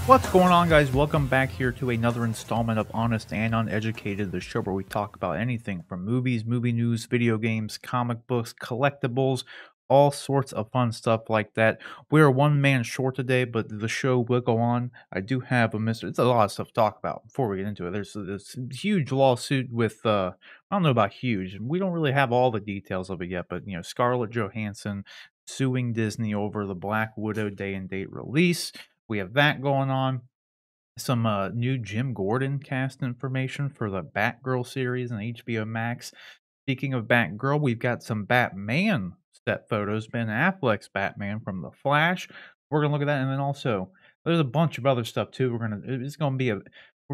What's going on, guys? Welcome back here to another installment of Honest and Uneducated, the show where we talk about anything from movies, movie news, video games, comic books, collectibles, all sorts of fun stuff like that. We're one man short today, but the show will go on. I do have a mystery. It's a lot of stuff to talk about before we get into it. There's this huge lawsuit with, I don't know about huge. We don't really have all the details of it yet, but, Scarlett Johansson suing Disney over the Black Widow day and date release. We have that going on. Some new Jim Gordon cast information for the Batgirl series on HBO Max. Speaking of Batgirl, we've got some Batman set photos. Ben Affleck's Batman from The Flash. We're gonna look at that, and then also there's a bunch of other stuff too. We're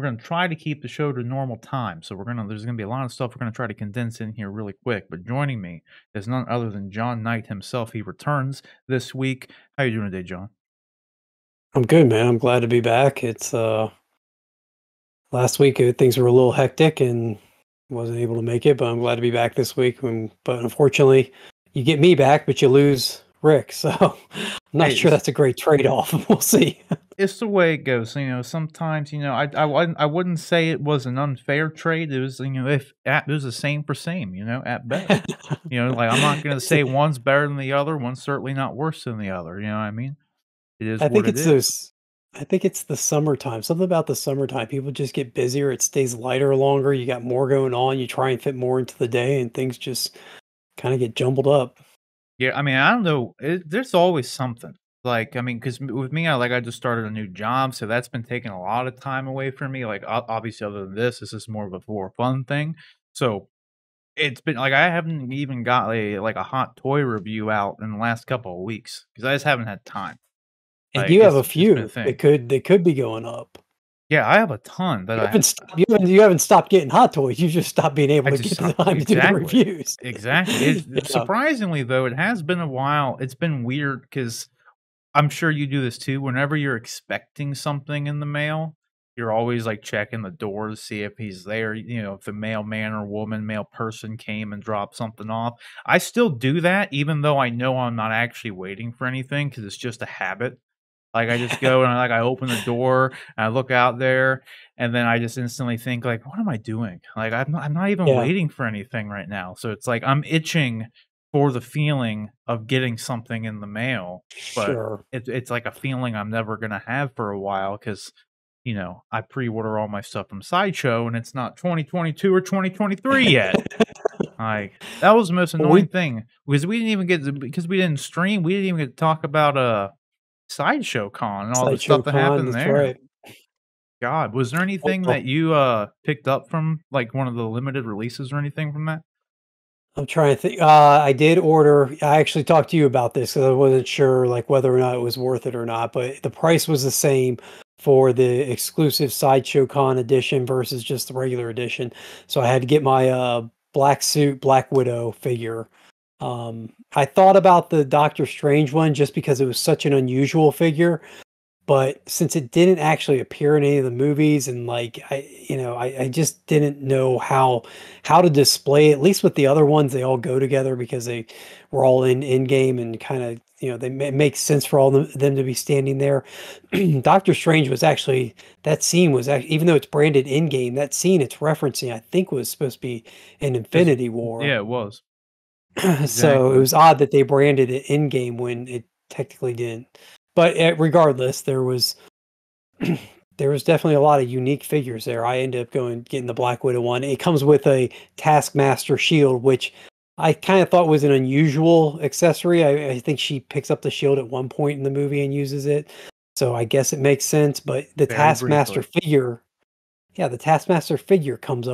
gonna try to keep the show to normal time. So there's gonna be a lot of stuff we're gonna try to condense in here really quick. But joining me is none other than John Knight himself. He returns this week. How you doing today, John? I'm good, man. I'm glad to be back. It's last week things were a little hectic and wasn't able to make it, but I'm glad to be back this week. But unfortunately, you get me back, but you lose Rick. So I'm not sure that's a great trade-off. We'll see. It's the way it goes. Sometimes, I wouldn't say it was an unfair trade. It was, if it was the same for same, at best. Like I'm not gonna say one's better than the other. One's certainly not worse than the other. You know what I mean? It is I what think it it's is. those. I think it's the summertime. Something about the summertime. People just get busier. It stays lighter longer. You got more going on. You try and fit more into the day, and things just kind of get jumbled up. Yeah, I mean, I don't know. There's always something. Like, I mean, because with me, I just started a new job, so that's been taking a lot of time away from me. Like, obviously, other than this is more of a for fun thing. So it's been like I haven't even got a hot toy review out in the last couple of weeks because I just haven't had time. And Like, you have a it's been a few. thing. They could be going up. Yeah, I have a ton that You haven't stopped getting hot toys. You just stopped being able I to just get the stopped time to do the exactly. reviews. Exactly. Yeah. Surprisingly, though, it has been a while. It's been weird because I'm sure you do this too. Whenever you're expecting something in the mail, you're always like checking the door to see if he's there. If the mailman or woman, male person came and dropped something off. I still do that, even though I know I'm not actually waiting for anything because it's just a habit. Like I just go and I open the door and I look out there, and then I just instantly think like, what am I doing? Like I'm not even Yeah, waiting for anything right now. So it's like I'm itching for the feeling of getting something in the mail, but sure. it's like a feeling I'm never gonna have for a while because I pre-order all my stuff from Sideshow and it's not 2022 or 2023 yet. Like that was the most Well, annoying thing because because we didn't stream, we didn't even get to talk about Sideshow Con and all the Sideshow stuff that Con, happened that's there. right. God, was there anything that Well, you, picked up from, like, one of the limited releases or anything from that? I'm trying to think. I did order. I actually talked to you about this because I wasn't sure like whether or not it was worth it or not. But the price was the same for the exclusive Sideshow Con edition versus just the regular edition. So I had to get my black suit Black Widow figure. I thought about the Doctor Strange one just because it was such an unusual figure. But since it didn't actually appear in any of the movies and like I just didn't know how to display it. At least with the other ones, they all go together because they were all in game and kind of it makes sense for all them to be standing there. Doctor Strange was actually that scene was actually, even though it's branded in game, that scene it's referencing I think was supposed to be an Is Infinity War. Yeah, it was. So it Exactly. was odd that they branded it in game when it technically didn't. But regardless, there was definitely a lot of unique figures there. I ended up getting the Black Widow one. It comes with a Taskmaster shield, which I kind of thought was an unusual accessory. I think she picks up the shield at one point in the movie and uses it. So I guess it makes sense. But the Very Taskmaster briefly. figure, yeah, the Taskmaster figure comes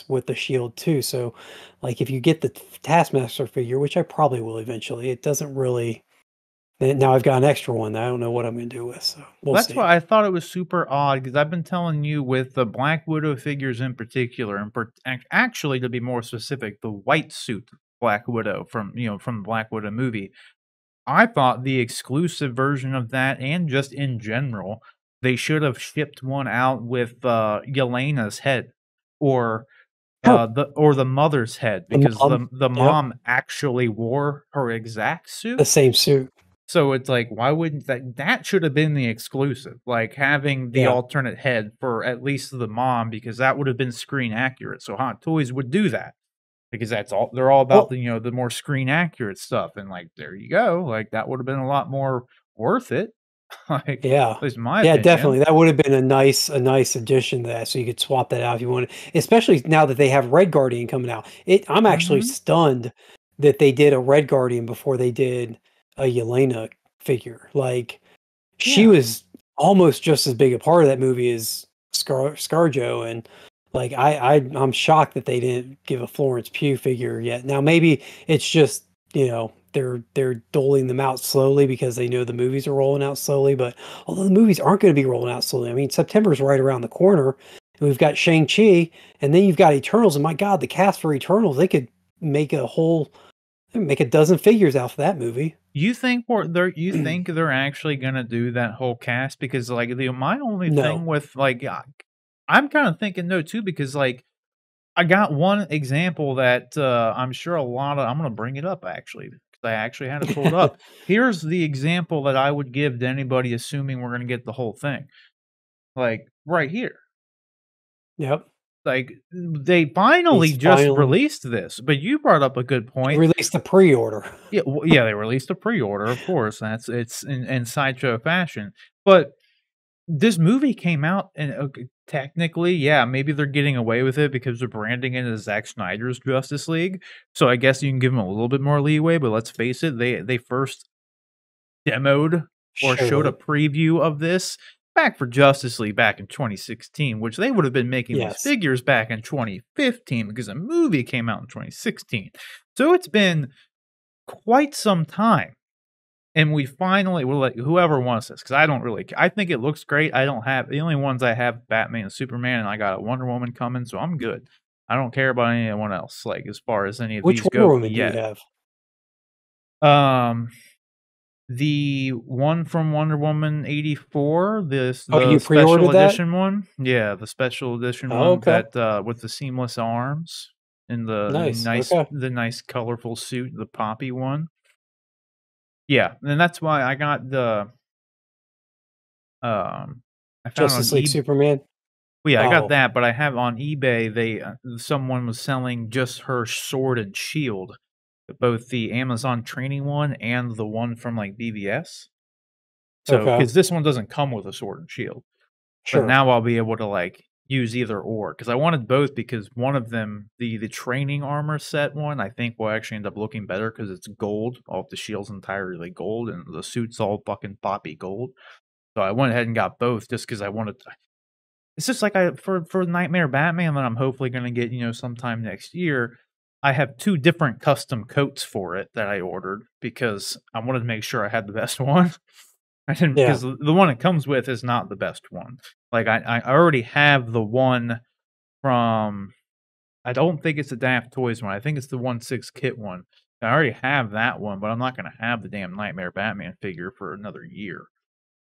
with the shield too. So like if you get the Taskmaster figure, which I probably will eventually, it doesn't really. Now I've got an extra one that I don't know what I'm going to do with. So we'll That's see. why I thought it was super odd because I've been telling you with the Black Widow figures in particular, and actually, to be more specific, the white suit Black Widow from the Black Widow movie. I thought the exclusive version of that and just in general, they should have shipped one out with, Yelena's head or, the mother's head The because mom, the yep, mom actually wore her exact the suit. same suit. So it's like, why wouldn't that should have been the exclusive, like, having the Yeah. alternate head for at least the mom, because that would have been screen accurate, so Hot Toys would do that, because that's all they're all about, Well, the, the more screen accurate stuff, and, like, there you go, like, that would have been a lot more worth it, like, yeah. at least in my Yeah, opinion. definitely. That would have been a nice addition to that, so you could swap that out if you wanted, especially now that they have Red Guardian coming out. I'm actually Mhm. stunned that they did a Red Guardian before they did a Yelena figure. Like, she Yeah. was almost just as big a part of that movie as ScarJo, and like I'm shocked that they didn't give a Florence Pugh figure yet. Now maybe it's just they're doling them out slowly because they know the movies are rolling out slowly. But although the movies aren't going to be rolling out slowly, I mean September's right around the corner, and we've got Shang-Chi, and then you've got Eternals, and my God, the cast for Eternals, they could make a whole make a dozen figures out for that movie. You think they're actually gonna do that whole cast? Because, like, the my only No. thing with, like, I'm kinda thinking no too, because, like, I got one example that, I'm sure a lot of I'm gonna bring it up actually, because I actually had it pulled up. Here's the example that I would give to anybody assuming we're gonna get the whole thing, like, right here. Yep. Like, they finally He's just finally released this, but you brought up a good point. released the pre-order. Yeah, yeah, they released a pre-order, of course, that's it's in Sideshow fashion, but this movie came out and, technically, yeah, maybe they're getting away with it because they're branding it as Zack Snyder's Justice League, so I guess you can give them a little bit more leeway, but let's face it, they first demoed or Showed showed a it. preview of this back for Justice League back in 2016, which they would have been making these Yes. figures back in 2015 because a movie came out in 2016. So it's been quite some time. And we finally will let whoever wants this, because I don't really I think it looks great. I don't have the only ones I have Batman and Superman, and I got a Wonder Woman coming, so I'm good. I don't care about anyone else, like, as far as any of Which these Wonder go Woman do you yet. have? Um, the one from Wonder Woman 84, Oh, the you special pre-ordered that? edition one. Yeah, the special edition Oh, one okay. that, with the seamless arms and Nice. Okay. the nice colorful suit, the poppy one. Yeah, and that's why I got the, I found on Justice League Superman? well, yeah, I got Oh, that, but I have on eBay, someone was selling just her sword and shield, both the Amazon training one and the one from, like, BVS. So, okay. because this one doesn't come with a sword and shield, but Sure. now I'll be able to, like, use either or, because I wanted both, because one of them, the training armor set one, I think will actually end up looking better because it's gold, all of the shield's entirely gold, and the suit's all fucking poppy gold. So I went ahead and got both just because I wanted it's just like I for Nightmare Batman that I'm hopefully gonna get, sometime next year. I have 2 different custom coats for it that I ordered because I wanted to make sure I had the best one. I didn't Yeah. because the one it comes with is not the best one. Like, I already have the one from I don't think it's the Daft Toys one, I think it's the 1/6 kit one. I already have that one, but I'm not gonna have the damn Nightmare Batman figure for another year,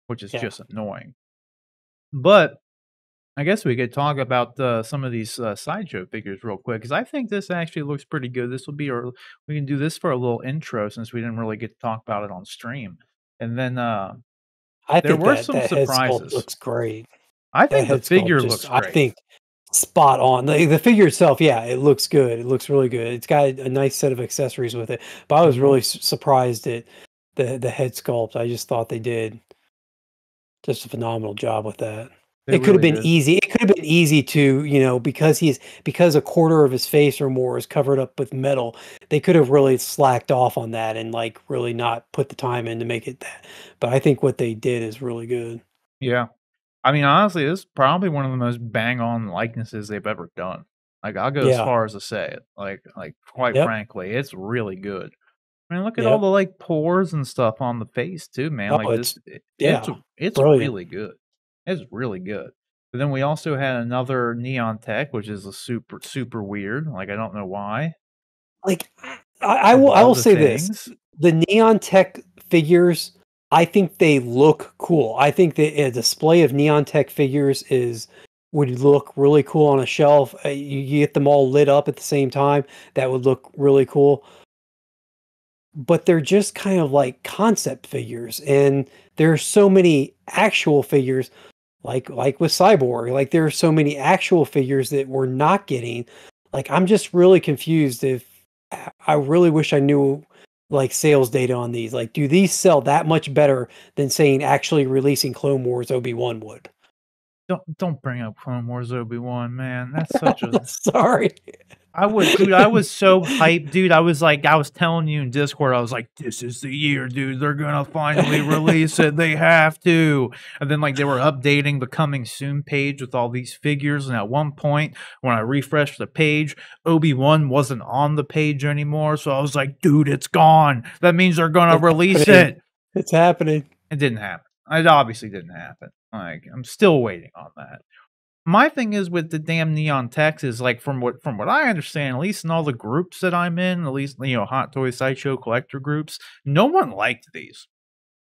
which is Yeah. just annoying. But I guess we could talk about, some of these, sideshow figures real quick, because I think this actually looks pretty good. This will be our we can do this for a little intro since we didn't really get to talk about it on stream. And then, I there think were that some that head sculpt surprises. looks great. I That think the head sculpt figure just, looks I great. think, spot on. The figure itself, yeah, it looks good. It looks really good. It's got a nice set of accessories with it. But I was Mhm. really surprised at the head sculpt. I just thought they did just a phenomenal job with that. They It could have really been did. easy. It could have been easy to, because a quarter of his face or more is covered up with metal. They could have really slacked off on that and like really not put the time in to make it that. But I think what they did is really good. Yeah. I mean, honestly, this is probably one of the most bang on likenesses they've ever done. Like, I'll go as Yeah. far as to say it. Like, quite Yep. frankly, it's really good. I mean, look at all Yep. the, like, pores and stuff on the face too, man, Oh, like, this yeah, it's brilliant. really good. It's really good. But then we also had another Neon Tech, which is a super, super weird, like, I don't know why, Like, of I all will the say this, things. the Neon Tech figures, I think they look cool. I think that a display of Neon Tech figures is would look really cool on a shelf. You get them all lit up at the same time, that would look really cool. but they're just kind of like concept figures, and there's so many actual figures, like with Cyborg, like there are so many actual figures that we're not getting. Like I'm just really confused. If I really wish I knew like sales data on these. Like, do these sell that much better than saying actually releasing Clone Wars Obi-Wan would? Don't bring up Clone Wars Obi-Wan, man. That's such a Sorry. I was so hyped, dude. I was telling you in Discord, I was like, this is the year, dude. They're gonna finally release it. They have to. And then like they were updating the coming soon page with all these figures. And at one point, when I refreshed the page, Obi-Wan wasn't on the page anymore. So I was like, dude, it's gone. That means they're gonna It's release happening. it. It's happening. It didn't happen. It obviously didn't happen. Like, I'm still waiting on that. My thing is with the damn neon text is like from what I understand, at least in all the groups that I'm in, at least Hot Toy Sideshow collector groups, no one liked these.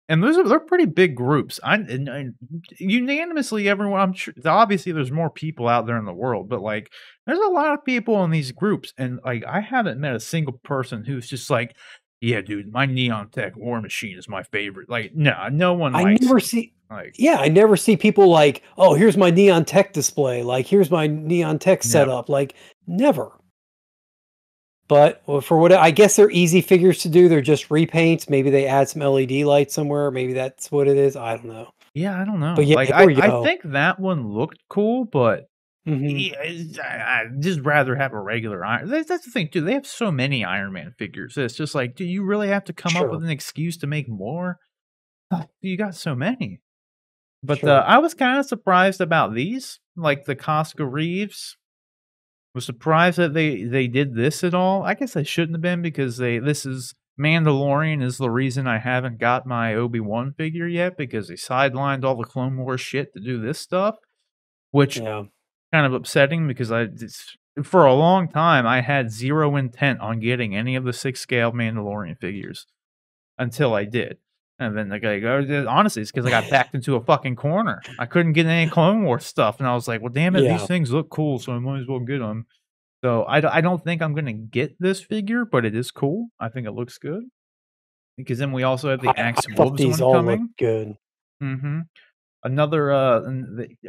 And they're pretty big groups. And unanimously, everyone. I'm sure. Obviously, there's more people out there in the world, but like, there's a lot of people in these groups, and like, I haven't met a single person who's just like, "Yeah, dude, my Neon Tech War Machine is my favorite." Like, no one I likes never them. see. Like, Yeah, I never see people like, oh, here's my Neon Tech display. Like, here's my Neon Tech never. setup. Like, never. But for what I guess they're easy figures to do. They're just repaints. Maybe they add some LED lights somewhere. Maybe that's what it is. I don't know. Yeah, I don't But know. yeah, Like, here we I go. think that one looked cool, but Hmm. yeah, I'd just rather have a regular Iron. That's the thing too. They have so many Iron Man figures. It's just like, do you really have to come up with Sure, an excuse to make more? You got so many. But sure. I was kind of surprised about these, like the Costco Reeves. Was surprised that they did this at all. I guess I shouldn't have been because this is Mandalorian is the reason I haven't got my Obi-Wan figure yet because they sidelined all the Clone Wars shit to do this stuff, which Yeah. kind of upsetting because for a long time I had zero intent on getting any of the 6 scale Mandalorian figures until I did. And then honestly, it's because I got backed into a fucking corner. I couldn't get any Clone Wars stuff, and I was like, "Well, damn it, these Yeah. things look cool, so I might as well get them." So I don't think I'm gonna get this figure, but it is cool. I think it looks good because then we also have the I Axe thought Wolves these one all look coming. good. Mhm.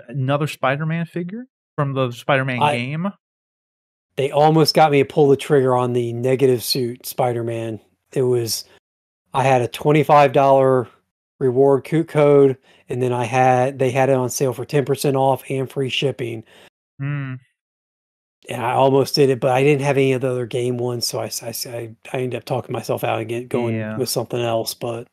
Another Spider-Man figure from the Spider-Man I game. They almost got me to pull the trigger on the negative suit Spider-Man. It was I had a $25 reward code, and then they had it on sale for 10% off and free shipping. Mm, And I almost did it, but I didn't have any of the other game ones, so I ended up talking myself out and going yeah. with something else. But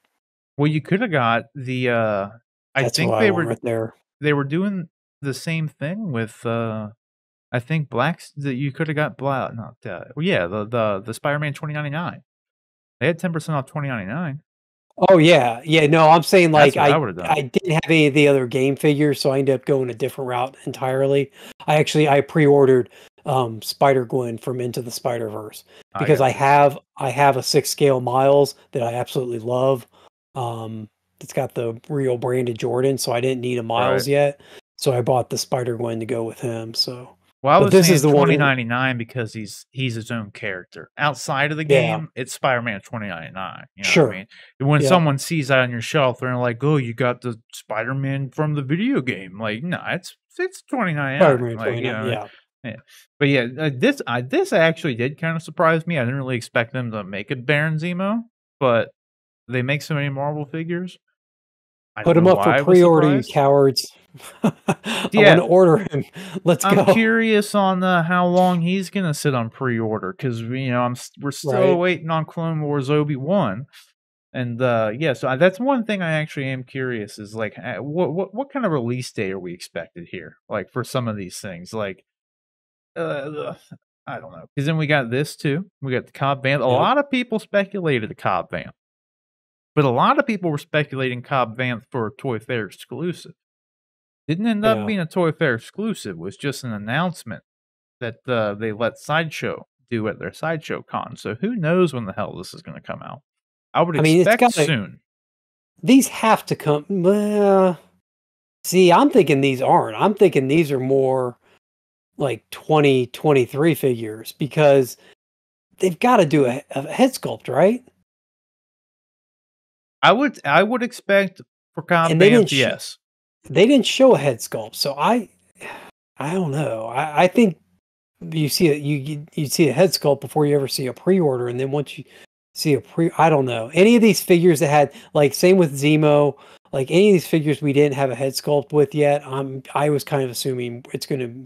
Well, you coulda got the, I that's what think I want right there. they were doing the same thing with, I think blacks that you coulda got black not, well, yeah, the Spider-Man 2099. They had 10% off 2099. Oh yeah, yeah. No, I'm saying That's like what I would've done. I didn't have any of the other game figures, so I ended up going a different route entirely. I pre-ordered Spider Gwen from Into the Spider Verse I because got you. I have a 6 scale Miles that I absolutely love. It's got the real branded Jordan, so I didn't need a Right. Miles yet. So I bought the Spider Gwen to go with him. So, Well, I but was this is saying the one. 2099 because he's his own character. Outside of the Yeah, game, it's Spider-Man 2099, you know what I sure. mean? When Yeah, someone sees that on your shelf, they're like, "Oh, you got the Spider-Man from the video game." Like, no, it's Spider 2099, Man like, you 29. know, Yeah, yeah. But yeah, this actually did kinda surprise me. I didn't really expect them to make a Baron Zemo, but they make so many Marvel figures. I put don't him know up for why I was pre-order, you surprised. cowards. I want Yeah. to order him. Let's I'm go. curious on, how long he's gonna sit on pre-order because we're still Right. waiting on Clone Wars Obi-Wan, and, yeah, so that's one thing I actually am curious is, like, what kind of release date are we expected here? Like, for some of these things, like, uh, I don't know. Because then we got this too. We got the Cobb Vanth. A Yep. lot of people speculated the Cobb Vanth, but a lot of people were speculating Cobb Vanth for a Toy Fair exclusive. Didn't end up Yeah. being a Toy Fair exclusive, was just an announcement that, they let Sideshow do at their Sideshow Con, so who knows when the hell this is gonna come out. I would I mean, it's expect got to, soon. these have to come. Well, see, I'm thinking these aren't. I'm thinking these are more like 2023 figures because they've got to do a head sculpt, right? I would expect for And they Banff, didn't yes. they didn't show a head sculpt, so I don't know. I think you see it you see a head sculpt before you ever see a pre-order, and then once you see a I don't know. Any of these figures that had like same with Zemo, like any of these figures we didn't have a head sculpt with yet, I was kind of assuming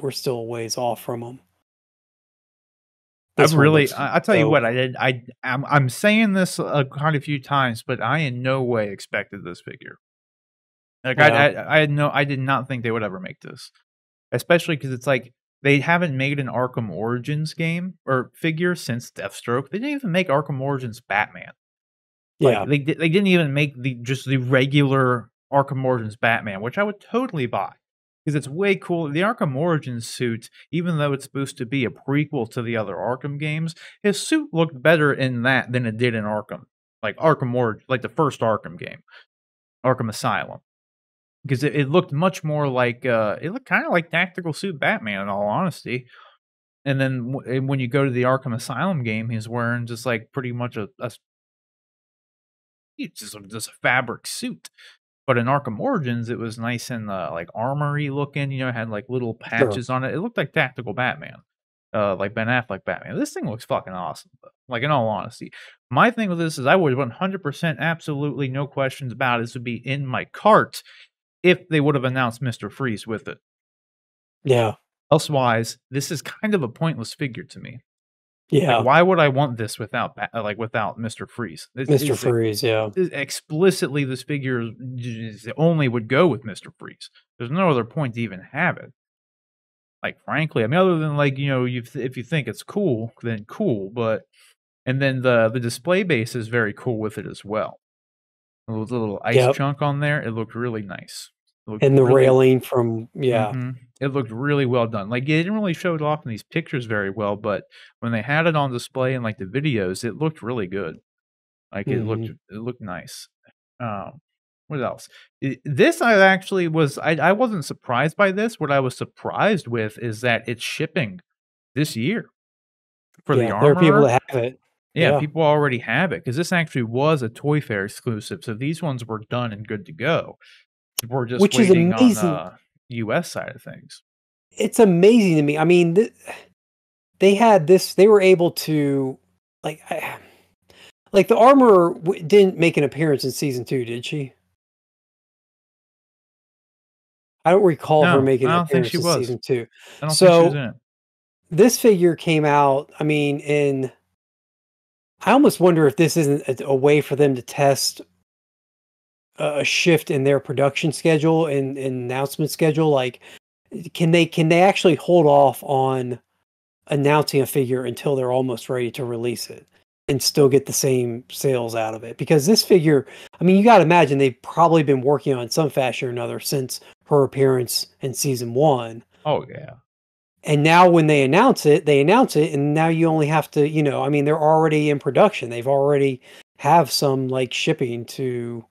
we're still a ways off from them. This one looks I tell you what, dope. I did I'm saying this, quite a few times, but I in no way expected this figure. Like, Yeah. I did not think they would ever make this, especially because it's like, they haven't made an Arkham Origins game or figure since Deathstroke. They didn't even make Arkham Origins Batman. Like, Yeah. they didn't even make the regular Arkham Origins Batman, which I would totally buy, because it's way cool. The Arkham Origins suit, even though it's supposed to be a prequel to the other Arkham games, his suit looked better in that than it did in Arkham. Like, like the first Arkham game, Arkham Asylum. Because it looked much more like, it looked kinda like Tactical Suit Batman, in all honesty. And then when you go to the Arkham Asylum game, he's wearing just, like, pretty much it's just a fabric suit. But in Arkham Origins, it was nice and, like, armory looking, it had, like, little Sure. patches on it. It looked like Tactical Batman, like Ben Affleck Batman. This thing looks fucking awesome, though, like, in all honesty. My thing with this is I would 100% absolutely no questions about it, this would be in my cart if they would have announced Mr. Freeze with it. Yeah. Elsewise, this is kind of a pointless figure to me. Like, Yeah. why would I want this without Mr. Freeze? This Mr. is Freeze, yeah. explicitly this figure only would go with Mr. Freeze. There's no other point to even have it. Like, frankly, I mean, other than like, if you think it's cool, then cool. But and then the display base is very cool with it as well. A little ice Yep. chunk on there, it looked really nice. It looked And the really railing from yeah. Mhm. It looked really well done. Like, it didn't really show it off in these pictures very well, but when they had it on display in, like, the videos, it looked really good. Like, Mhm. it looked nice. Um, what else? This I actually I wasn't surprised by this. What I was surprised with is that it's shipping this year for the Yeah, there are people Armorer. that have it. Yeah, Yeah. people already have it because this actually was a Toy Fair exclusive, so these ones were done and good to go. We're just Which is waiting on, amazing. US side of things. It's amazing to me. I mean, they had this they were able to like like the armor didn't make an appearance in season 2, did she? I don't recall her No, making I an don't think she appearance in was. season 2. I don't think she was So, in it. this figure came out, I mean, in I almost wonder if this isn't a way for them to test a shift in their production schedule and announcement schedule. Like, can they actually hold off on announcing a figure until they're almost ready to release it and still get the same sales out of it? Because this figure, I mean, you got to imagine they've probably been working on it in some fashion or another since her appearance in season 1. Oh, yeah. And now when they announce it, and now you only have to, I mean, they're already in production. They've already have some like shipping to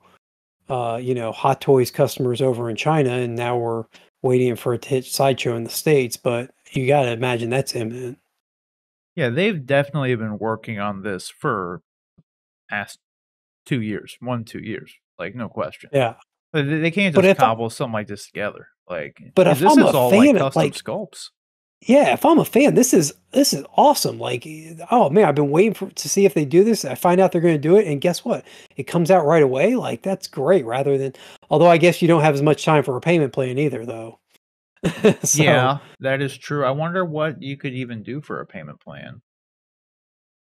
Hot Toys customers over in China, and now we're waiting for it to hit Sideshow in the States, but you gotta imagine that's imminent. Yeah, they've definitely been working on this for past 2 years, 1, 2 years, like, no question. Yeah. They can't But just if I cobble something like this together, like, but 'cause if this I'm a is all, like, fan of custom like sculpts. yeah, if I'm a fan, this is awesome. Like, oh man, I've been waiting to see if they do this. I find out they're gonna do it, and guess what? It comes out right away. Like, that's great, rather than although I guess you don't have as much time for a payment plan either, though. So Yeah, that is true. I wonder what you could even do for a payment plan.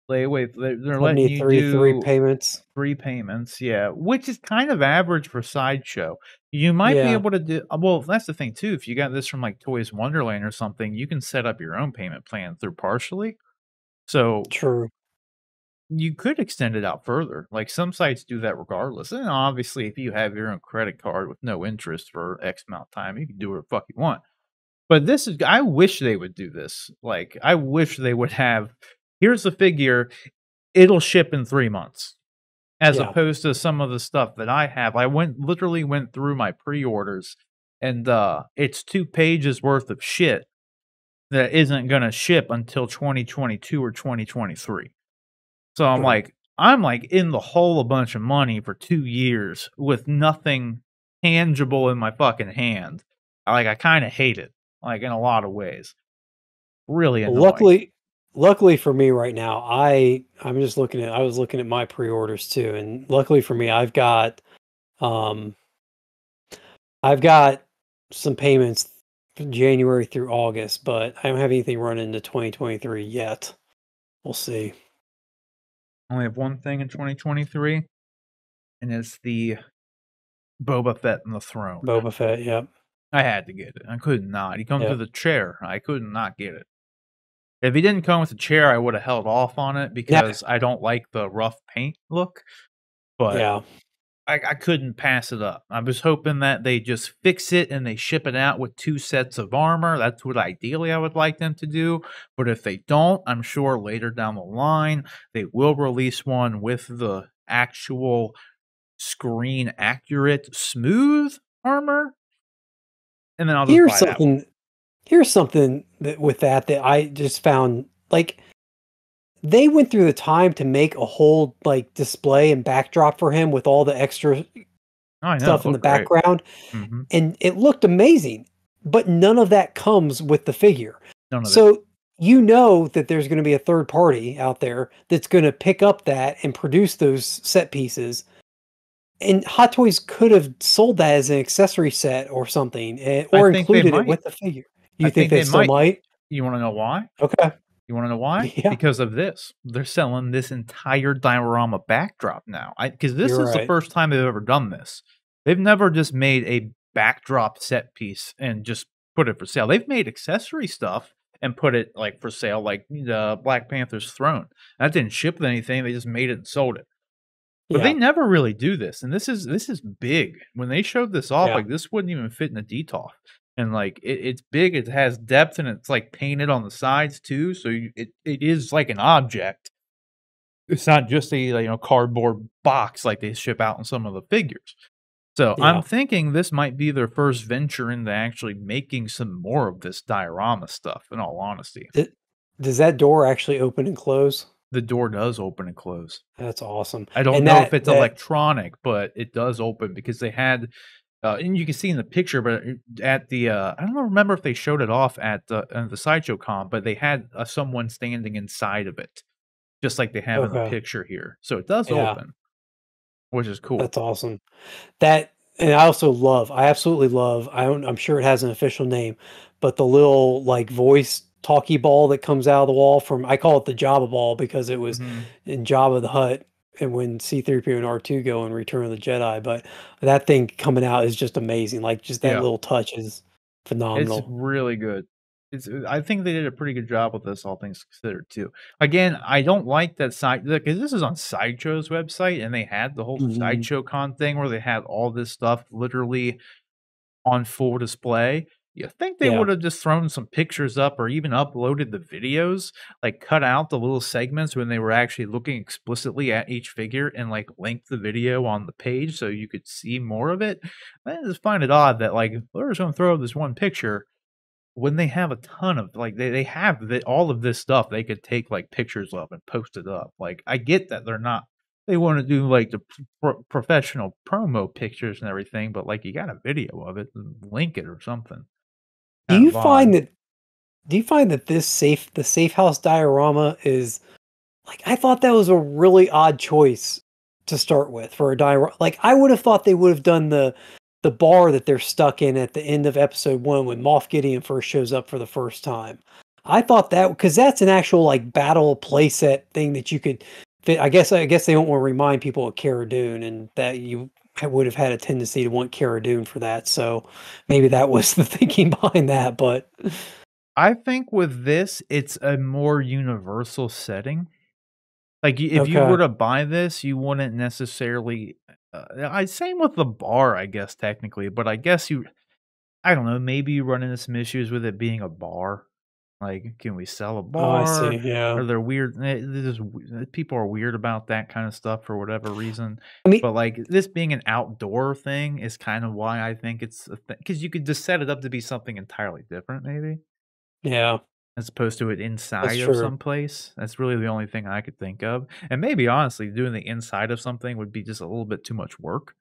Like, wait, they're letting you 70, 33 do payments. 3 payments, yeah, which is kind of average for Sideshow. You might be Yeah, able to do well, that's the thing too, if you got this from, like, Toys Wonderland or something, you can set up your own payment plan through Partially. So, true. you could extend it out further, like, some sites do that regardless, and obviously, if you have your own credit card with no interest for X amount of time, you can do whatever the fuck you want. But this is I wish they would do this, like, I wish they would have, "Here's the figure, it'll ship in 3 months." As Yeah. opposed to some of the stuff that I have. I literally went through my pre-orders, and, it's 2 pages worth of shit that isn't gonna ship until 2022 or 2023. So I'm Sure. like, I'm like in the hole a bunch of money for 2 years with nothing tangible in my fucking hand. I kinda hate it, like, in a lot of ways. Really Well, annoying. luckily for me right now, I'm just looking at I was looking at my pre-orders too, and luckily for me, um I've got some payments from January through August, but I don't have anything running into 2023 yet. We'll see. Only have one thing in 2023, and it's the Boba Fett and the Throne. Boba Fett, yep. I had to get it. I could not. He comes Yep. with a chair. I could not get it. If he didn't come with a chair, I would have held off on it Now, because I don't like the rough paint look, but yeah. I couldn't pass it up. I was hoping that they just fix it and they ship it out with 2 sets of armor. That's what ideally I would like them to do, but if they don't, I'm sure later down the line, they will release one with the actual screen accurate, smooth armor, and then I'll just Here's buy that one. something here's something that with that I just found, like, they went through the time to make a whole, like, display and backdrop for him with all the extra Oh, I know, it stuff in the looked great. background, Mhm. and it looked amazing, but none of that comes with the figure. None of it. So, you know that there's gonna be a third party out there that's gonna pick up that and produce those set pieces, and Hot Toys could have sold that as an accessory set or something, I or think they included it might. with the figure. I You think think they they still might. might? You wanna know why? Okay. You wanna know why? Yeah, Because of this. They're selling this entire diorama backdrop now. Because this you're is the right. first time they've ever done this. They've never just made a backdrop set piece and just put it for sale. They've made accessory stuff and put it, like, for sale, like the Black Panther's throne. That didn't ship with anything, they just made it and sold it. But they Yeah, never really do this, and this is big. When they showed this off, yeah, like, this wouldn't even fit in a DTOF, and, like, it's big, it has depth, and it's, like, painted on the sides too, so it is like an object. It's not just a, like, cardboard box like they ship out in some of the figures. So, I'm yeah. thinking this might be their first venture into actually making some more of this diorama stuff, in all honesty. D Does that door actually open and close? The door does open and close. That's awesome. I don't And know if it's that electronic, but it does open because they had and you can see in the picture, but at the, I don't remember if they showed it off at the Sideshow Con, but they had, someone standing inside of it, just like they have in the okay, picture here. So it does yeah, open, which is cool. that's awesome. That and I also love I absolutely love, I'm sure it has an official name, but the little, like, voice talkie ball that comes out of the wall from I call it the Jabba ball because it was Mhm. in Jabba the Hutt and when C-3PO and R2 go in Return of the Jedi, but that thing coming out is just amazing, like, just that Yeah, little touch is it's phenomenal. really good. I think they did a pretty good job with this, all things considered, too. Again, I don't like that side because this is on Sideshow's website, and they had the whole Mhm. Sideshow Con thing where they had all this stuff literally on full display. You think they Yeah. would have just thrown some pictures up or even uploaded the videos, like cut out the little segments when they were actually looking explicitly at each figure and like link the video on the page so you could see more of it. I just find it odd that like they're just gonna throw this one picture when they have a ton of like they have all of this stuff they could take like pictures of and post it up. Like I get that they want to do like the professional promo pictures and everything, but like you got a video of it, link it or something. Do Kind you of odd. find that do you find that the safe house diorama is like, I thought that was a really odd choice to start with for a diorama. Like, I would have thought they would have done the bar that they're stuck in at the end of episode 1 when Moff Gideon first shows up for the first time. I thought that because that's an actual, like, battle playset thing that you could fit. I guess they don't wanna remind people of Cara Dune and that you would have had a tendency to want Cara Dune for that, so maybe that was the thinking behind that, but I think with this, it's a more universal setting. Like if you okay. were to buy this, you wouldn't necessarily. I same with the bar, I guess technically, but I guess you. I don't know. Maybe you run into some issues with it being a bar. Like, can we sell a Oh, I see, bar? yeah. Are there weird people are weird about that kind of stuff for whatever reason. I mean, But, like, this being an outdoor thing is kind of why I think it's a thing because you could just set it up to be something entirely different maybe. yeah. as opposed to it That's inside of true. someplace. That's really the only thing I could think of. And maybe honestly, doing the inside of something would be just a little bit too much work.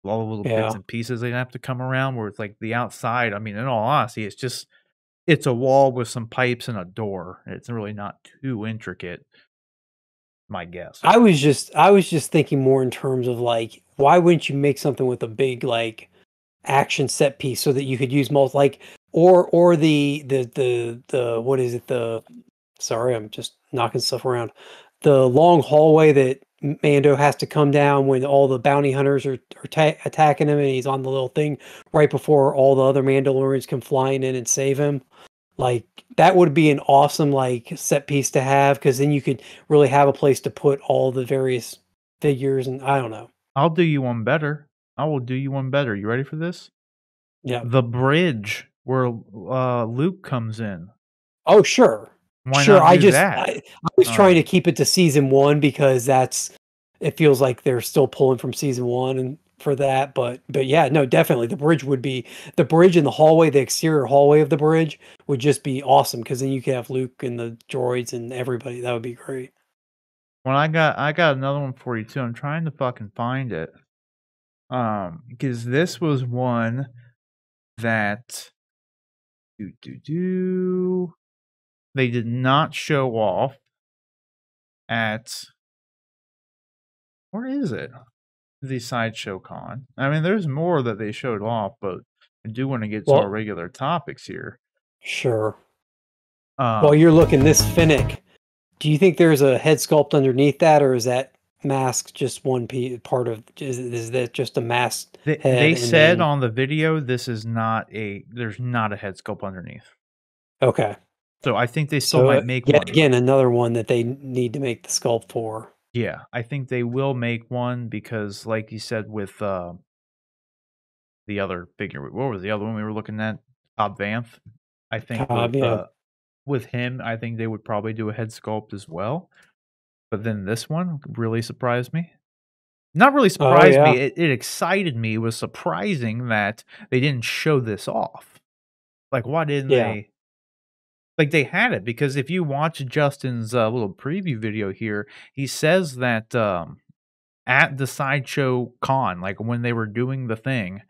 All the little bits Yeah. and pieces they'd have to come around where it's like the outside, I mean, in all honesty, it's a wall with some pipes and a door. It's really not too intricate, my guess. I was just thinking more in terms of like, why wouldn't you make something with a big like action set piece so that you could use most like or the what is it the sorry, I'm just knocking stuff around. The long hallway that Mando has to come down when all the bounty hunters are attacking him, and he's on the little thing right before all the other Mandalorians come flying in and save him. Like that would be an awesome like set piece to have because then you could really have a place to put all the various figures and I don't know. I'll do you one better. I will do you one better. You ready for this? Yeah. The bridge where, Luke comes in. Oh, sure. Why Sure, not do that? I was trying Like, to keep it to season 1 because that's it feels like they're still pulling from season 1 and for that, but yeah, no, definitely the bridge would be the bridge and the hallway, the exterior hallway of the bridge would just be awesome because then you could have Luke and the droids and everybody. That would be great. well, I got another one for you too. I'm trying to fucking find it. Because this was one that they did not show off at where is it? The Sideshow Con. I mean, there's more that they showed off, but I do want to get to our Well, regular topics here. sure. While Um, you're looking this Finnick, do you think there's a head sculpt underneath that, or is that mask just one piece part of is that just a masked they head and said then on the video this is not a there's not a head sculpt underneath. okay. So I think they still So might make yet one. again, another one that they need to make the sculpt for. Yeah, I think they will make one because, like you said, with the other figure, what was the other one we were looking at? Cobb Vanth. I think Yeah. with him, I think they would probably do a head sculpt as well. But then this one really surprised me. Not really Oh surprised yeah. me. It excited me. It was surprising that they didn't show this off. Like, why didn't Yeah. they? Like, they had it because if you watch Justin's little preview video here, he says that at the Sideshow Con, like when they were doing the thing,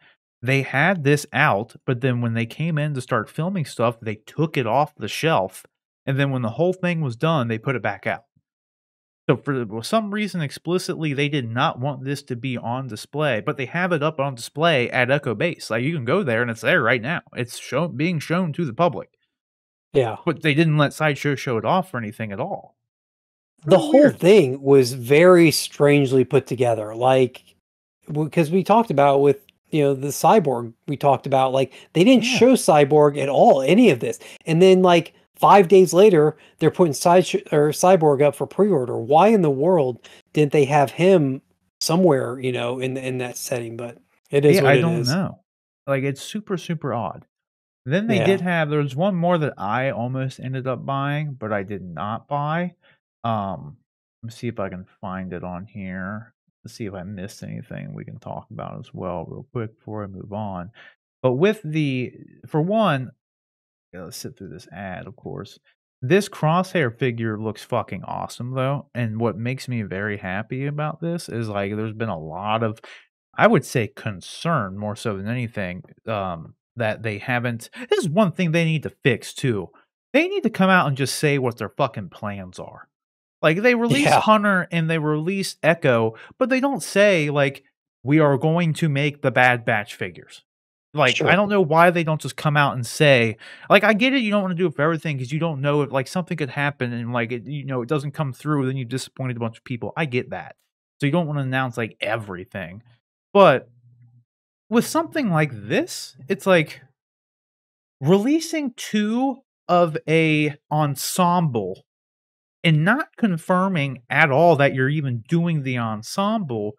they had this out, but then when they came in to start filming stuff, they took it off the shelf. And then when the whole thing was done, they put it back out. So for some reason, explicitly, they did not want this to be on display, but they have it up on display at Echo Base. Like you can go there and it's there right now. It's being shown to the public, Yeah. but they didn't let Sideshow show it off or anything at all. The Really whole weird. thing was very strangely put together. Like because we talked about with the cyborg we talked about like they didn't Yeah. show cyborg at all any of this and then like 5 days later they're putting cyborg up for pre-order. Why in the world didn't they have him somewhere in that setting? But it is Yeah, what I it don't is. know. Like it's super, super odd. Then they Yeah. did have there was one more that I almost ended up buying, but I did not buy. Let me see if I can find it on here. Let's see if I missed anything we can talk about as well real quick before I move on. But with the for one, yeah, let's sit through this ad, of course. This crosshair figure looks fucking awesome though, and what makes me very happy about this is like there's been a lot of I would say concern more so than anything that they haven't this is one thing they need to fix too. They need to come out and just say what their fucking plans are. Like they release Yeah. Hunter and they release Echo, but they don't say like we are going to make the Bad Batch figures. Like I Sure. don't know why they don't just come out and say like I get it you don't want to do it for everything because you don't know if like something could happen and like it doesn't come through then you disappointed a bunch of people. I get that. So you don't want to announce like everything. But with something like this, it's like releasing two of a ensemble and not confirming at all that you're even doing the ensemble,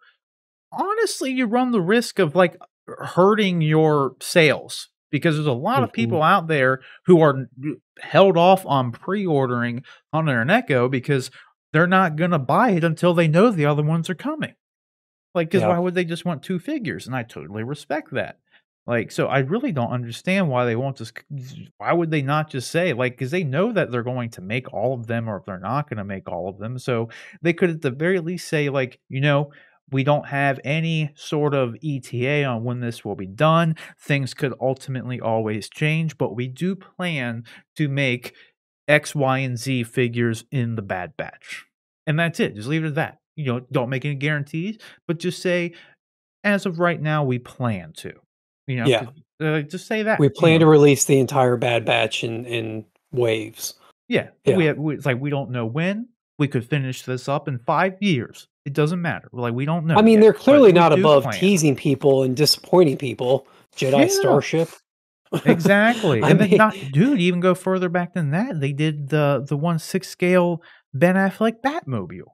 honestly, you run the risk of like hurting your sales because there's a lot of Mhm. people out there who are held off on pre-ordering Hunter and Echo because they're not going to buy it until they know the other ones are coming. Like, because Yeah. why would they just want two figures? And I totally respect that. Like, so I really don't understand why they won't why would they not just say, like, because they know that they're going to make all of them or if they're not gonna make all of them, so they could at the very least say, like, "We don't have any sort of ETA on when this will be done. Things could ultimately always change, but we do plan to make X, Y, and Z figures in the Bad Batch." And that's it, just leave it at that. Don't make any guarantees, but just say, "As of right now, we plan to." Yeah. 'Cause, just say that, We plan to release the entire Bad Batch in waves. Yeah, Yeah. it's like, we don't know when. We could finish this up in 5 years. It doesn't matter. Like, we don't I know mean, yet, they're but clearly we not do above plan. teasing people and disappointing people. Jedi Yeah, Starship. exactly, I and then mean, not dude, even go further back than that, they did the 1/6 scale Ben Affleck Batmobile.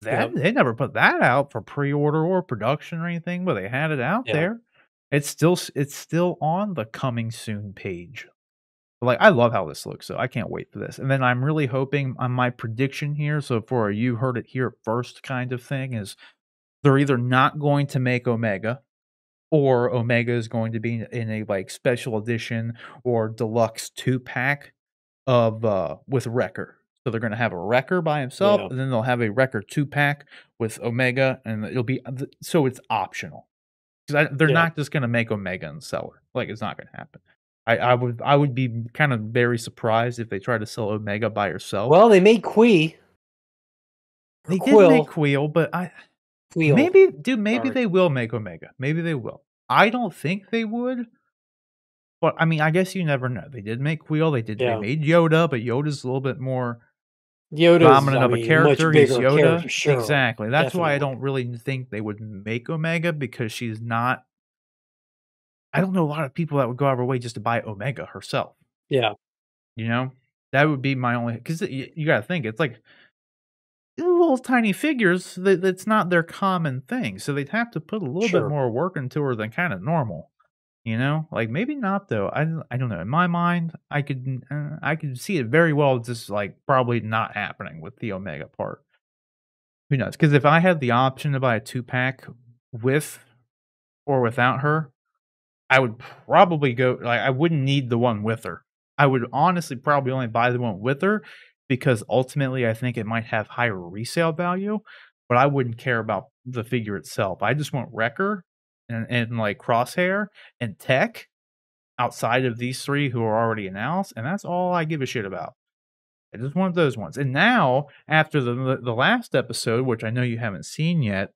That yep, they never put that out for pre-order or production or anything, but they had it out yeah. there. It's still on the coming soon page. Like, I love how this looks, so I can't wait for this, and then I'm really hoping on my prediction here, so for a "you heard it here first" kind of thing, is they're either not going to make Omega, or Omega is going to be in a, like, special edition or deluxe 2-pack of, with Wrecker. So they're gonna have a Wrecker by himself, Yeah, and then they'll have a Wrecker 2-pack with Omega, and it'll be so it's optional. 'Cause they're yeah. not just gonna make Omega and sell her, like, it's not gonna happen. I would be kind of very surprised if they tried to sell Omega by herself. Well, they made Qui or They did make Quill. Queel, but I Quill. maybe dude, maybe Sorry. they will make Omega, maybe they will. I don't think they would, but, I mean, I guess you never know. They did make Queel, they Yeah. made Yoda, but Yoda's a little bit more Yoda's, dominant I of a mean, a much character, he's bigger Yoda. character. Sure. Exactly, that's why I Definitely. don't really think they would make Omega because she's not I don't know a lot of people that would go out of their way just to buy Omega herself, Yeah, you know? That would be my only 'cause you gotta think, it's like little tiny figures that's not their common thing, so they'd have to put a little bit sure. more work into her than kinda normal, you know? Like, maybe not though, I don't know, in my mind, I could see it very well just, like, probably not happening with the Omega part. Who knows? Because if I had the option to buy a two-pack with or without her, I would probably go like, I wouldn't need the one with her. I would honestly probably only buy the one with her because ultimately I think it might have higher resale value, but I wouldn't care about the figure itself. I just want Wrecker and like Crosshair and Tech outside of these 3 who are already announced, and that's all I give a shit about. I just want those ones. And now, after the last episode, which I know you haven't seen yet,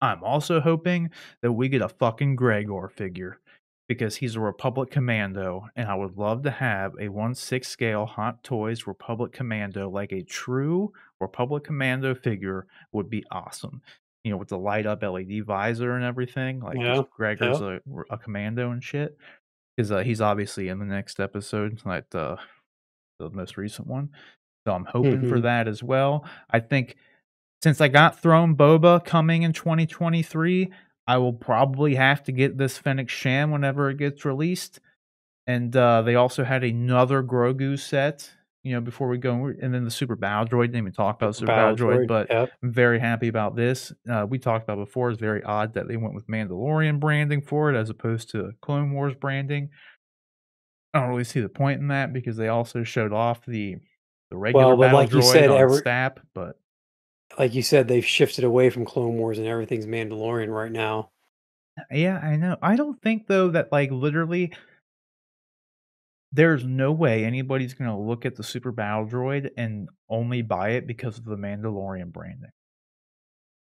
I'm also hoping that we get a fucking Gregor figure because he's a Republic Commando, and I would love to have a 1/6 scale Hot Toys Republic Commando, like a true Republic Commando figure would be awesome. With the light up LED visor and everything, like because Yeah, Gregor's yeah. a commando and shit. Because he's obviously in the next episode, like the most recent one. So I'm hoping for Mhm. that as well. I think since I got Throne Boba coming in 2023, I will probably have to get this Fennec Shand whenever it gets released, and, they also had another Grogu set, before we go and then the Super Battle Droid, didn't even talk about Super Super Battle Battle Droid, Droid. but Yep. I'm very happy about this. We talked about before, it's very odd that they went with Mandalorian branding for it as opposed to Clone Wars branding. I don't really see the point in that because they also showed off the regular Well, but battle droid on STAP, but like you said, they've shifted away from Clone Wars and everything's Mandalorian right now. yeah, I know. I don't think though that like literally there's no way anybody's gonna look at the Super Battle Droid and only buy it because of the Mandalorian branding.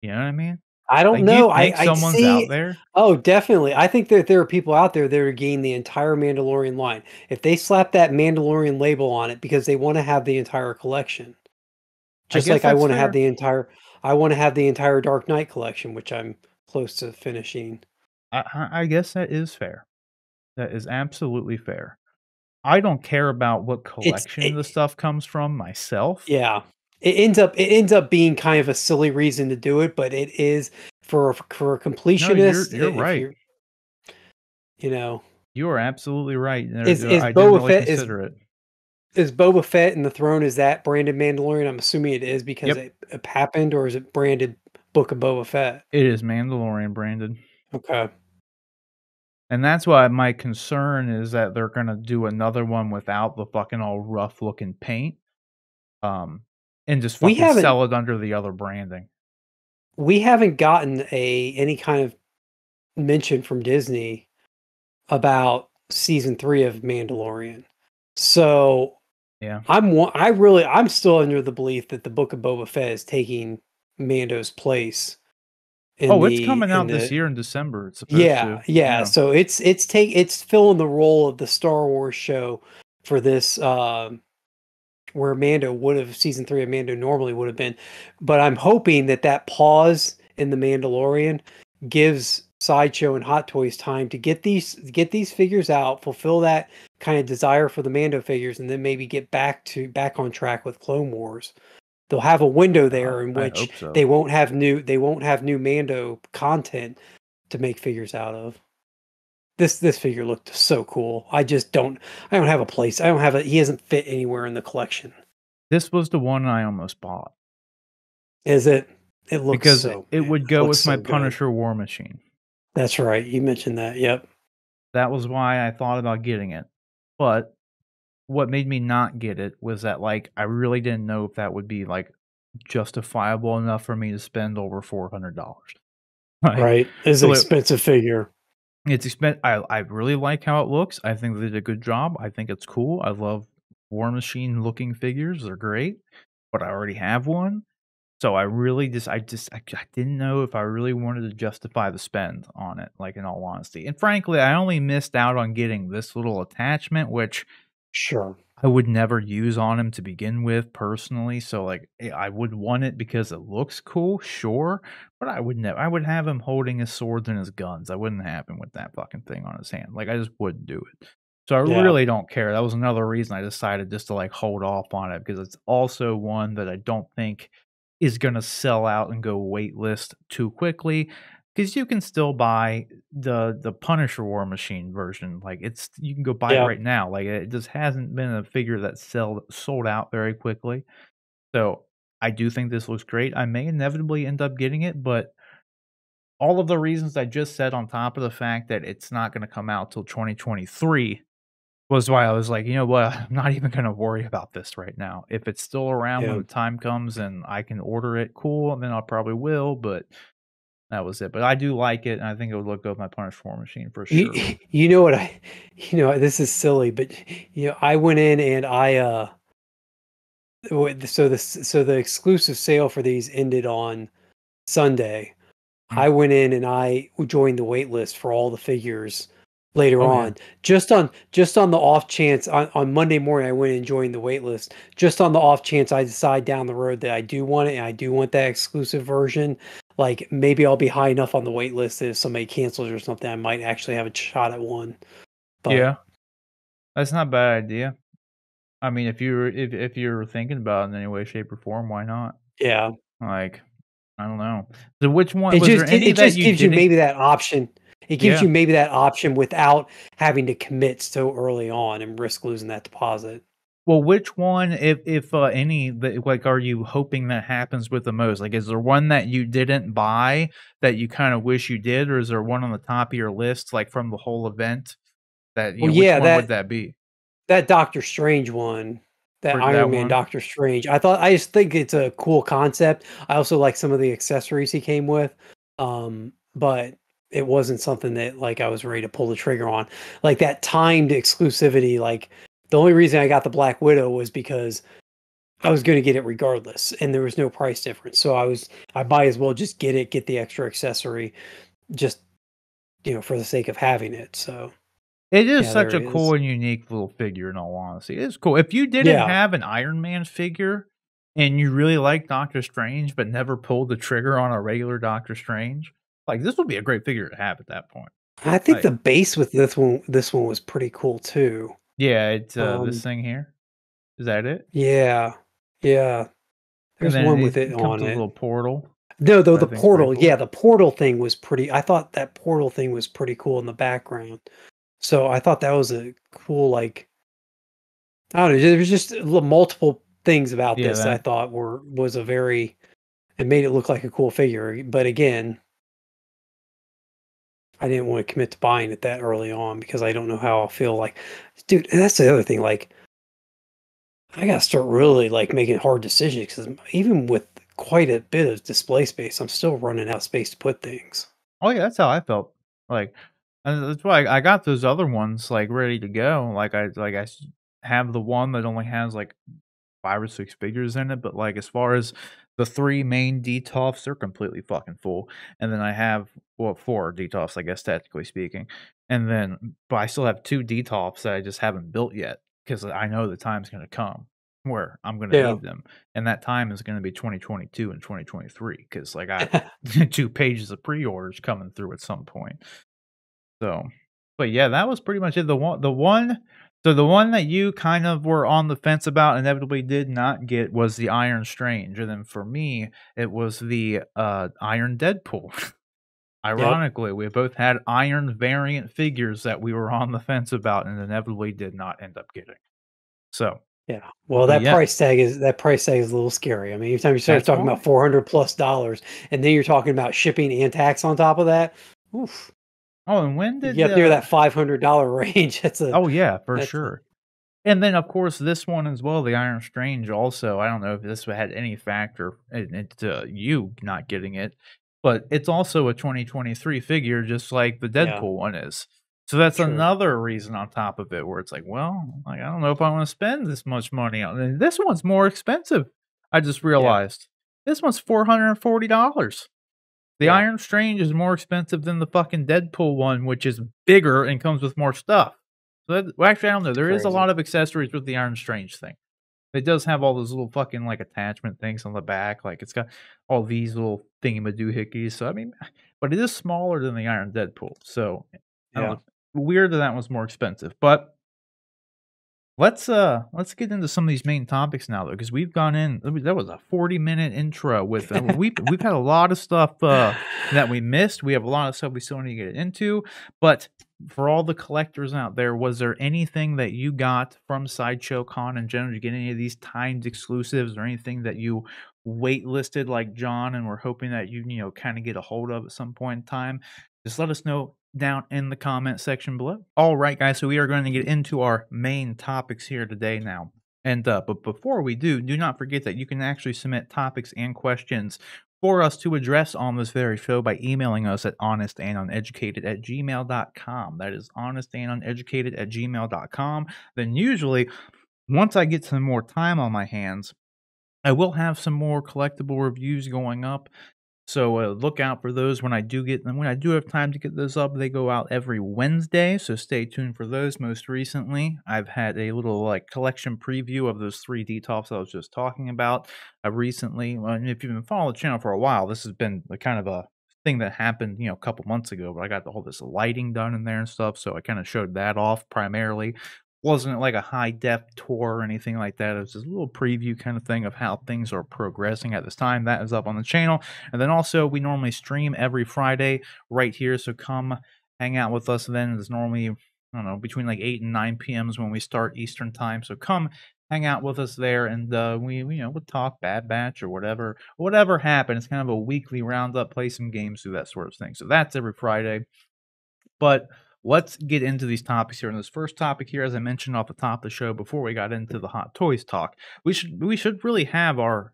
You know what I mean? I don't Like, do you know. think I someone's out see. there? Oh, definitely. I think that there are people out there that are getting the entire Mandalorian line. If they slap that Mandalorian label on it because they want to have the entire collection. I Just guess like I that's want to have fair. the entire Dark Knight collection, which I'm close to finishing. I guess that is fair. That is absolutely fair. I don't care about what It's collection it, the stuff comes from myself. yeah. It ends up being kind of a silly reason to do it, but it is for a No, you're completionist. you're If right. you're, you know, You are absolutely right. is is I didn't Boba really Fett consider it. is Boba Fett and the Throne, is that branded Mandalorian? I'm assuming it is because Yep, it happened, or is it branded Book of Boba Fett? it is Mandalorian branded. Okay. And that's why my concern is that they're gonna do another one without the fucking all rough looking paint, um, and just We fucking haven't sell it under the other branding. we haven't gotten any kind of mention from Disney about season 3 of Mandalorian. So Yeah. I'm still under the belief that the Book of Boba Fett is taking Mando's place Oh, it's coming in out this the year in December, it's supposed yeah, to. yeah. Yeah. So it's filling the role of the Star Wars show for this where Mando would have season 3 of Mando normally would have been. But I'm hoping that that pause in the Mandalorian gives Sideshow and Hot Toys time to get these figures out, fulfill that kind of desire for the Mando figures, and then maybe get back on track with Clone Wars. They'll have a window there in I which hope so. they won't have new Mando content to make figures out of. This figure looked so cool. I don't have a place. I don't have a he doesn't fit anywhere in the collection. This was the one I almost bought Is it? It looks because so it man, would it go looks with my so good. Punisher War Machine. That's right. You mentioned that. Yep. That was why I thought about getting it. But what made me not get it was that, like, I really didn't know if that would be, like, justifiable enough for me to spend over $400. Like, Right. Is an so expensive figure. I really like how it looks. I think they did a good job. I think it's cool. I love War Machine looking figures. They're great, but I already have one. So I really I didn't know if I really wanted to justify the spend on it, like, in all honesty. And frankly, I only missed out on getting this little attachment, which Sure. I would never use on him to begin with personally, so, like, I would want it because it looks cool, sure, but I would have him holding his swords and his guns. I wouldn't have him with that fucking thing on his hand, like, I just wouldn't do it. So I Yeah. really don't care. That was another reason I decided just to, like, hold off on it because it's also one that I don't think is gonna sell out and go waitlist too quickly. Because you can still buy the Punisher War Machine version, like, it's you can go buy it Yeah. right now, like, it just hasn't been a figure that sold out very quickly, so I do think this looks great. I may inevitably end up getting it, but all of the reasons I just said on top of the fact that it's not gonna come out till 2023 was why I was like, "You know what? I'm not even gonna worry about this right now. If it's still around when Yeah. the time comes and I can order it, cool, and then I probably will," but that was it. But I do like it, and I think it would look good with my Punisher War Machine for You, sure. you know what this is silly, but I went in and so the exclusive sale for these ended on Sunday. Mm. I went in and I joined the wait list for all the figures later Oh, yeah. on. Just on the off chance on Monday morning I went and joined the wait list. Just on the off chance I decide down the road that I do want it and I do want that exclusive version. Like maybe I'll be high enough on the wait list that if somebody cancels or something, I might actually have a shot at one. But Yeah, that's not a bad idea. I mean, if you're thinking about it in any way, shape, or form, why not? yeah, Like, I don't know. So which one was there any it that just you gives you didn't maybe that option. It gives Yeah. you maybe that option without having to commit so early on and risk losing that deposit. Well, which one, if any, that like, are you hoping that happens with the most? Like, is there one that you didn't buy that you kinda wish you did, or is there one on the top of your list, like, from the whole event that, Well, which yeah, one would that be? that Doctor Strange one, that For that Iron Man one? Doctor Strange, I just think it's a cool concept. I also like some of the accessories he came with, but it wasn't something that, like, I was ready to pull the trigger on. Like, that timed exclusivity, like, the only reason I got the Black Widow was because I was gonna get it regardless, and there was no price difference, so I might as well just get the extra accessory just, for the sake of having it, so, It is yeah, there such a it is. cool and unique little figure, in all honesty. It is cool. If you didn't Yeah. have an Iron Man figure and you really like Doctor Strange, but never pulled the trigger on a regular Doctor Strange, like, this would be a great figure to have at that point. I think Like, the base with this one was pretty cool too. yeah, it's, this Um, thing here. Is that it? yeah, yeah. And There's then one with it it comes on with a it. little portal. No, though I the think it's pretty portal, cool. yeah, the portal thing was pretty. I thought that portal thing was pretty cool in the background. So I thought that was a cool, like, I don't know. There was just multiple things about Yeah, this that I that thought was a very it made it look like a cool figure. But again, I didn't want to commit to buying it that early on because I don't know how I'll feel like, dude. And that's the other thing. Like, I gotta start really like making hard decisions because even with quite a bit of display space, I'm still running out of space to put things. Oh, yeah, that's how I felt. Like, and that's why I got those other ones, like, ready to go. Like, I have the one that only has, like, 5 or 6 figures in it, but, like, as far as the 3 main DTOFs, they're completely fucking full, and then I have well, 4 DTOFs, I guess, technically speaking, and then but I still have 2 DTOFs that I just haven't built yet because I know the time's gonna come where I'm gonna Yeah. need them, and that time is gonna be 2022 and 2023 because I got 2 pages of pre-orders coming through at some point. So, but yeah, that was pretty much it. The one that you kind of were on the fence about, inevitably did not get was the Iron Strange, and then for me, it was the, Iron Deadpool. Yep. Ironically, we both had Iron variant figures that we were on the fence about and inevitably did not end up getting. So, Yeah. Well, but yeah, that price tag is a little scary. I mean, anytime you start that's talking about why. $400+, and then you're talking about shipping and tax on top of that, oof, Oh, and when you did, get up near that $500 range. oh yeah, for That's a sure. And then, of course, this one as well, the Iron Strange also, I don't know if this had any factor into you not getting it, but it's also a 2023 figure just like the yeah, Deadpool one is. So that's true. another reason on top of it where it's like, well, like, I don't know if I wanna spend this much money on and this one's more expensive, I just Yeah, realized. This one's $440. The yeah, Iron Strange is more expensive than the fucking Deadpool one, which is bigger and comes with more stuff. So that well, actually, I don't know. it's There is a crazy. lot of accessories with the Iron Strange thing. It does have all those little fucking, like, attachment things on the back, like, it's got all these little thingamadoohickeys, so, I mean but it is smaller than the Iron Deadpool, so, I don't Yeah, know. Weird that was more expensive, but let's get into some of these main topics now, though, because we've gone in. That was a 40-minute intro with. We've had a lot of stuff that we missed. We have a lot of stuff we still need to get into. But for all the collectors out there, was there anything that you got from Sideshow Con in general? Did you get any of these timed exclusives or anything that you waitlisted like John and were hoping that you kind of get a hold of at some point in time? Just let us know down in the comment section below. All right, guys, so we are going to get into our main topics here today now. And but before we do not forget that you can actually submit topics and questions for us to address on this very show by emailing us at honestanduneducated@gmail.com. That is honestanduneducated@gmail.com. Then usually, once I get some more time on my hands, I will have some more collectible reviews going up, so, look out for those when I do get them. When I do have time to get those up, they go out every Wednesday, so stay tuned for those. Most recently, I've had a little, like, collection preview of those 3 DTOFs I was just talking about. I recently well, and if you've been following the channel for a while, this has been the kind of a thing that happened a couple months ago, but I got all this lighting done in there and stuff, so I kinda showed that off primarily. Wasn't like a high def tour or anything like that. It was just a little preview kind of thing of how things are progressing at this time. That is up on the channel. And then also, we normally stream every Friday right here. So come hang out with us then. It's normally, I don't know, between like 8 and 9 p.m. is when we start Eastern time. So come hang out with us there and we'll talk Bad Batch or whatever happened. It's kind of a weekly roundup, play some games, do that sort of thing. So that's every Friday. But let's get into these topics here. And this first topic here, as I mentioned off the top of the show before we got into the hot toys talk, we should really have our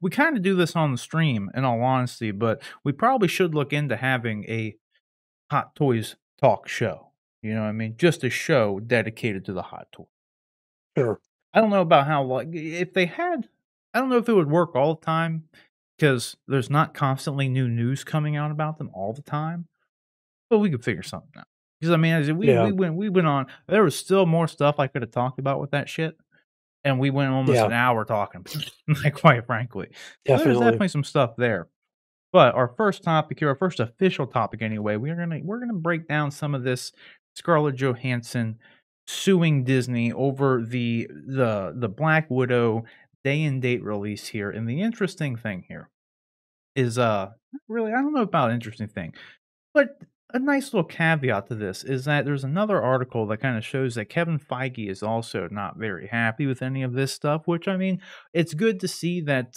we kind of do this on the stream in all honesty, but we probably should look into having a hot toys talk show. You know what I mean? Just a show dedicated to the hot toy. sure. I don't know about how like if they had I don't know if it would work all the time because there's not constantly new news coming out about them all the time. But we could figure something out. Because I mean, as we Yeah, we went on there was still more stuff I coulda talked about with that shit, and we went almost yeah, an hour talking, like, quite frankly. So there's definitely. definitely some stuff there. But our first topic here, our first official topic anyway, we're gonna break down some of this Scarlett Johansson suing Disney over the Black Widow day and date release here, and the interesting thing here is, really I don't know about interesting thing, but a nice little caveat to this is that there's another article that kind of shows that Kevin Feige is also not very happy with any of this stuff, which I mean, it's good to see that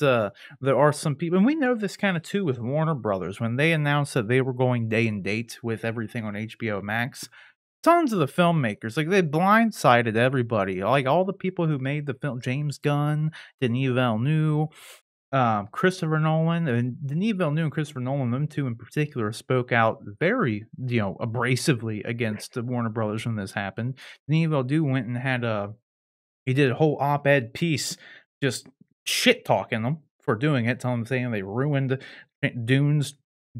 there are some people, and we know this kind of too with Warner Brothers when they announced that they were going day and date with everything on HBO Max. Tons of the filmmakers, like they blindsided everybody, like all the people who made the film, James Gunn, Denis Villeneuve, Christopher Nolan, and Denis Villeneuve and Christopher Nolan, them 2 in particular, spoke out very, abrasively against the Warner Brothers when this happened. Denis Villeneuve went and had he did a whole op-ed piece just shit talking them for doing it, telling them saying they ruined Dune's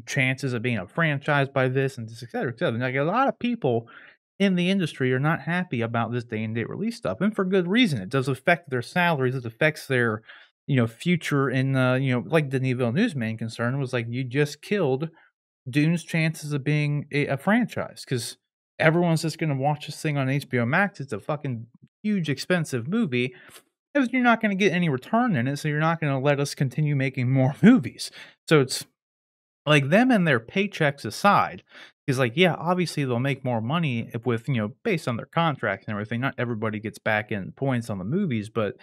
chances of being a franchise by this and just et cetera, et cetera. Like a lot of people in the industry are not happy about this day and date release stuff, and for good reason. It does affect their salaries. It affects their, future in, like Denis Villeneuve's main concern was like, you just killed Dune's chances of being a franchise because everyone's just going to watch this thing on HBO Max. It's a fucking huge, expensive movie. Because you're not going to get any return in it, so you're not going to let us continue making more movies. So it's like them and their paychecks aside, is like, yeah, obviously they'll make more money if with, based on their contracts and everything. Not everybody gets back in points on the movies, but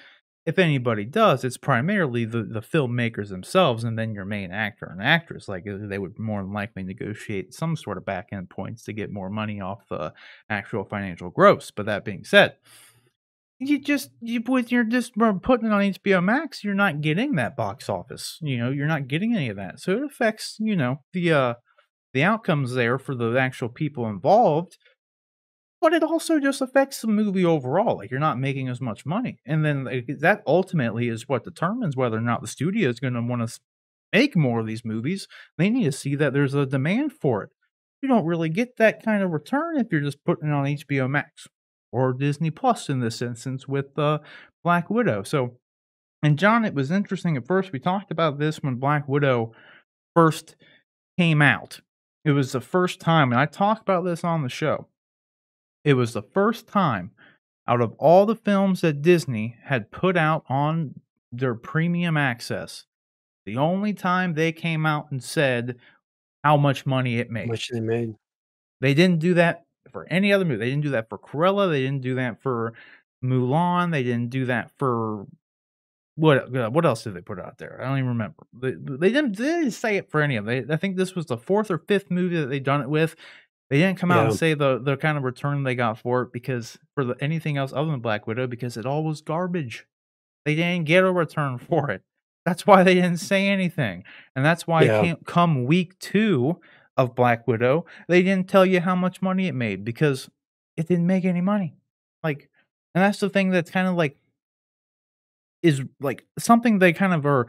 if anybody does, it's primarily the filmmakers themselves and then your main actor and actress. Like they would more than likely negotiate some sort of back end points to get more money off the actual financial gross. But that being said, when you're just putting it on HBO Max, you're not getting that box office. You're not getting any of that. So it affects, the outcomes there for the actual people involved, but it also just affects the movie overall. Like you're not making as much money. And then like, that ultimately is what determines whether or not the studio is going to want to make more of these movies. They need to see that there's a demand for it. You don't really get that kind of return if you're just putting it on HBO Max or Disney Plus in this instance with Black Widow. So, and John, it was interesting at first. We talked about this when Black Widow first came out. It was the first time, and I talked about this on the show. It was the first time out of all the films that Disney had put out on their premium access, the only time they came out and said how much money it How made. much they made. They didn't do that for any other movie. They didn't do that for Cruella. They didn't do that for Mulan. They didn't do that for what else did they put out there? I don't even remember. They didn't say it for any of them. I think this was the 4th or 5th movie that they done it with. They didn't come out and Yeah. say the kind of return they got for it because for anything else other than Black Widow because it all was garbage. They didn't get a return for it. That's why they didn't say anything, and that's why it Yeah. can't come week 2 of Black Widow, they didn't tell you how much money it made because it didn't make any money. Like, and that's the thing that's kind of like is like something they kind of are.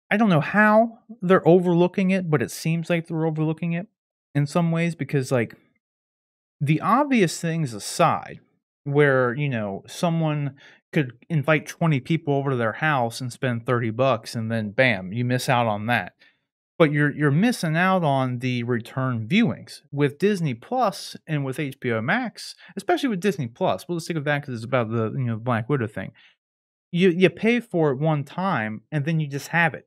I don't know how they're overlooking it, but it seems like they're overlooking it in some ways because like the obvious things aside, where, someone could invite 20 people over to their house and spend $30 and then bam, you miss out on that. But you're missing out on the return viewings. With Disney Plus and with HBO Max, especially with Disney Plus, we'll just stick with that because it's about the, Black Widow thing. You pay for it one time and then you just have it.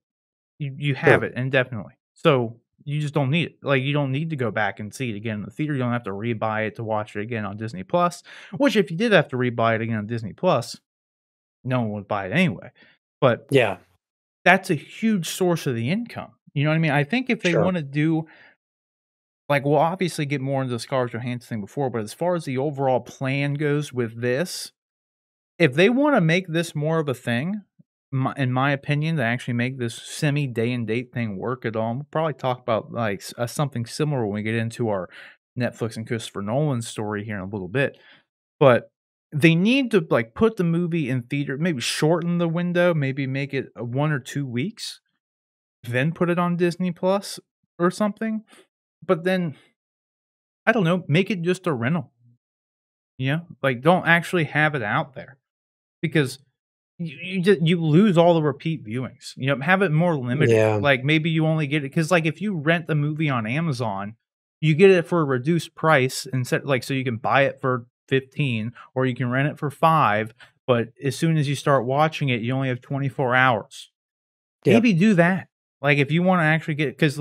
You have Sure. it indefinitely. So, you just don't need it. Like, you don't need to go back and see it again in the theater. You don't have to rebuy it to watch it again on Disney Plus, which if you did have to rebuy it again on Disney Plus, no one would buy it anyway. But Yeah. that's a huge source of the income. You know what I mean? I think if they Sure. wanna do like, we'll obviously get more into the ScarJo Johansson thing before, but as far as the overall plan goes with this, if they wanna make this more of a thing, in my opinion, to actually make this semi day and date thing work at all, we'll probably talk about, like, something similar when we get into our Netflix and Christopher Nolan story here in a little bit, but they need to, like, put the movie in theater, maybe shorten the window, maybe make it, 1 or 2 weeks, then put it on Disney Plus or something, but then, I don't know, make it just a rental, Like, don't actually have it out there because you lose all the repeat viewings, have it more limited, Yeah. like, maybe you only get it because like, if you rent the movie on Amazon, you get it for a reduced price instead like, so you can buy it for 15 or you can rent it for 5, but as soon as you start watching it, you only have 24 hours. Yep. Maybe do that. Like, if you wanna actually get 'cause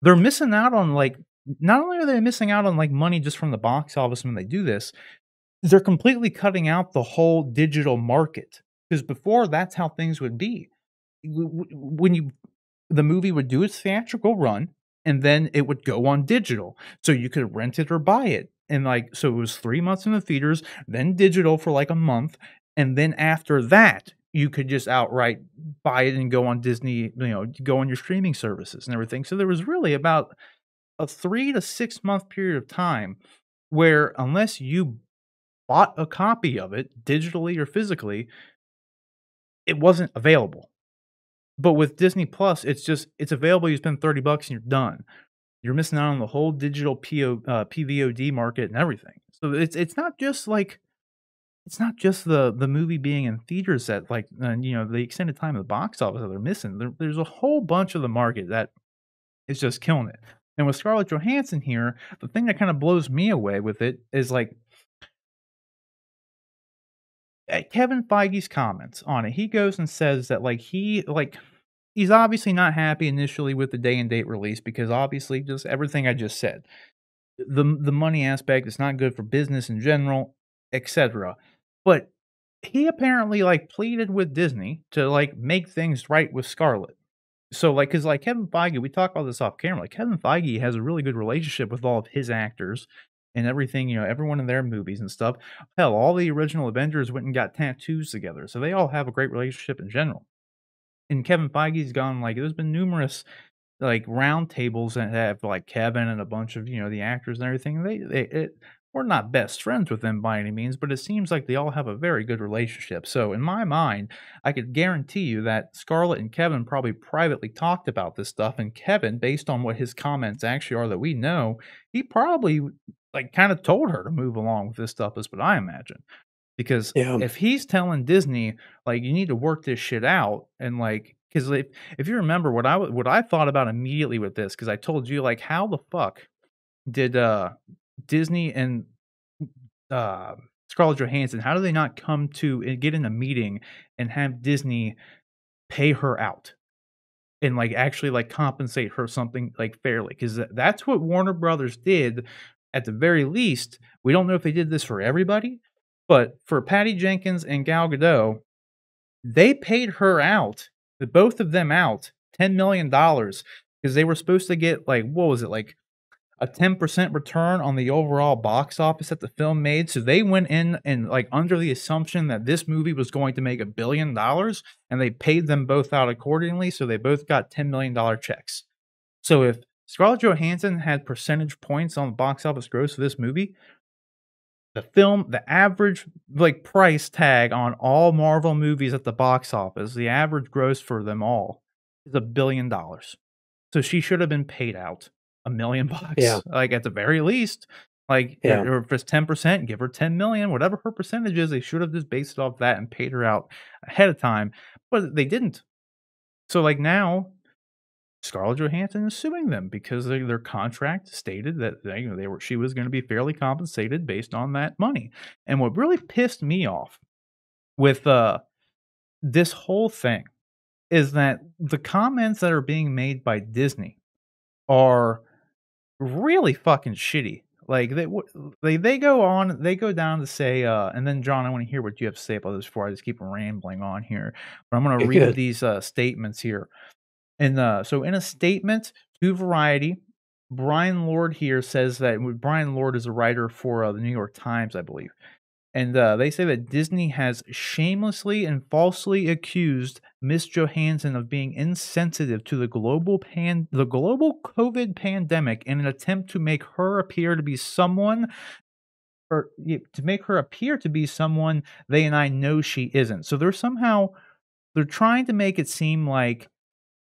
they're missing out on, like, not only are they missing out on, like, money just from the box office when they do this, they're completely cutting out the whole digital market. Because before, that's how things would be. When you the movie would do its theatrical run, and then it would go on digital, so you could rent it or buy it, and, like, so it was 3 months in the theaters, then digital for, like, a month, and then after that, you could just outright buy it and go on Disney, go on your streaming services and everything. So there was really about a 3 to 6 month period of time where, unless you bought a copy of it digitally or physically, it wasn't available. But with Disney Plus, it's available, you spend 30 bucks and you're done. You're missing out on the whole digital PVOD market and everything. So it's not just like it's not just the movie being in theaters that, like, the extended time of the box office that they're missing. There's a whole bunch of the market that is just killing it. And with Scarlett Johansson here, the thing that kinda blows me away with it is, like, Kevin Feige's comments on it. He goes and says that, like, he's obviously not happy initially with the day and date release because obviously just everything I just said. The money aspect is not good for business in general, etc. But he apparently, like, pleaded with Disney to, like, make things right with Scarlett. So, like, because, like, Kevin Feige, we talk about this off camera, like, Kevin Feige has a really good relationship with all of his actors and everything, everyone in their movies and stuff. Hell, all the original Avengers went and got tattoos together, so they all have a great relationship in general. And Kevin Feige's gone, like, there's been numerous, like, round tables that have, like, Kevin and a bunch of, the actors and everything. We're not best friends with them by any means, but it seems like they all have a very good relationship. So in my mind, I could guarantee you that Scarlett and Kevin probably privately talked about this stuff, and Kevin, based on what his comments actually are that we know, he probably, like, kinda told her to move along with this stuff is what I imagine. Because Yeah. if he's telling Disney, like, "You need to work this shit out," and, like, because if you remember what I thought about immediately with this, because I told you, like, how the fuck did, Disney and, uh, Scarlett Johansson, how do they not come to and get in a meeting and have Disney pay her out? And, like, actually, like, compensate her something, like, fairly, because that's what Warner Brothers did at the very least. We don't know if they did this for everybody, but for Patty Jenkins and Gal Gadot, they paid her out, the both of them out, $10 million because they were supposed to get, like, what was it, like, a 10% return on the overall box office that the film made, so they went in and, like, under the assumption that this movie was going to make $1 billion, and they paid them both out accordingly, so they both got $10 million checks. So if Scarlett Johansson had percentage points on the box office gross for this movie, the average, like, price tag on all Marvel movies at the box office, the average gross for them all is $1 billion. So she should have been paid out $1 million, Yeah. like, at the very least, like, Yeah. or if it's 10%, give her 10,000,000, whatever her percentage is, they should have just based it off that and paid her out ahead of time, but they didn't. So, like, now Scarlett Johansson is suing them because their contract stated that she was gonna be fairly compensated based on that money. And what really pissed me off with, this whole thing is that the comments that are being made by Disney are really fucking shitty. Like, they go down to say, and then John, I wanna hear what you have to say about this before I just keep rambling on here, but I'm gonna Okay, read good. these, statements here. And, so in a statement to Variety, Brian Lord here says that Brian Lord is a writer for, the New York Times, I believe. And, they say that Disney has shamelessly and falsely accused Miss Johansson of being insensitive to the global COVID pandemic in an attempt to make her appear to be someone they and I know she isn't. So they're trying to make it seem like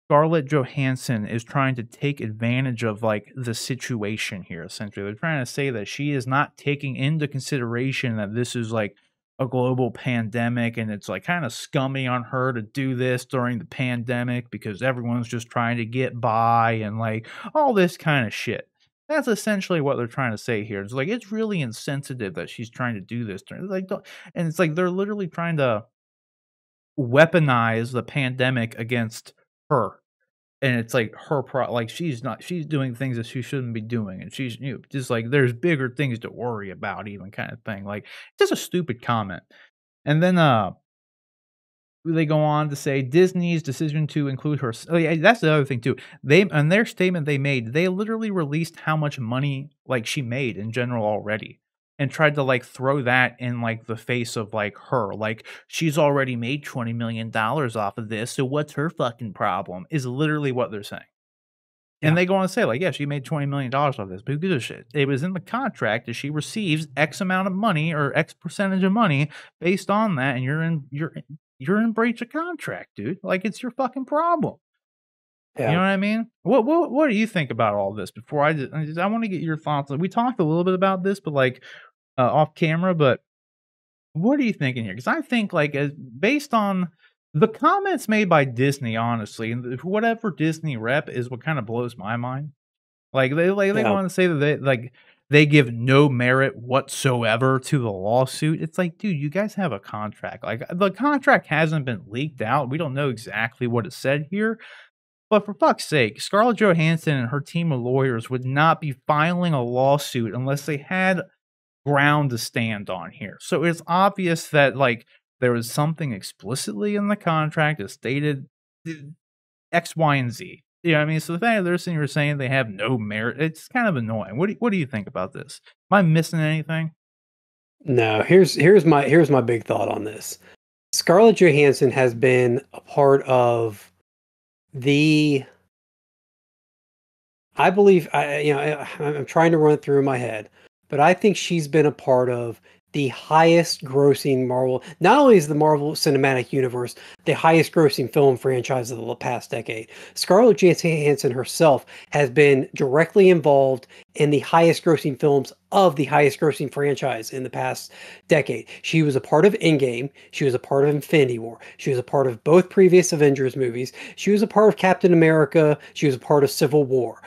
Scarlett Johansson is trying to take advantage of, like, the situation here, essentially. They're trying to say that she is not taking into consideration that this is, like, a global pandemic, and it's, like, kinda scummy on her to do this during the pandemic because everyone's just trying to get by and, like, all this kinda shit. That's essentially what they're trying to say here. It's like, it's really insensitive that she's trying to do this during, like, don't and it's like they're literally trying to weaponize the pandemic against her. and it's like like she's doing things that she shouldn't be doing, and she's just like there's bigger things to worry about, even kind of thing. Like just a stupid comment. And then they go on to say Disney's decision to include her. Oh, yeah, that's the other thing too. They in their statement they made, they literally released how much money like she made in general already, and tried to like throw that in like the face of like her. Like she's already made $20 million off of this, so what's her fucking problem? Is literally what they're saying. And Yeah. they go on to say, like, yeah, she made $20 million off this, but who gives a shit? It was in the contract that she receives X amount of money or X percentage of money based on that, and you're in breach of contract, dude. Like it's your fucking problem. You know Yeah. what I mean? What do you think about all this? Before I want to get your thoughts. We talked a little bit about this, but like off camera. But what are you thinking here? Because I think like based on the comments made by Disney, honestly, and whatever Disney rep is, what kind of blows my mind. They go Yeah. on to say that they give no merit whatsoever to the lawsuit. It's like, dude, you guys have a contract. Like the contract hasn't been leaked out. We don't know exactly what it said here. But for fuck's sake, Scarlett Johansson and her team of lawyers would not be filing a lawsuit unless they had ground to stand on here. So it's obvious that like there was something explicitly in the contract that stated X, Y, and Z. You know what I mean? So the fact that they're sitting here saying they have no merit, it's kind of annoying. What do you think about this? Am I missing anything? No, here's my big thought on this. Scarlett Johansson has been a part of the I believe I'm trying to run it through my head, but I think she's been a part of the highest grossing Marvel. Not only is the Marvel Cinematic Universe the highest grossing film franchise of the past decade, Scarlett Johansson herself has been directly involved in the highest grossing films of the highest grossing franchise in the past decade. She was a part of Endgame. She was a part of Infinity War. She was a part of both previous Avengers movies. She was a part of Captain America. She was a part of Civil War.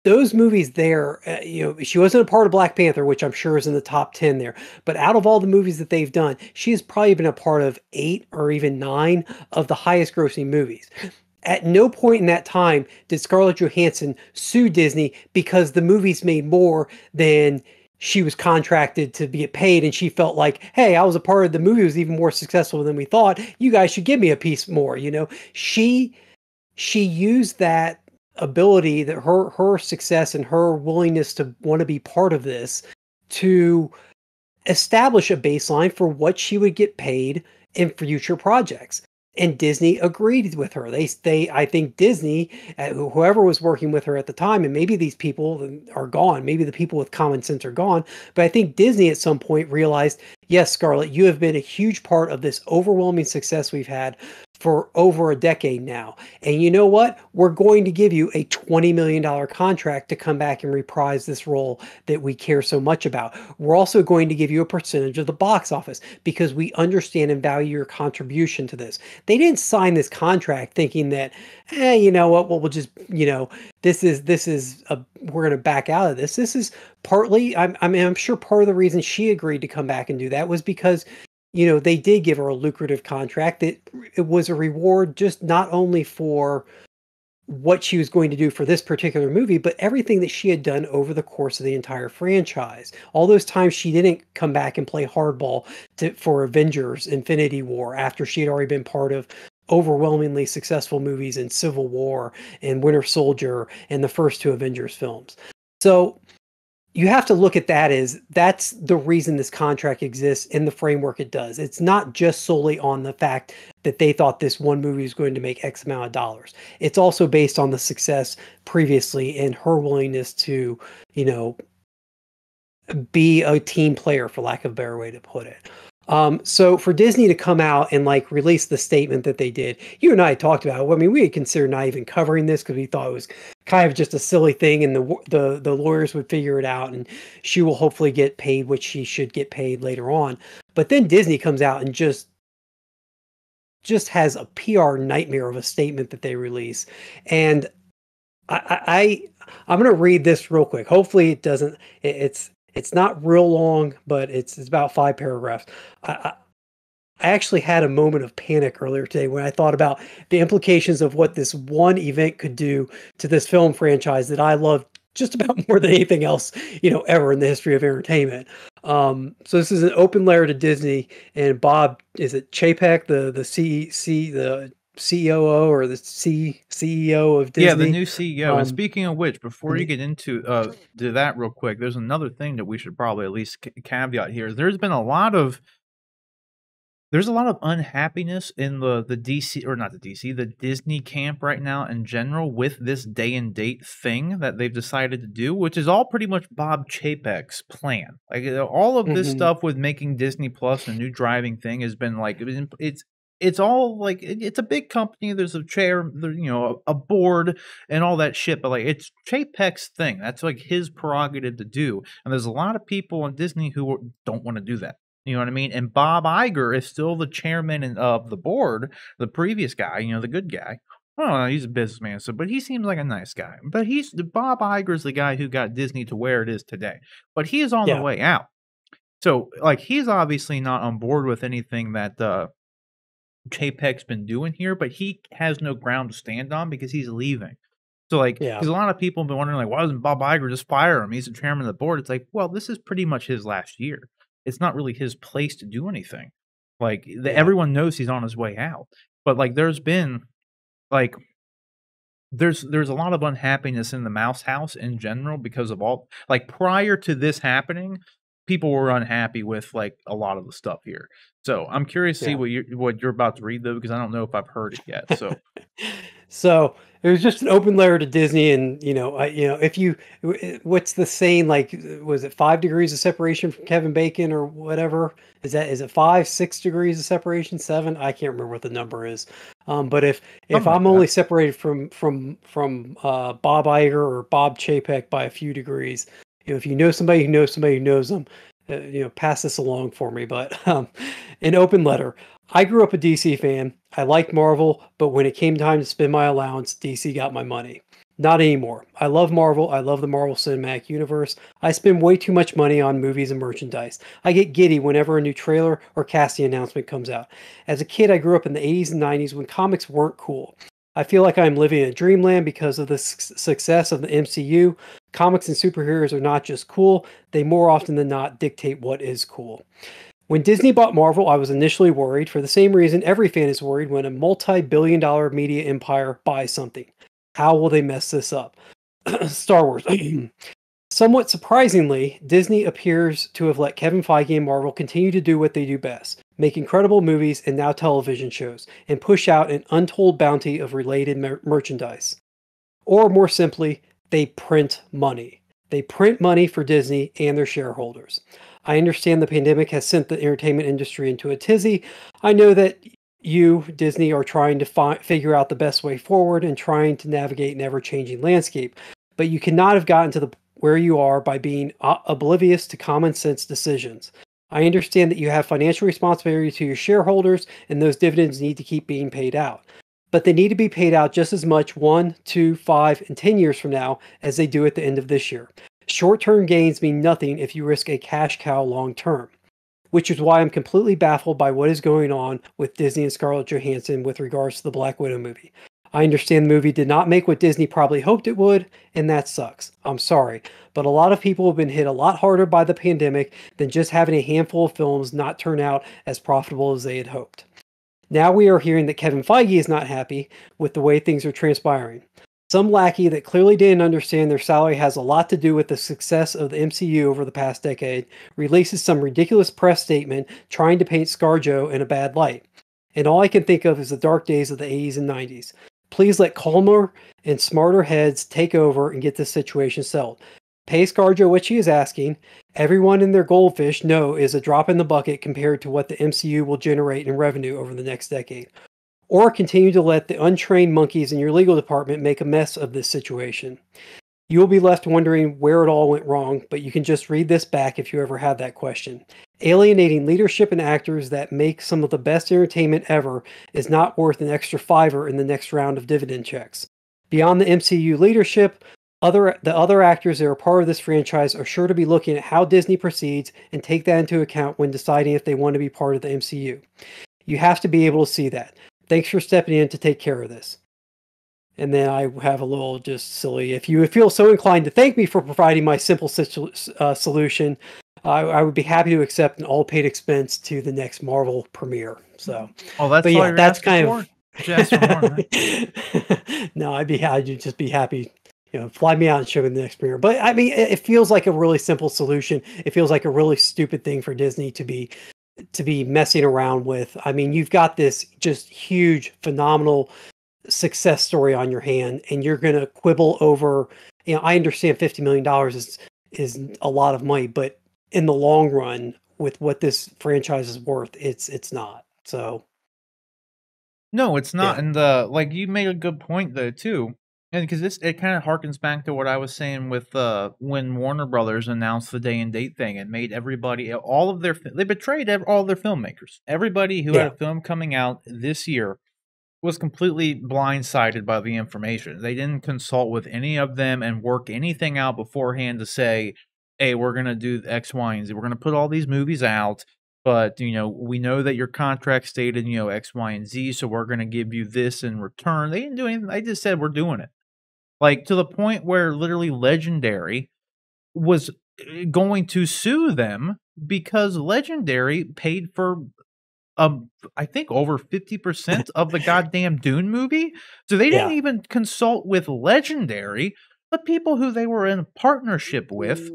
Those movies there, she wasn't a part of Black Panther, which I'm sure is in the top 10 there. But out of all the movies that they've done, she has probably been a part of 8 or even 9 of the highest grossing movies. At no point in that time did Scarlett Johansson sue Disney because the movies made more than she was contracted to get paid, and she felt like, hey, I was a part of the movie, was even more successful than we thought. You guys should give me a piece more. She used that ability, that her success and her willingness to want to be part of this, to establish a baseline for what she would get paid in future projects. And Disney agreed with her. I think Disney, whoever was working with her at the time, and maybe these people are gone, maybe the people with common sense are gone, but I think Disney at some point realized, yes, Scarlett, you have been a huge part of this overwhelming success we've had for over a decade now. And you know what? We're going to give you a $20 million contract to come back and reprise this role that we care so much about. We're also going to give you a percentage of the box office because we understand and value your contribution to this. They didn't sign this contract thinking that, you know what, well, we'll just, we're going to back out of this. This is partly, I'm sure part of the reason she agreed to come back and do that was because they did give her a lucrative contract. It was a reward just not only for what she was going to do for this particular movie, but everything that she had done over the course of the entire franchise. All those times she didn't come back and play hardball for Avengers Infinity War after she had already been part of overwhelmingly successful movies in Civil War and Winter Soldier and the first 2 Avengers films. So you have to look at that as that's the reason this contract exists in the framework it does. It's not just solely on the fact that they thought this one movie was going to make X amount of dollars. It's also based on the success previously and her willingness to, be a team player, for lack of a better way to put it. So for Disney to come out and like release the statement that they did, you and I talked about it. I mean, we had considered not even covering this because we thought it was kind of just a silly thing, and the lawyers would figure it out, and she will hopefully get paid what she should get paid later on. But then Disney comes out and just has a PR nightmare of a statement that they release, and I'm going to read this real quick. Hopefully, it doesn't. It's not real long, but it's about 5 paragraphs. I actually had a moment of panic earlier today when I thought about the implications of what this one event could do to this film franchise that I love just about more than anything else, ever in the history of entertainment. So this is an open letter to Disney, and Bob, is it Chapek, the COO or the CEO of Yeah, the Disney? new CEO. And speaking of which, before you get into to that real quick, there's another thing that we should probably at least caveat here. There's a lot of unhappiness in the DC, or not the DC, the Disney camp right now in general with this day and date thing that they've decided to do, which is all pretty much Bob Chapek's plan. Like all of this Mhm. stuff with making Disney Plus a new driving thing has been like it's all like it's a big company. There's a chair, a board, and all that shit. But like it's Chapek's thing. That's like his prerogative to do. And there's a lot of people in Disney who don't want to do that. You know what I mean? And Bob Iger is still the chairman of the board, the previous guy, the good guy. I don't know, he's a businessman, but he seems like a nice guy. But Bob Iger's the guy who got Disney to where it is today. But he is on the Yeah, way out. So, like, he's obviously not on board with anything that Chapek's been doing here, but he has no ground to stand on because he's leaving. So, like, yeah, because a lot of people have been wondering, like, why doesn't Bob Iger just fire him? He's the chairman of the board. It's like, well, this is pretty much his last year. It's not really his place to do anything. Like, yeah, everyone knows he's on his way out. But like, like there's a lot of unhappiness in the Mouse House in general because of all like prior to this happening, people were unhappy with like a lot of the stuff here. So I'm curious to see yeah. what you're about to read though, because I don't know if I've heard it yet. So So it was just an open letter to Disney, and if what's the saying? Like, was it 5 degrees of separation from Kevin Bacon or whatever? Is it 5, 6 degrees of separation? 7? I can't remember what the number is. But if something like I'm that. only separated from Bob Iger or Bob Chapek by a few degrees, if you know somebody who knows somebody who knows them, pass this along for me. But an open letter. I grew up a DC fan. I liked Marvel, but when it came time to spend my allowance, DC got my money. Not anymore. I love Marvel. I love the Marvel Cinematic Universe. I spend way too much money on movies and merchandise. I get giddy whenever a new trailer or casting announcement comes out. As a kid, I grew up in the 80s and 90s when comics weren't cool. I feel like I'm living in a dreamland because of the success of the MCU. Comics and superheroes are not just cool, they more often than not dictate what is cool. When Disney bought Marvel, I was initially worried for the same reason every fan is worried when a multi billion-dollar media empire buys something. How will they mess this up? Star Wars. Somewhat surprisingly, Disney appears to have let Kevin Feige and Marvel continue to do what they do best, make incredible movies and now television shows, and push out an untold bounty of related merchandise. Or more simply, they print money. They print money for Disney and their shareholders. I understand the pandemic has sent the entertainment industry into a tizzy. I know that you, Disney, are trying to figure out the best way forward and trying to navigate an ever-changing landscape. But you cannot have gotten to the where you are by being oblivious to common sense decisions. I understand that you have financial responsibility to your shareholders, and those dividends need to keep being paid out. But they need to be paid out just as much 1, 2, 5, and 10 years from now as they do at the end of this year. Short-term gains mean nothing if you risk a cash cow long-term, which is why I'm completely baffled by what is going on with Disney and Scarlett Johansson with regards to the Black Widow movie. I understand the movie did not make what Disney probably hoped it would, and that sucks. I'm sorry, but a lot of people have been hit a lot harder by the pandemic than just having a handful of films not turn out as profitable as they had hoped. Now we are hearing that Kevin Feige is not happy with the way things are transpiring. Some lackey that clearly didn't understand their salary has a lot to do with the success of the MCU over the past decade, releases some ridiculous press statement trying to paint ScarJo in a bad light. And all I can think of is the dark days of the 80s and 90s. Please let calmer and smarter heads take over and get this situation settled. Pay ScarJo what she is asking. Everyone and their goldfish know is a drop in the bucket compared to what the MCU will generate in revenue over the next decade. Or continue to let the untrained monkeys in your legal department make a mess of this situation. You will be left wondering where it all went wrong, but you can just read this back if you ever had that question. Alienating leadership and actors that make some of the best entertainment ever is not worth an extra $5 in the next round of dividend checks. Beyond the MCU leadership, the other actors that are part of this franchise are sure to be looking at how Disney proceeds and take that into account when deciding if they want to be part of the MCU. You have to be able to see that. Thanks for stepping in to take care of this. And then I have a little just silly, if you feel so inclined to thank me for providing my simple solution, I would be happy to accept an all-paid expense to the next Marvel premiere. So, Oh, that's but all yeah, you're that's asking kind for? of. You ask for more than that? No, I'd just be happy. Fly me out and show me the next premiere. But I mean, it feels like a really simple solution. It feels like a really stupid thing for Disney to be messing around with. I mean, you've got this just huge, phenomenal success story on your hand, and you're going to quibble over. I understand $50 million is a lot of money, but in the long run, with what this franchise is worth, it's not. So No, it's not, yeah, and, like, you made a good point, though, too, and because it kinda harkens back to what I was saying with, when Warner Brothers announced the day and date thing and made everybody all of their they betrayed all their filmmakers. Everybody who had yeah, a film coming out this year was completely blindsided by the information. They didn't consult with any of them and work anything out beforehand to say, "Hey, we're gonna do X, Y, and Z. We're gonna put all these movies out, but, we know that your contract stated, X, Y, and Z, so we're gonna give you this in return." They didn't do anything. They just said, "We're doing it." Like, to the point where literally Legendary was, going to sue them because Legendary paid for I think over 50% of the goddamn Dune movie. So they didn't yeah. even consult with Legendary, the people who they were in partnership with,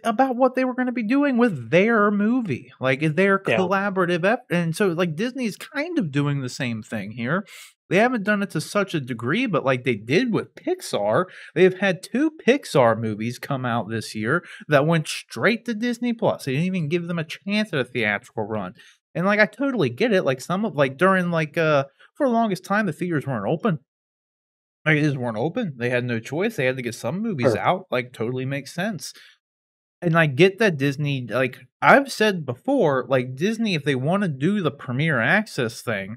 about what they were going to be doing with their movie, like their Yeah. collaborative and so like Disney's kind of doing the same thing here. They haven't done it to such a degree, but like they did with Pixar, they've had 2 Pixar movies come out this year that went straight to Disney Plus. They didn't even give them a chance at a theatrical run. And like I totally get it. Like some of like during like for the longest time the theaters weren't open. Like they just weren't open. They had no choice. They had to get some movies Sure. out. Like totally makes sense. And I get that Disney, like I've said before, like Disney, if they want to do the premiere access thing,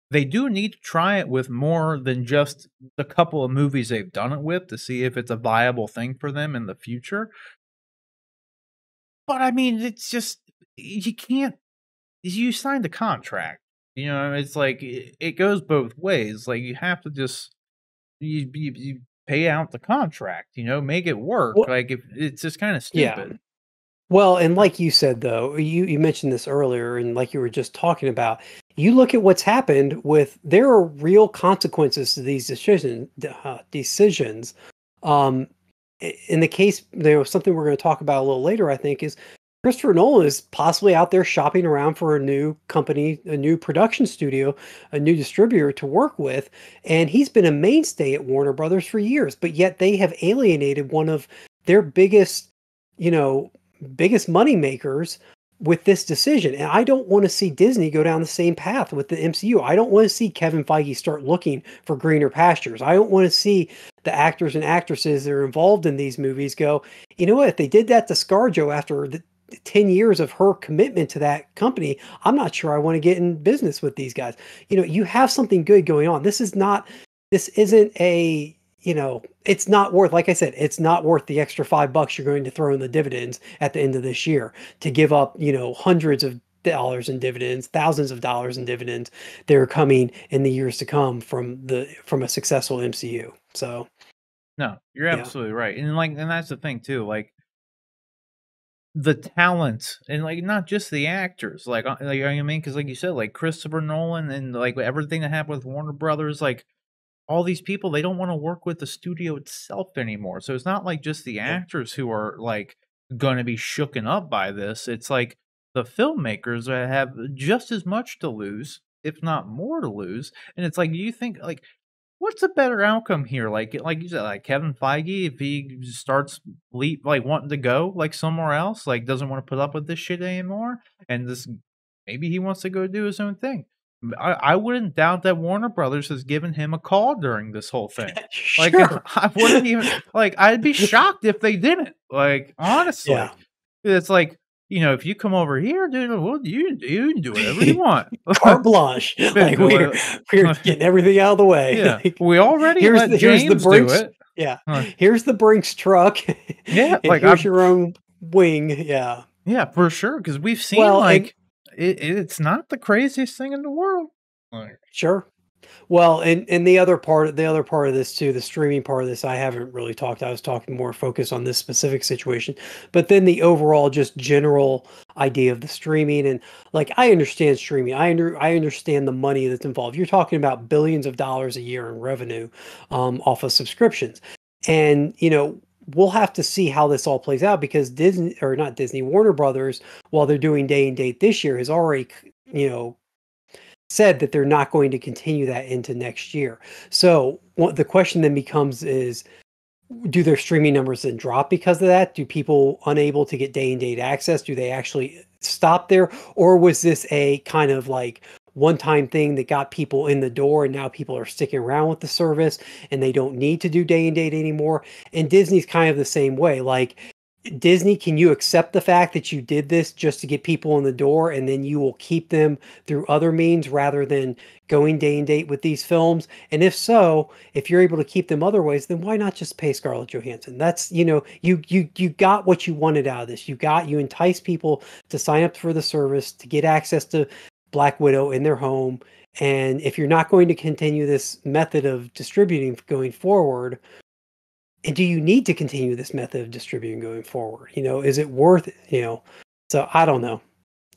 they do need to try it with more than just the couple of movies they've done it with to see if it's a viable thing for them in the future. But I mean, it's just, you can't, you signed a contract. It's like it goes both ways. Like you have to just you pay out the contract. Make it work. Well, Like if it's just kind of yeah. stupid. Well, and like you said, though, you mentioned this earlier, and like you were just talking about, you look at what's happened with there are real consequences to these decisions. Um, in the case, something we're going to talk about a little later, I think, is Christopher Nolan is possibly out there shopping around for a new company, a new production studio, a new distributor to work with, and he's been a mainstay at Warner Brothers for years, but yet they have alienated one of their you know, biggest money makers with this decision. And I don't want to see Disney go down the same path with the MCU. I don't want to see Kevin Feige start looking for greener pastures. I don't want to see the actors and actresses that are involved in these movies go, you know what, if they did that to ScarJo after the 10 years of her commitment to that company, I'm not sure I want to get in business with these guys. You have something good going on. This isn't a, it's not worth, like I said, it's not worth the extra $5 you're going to throw in the dividends at the end of this year to give up, hundreds of dollars in dividends, thousands of dollars in dividends that are coming in the years to come from a successful MCU. So, No, you're yeah, absolutely right. And that's the thing too. Like the talent and like not just the actors. Like I mean, because like you said, like Christopher Nolan and like everything that happened with Warner Brothers, like all these people, they don't want to work with the studio itself anymore. So it's not like just the yeah, actors who are like going to be shooken up by this. It's like the filmmakers that have just as much to lose, if not more to lose. And it's like, do you think like what's a better outcome here? Like you said, like Kevin Feige, if he starts like wanting to go like somewhere else, like doesn't want to put up with this shit anymore, and this maybe he wants to go do his own thing. I wouldn't doubt that Warner Brothers has given him a call during this whole thing. Like sure, I wouldn't even like I'd be shocked if they didn't. Like honestly, yeah, it's like if you come over here, dude, well, you can do whatever you want. carte blanche. Like we're getting everything out of the way. Yeah, Like, we already let here's the James do Brinks. it. Yeah, Huh. here's the Brinks truck, Yeah, and like here's your own wing. Yeah. yeah, for sure. Because 'cause we've seen, Well, and like it's not the craziest thing in the world. Like, Sure. Well, and the other part of this too, the streaming part of this, I haven't really talked. I was talking more focused on this specific situation, but then the overall just general idea of the streaming and like I understand streaming. I understand the money that's involved. You're talking about billions of dollars a year in revenue off of subscriptions, and we'll have to see how this all plays out because Disney or not Disney, Warner Brothers, while they're doing day and date this year, has already said that they're not going to continue that into next year. So what the question then becomes is, do their streaming numbers then drop because of that? Do people unable to get day and date access? Do they actually stop there? Or was this a kind of like one-time thing that got people in the door and now people are sticking around with the service and they don't need to do day and date anymore? And Disney's kind of the same way. Like Disney, can you accept the fact that you did this just to get people in the door and then you will keep them through other means rather than going day and date with these films? And if so, if you're able to keep them other ways, then why not just pay Scarlett Johansson? That's, you got what you wanted out of this. You entice people to sign up for the service, to get access to Black Widow in their home. And if you're not going to continue this method of distributing going forward, and do you need to continue this method of distributing going forward? Is it worth it? So I don't know.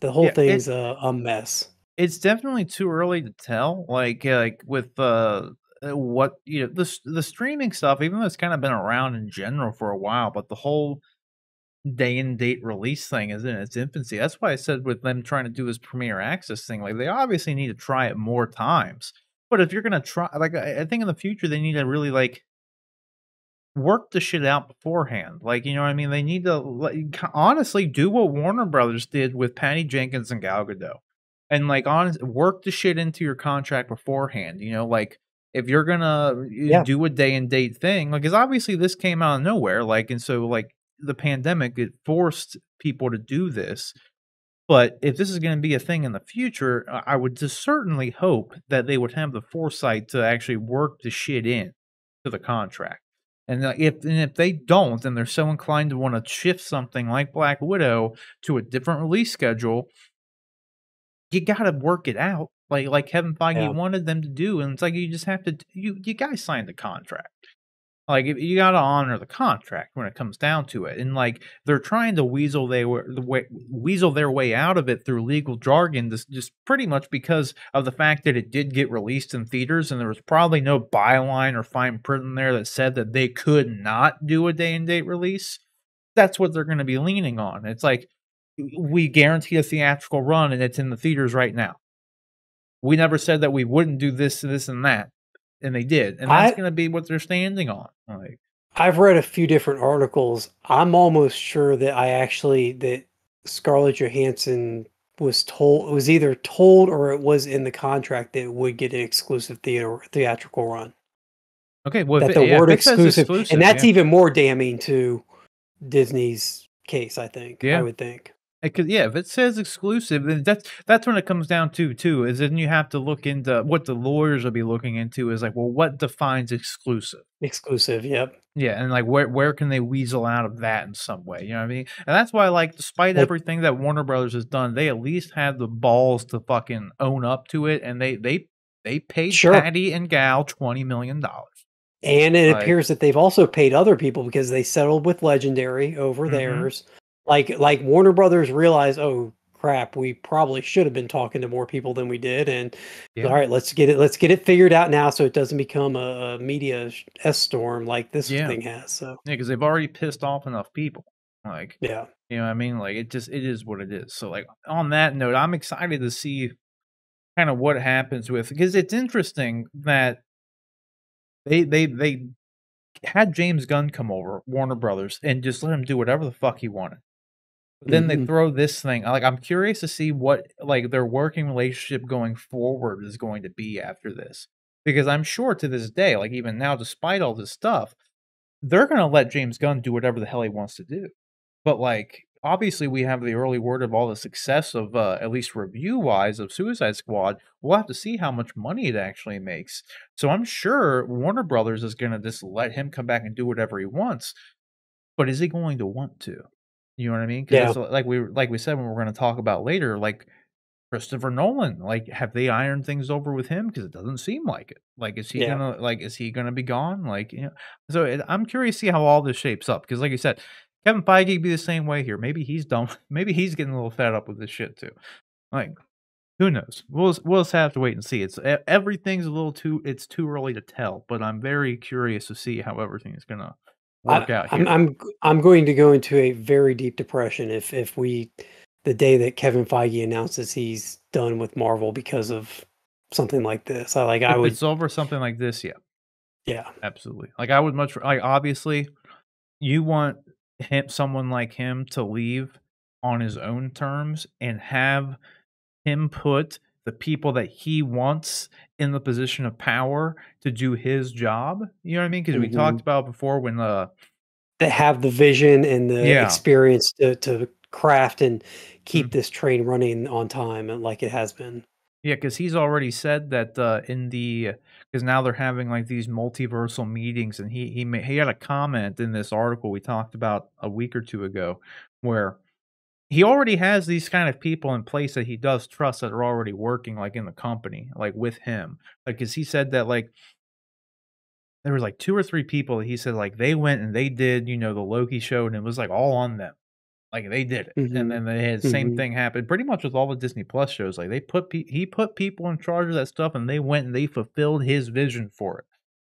The whole yeah, thing's a mess. it's definitely too early to tell. Like with what the streaming stuff, even though it's kind of been around in general for a while, but the whole day and date release thing is in its infancy. That's why I said with them trying to do this premiere access thing, like they obviously need to try it more times. But if you're gonna try, like I think in the future they need to really like work the shit out beforehand. Like, you know what I mean? They need to honestly do what Warner Brothers did with Patty Jenkins and Gal Gadot, and like honest work the shit into your contract beforehand. Like if you're gonna Yeah. do a day and date thing, like, because obviously this came out of nowhere, like, and so like the pandemic it forced people to do this. But if this is going to be a thing in the future, I would just certainly hope that they would have the foresight to actually work the shit in to the contract. And if they don't, and they're so inclined to want to shift something like Black Widow to a different release schedule, you got to work it out, like Kevin Feige Yeah. wanted them to do. And it's like you just have to you guys signed the contract. Like, you gotta honor the contract when it comes down to it, and, like, they're trying to weasel their way out of it through legal jargon, just pretty much because of the fact that it did get released in theaters, and there was probably no byline or fine print in there that said that they could not do a day and date release. That's what they're gonna be leaning on. It's like, we guarantee a theatrical run, and it's in the theaters right now. We never said that we wouldn't do this, and that. And they did, and that's I gonna be what they're standing on, like, I've read a few different articles. I'm almost sure that Scarlett Johansson was either told or it was in the contract that it would get an exclusive theatrical run. okay, well, That the if word it says exclusive, and exclusive, that's yeah, even more damning to Disney's case, I think. I yeah, would think. yeah, if it says exclusive, then that's when it comes down to too, is then you have to look into what the lawyers will be looking into is like, well, what defines exclusive? Exclusive, yep. Yeah, and like where can they weasel out of that in some way? You know what I mean? And that's why, like, despite Like, everything that Warner Brothers has done, they at least had the balls to fucking own up to it, and they paid sure. Patty and Gal $20 million. And it Like, appears that they've also paid other people because they settled with Legendary over mm-hmm, theirs. Like Warner Brothers realized, oh crap, we probably should have been talking to more people than we did. And all yeah, right, let's get it figured out now so it doesn't become a media S storm like this yeah. thing has. So Yeah, because 'cause they've already pissed off enough people, like, yeah. you know what I mean? Like, it is what it is, so, like, on that note, I'm excited to see kinda what happens with because it's interesting that they had James Gunn come over, Warner Brothers, and just let him do whatever the fuck he wanted. But then they Hmm. throw this thing like, I'm curious to see what, like, their working relationship going forward is going to be after this, because I'm sure to this day, like, even now, despite all this stuff, they're gonna let James Gunn do whatever the hell he wants to do. But, like, obviously, we have the early word of all the success of, at least review-wise, of Suicide Squad. We'll have to see how much money it actually makes. So I'm sure Warner Brothers is gonna just let him come back and do whatever he wants, but is he going to want to? You know what I mean? Because Yeah. that's like we said when we're gonna talk about later, like, Christopher Nolan, like, have they ironed things over with him? Because it doesn't seem like it. Like, Yeah. is he gonna be gone? Like, so I'm curious to see how all this shapes up. Because like you said, Kevin Feige be the same way here. Maybe he's done. Maybe he's getting a little fed up with this shit too. Like, who knows? We'll just have to wait and see. Everything's a little too. It's too early to tell. But I'm very curious to see how everything is gonna I, work out I'm here. I'm I'm going to go into a very deep depression if we the day that Kevin Feige announces he's done with Marvel because of something like this. I If would, it's over something like this, yeah, yeah. absolutely. Like I would like obviously you want someone like him to leave on his own terms and have him put the people that he wants in the position of power to do his job. You know what I mean? Because we talked Mhm. about before when That have the vision and the yeah. experience to craft and keep Mm. this train running on time and like it has been. Yeah, because he's already said that because now they're having like these multiversal meetings, and he had a comment in this article we talked about a week or two ago, where he already has these kind of people in place that he does trust that are already working, like, in the company, like, with him. Like, cause he said that, like, there was, like, 2 or 3 people that he said, like, they went and they did, the Loki show, and it was, like, all on them. Like, they did it, and Mhm. then they had the same Mhm. thing happen pretty much with all the Disney Plus shows, like, he put people in charge of that stuff, and they went and they fulfilled his vision for it.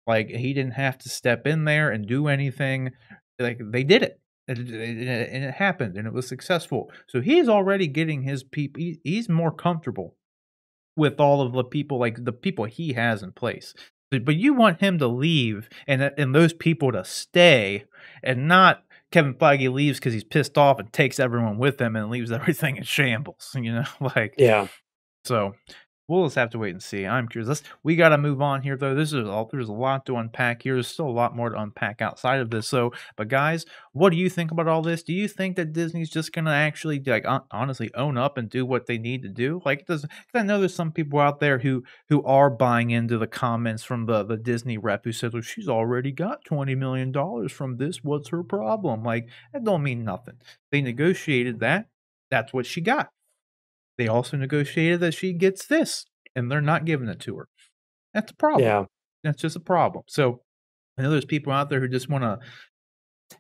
Like, he didn't have to step in there and do anything, like, they did it, and it happened, and it was successful. So, he's already getting his people. He's more comfortable with all of the people, like, the people he has in place. But you want him to leave and those people to stay and not Kevin Feige leaves because he's pissed off and takes everyone with him and leaves everything in shambles, Like, Yeah. so we'll just have to wait and see. I'm curious. We got to move on here, though. There's a lot to unpack here. There's still a lot more to unpack outside of this. So, but guys, what do you think about all this? Do you think that Disney's just gonna actually, like, honestly own up and do what they need to do? Like, does 'cause I know there's some people out there who are buying into the comments from the Disney rep who said, "Well, she's already got $20 million from this. What's her problem?" Like, that don't mean nothing. They negotiated that. That's what she got. They also negotiated that she gets this, and they're not giving it to her. That's a problem. Yeah. That's just a problem. So, I know there's people out there who just wanna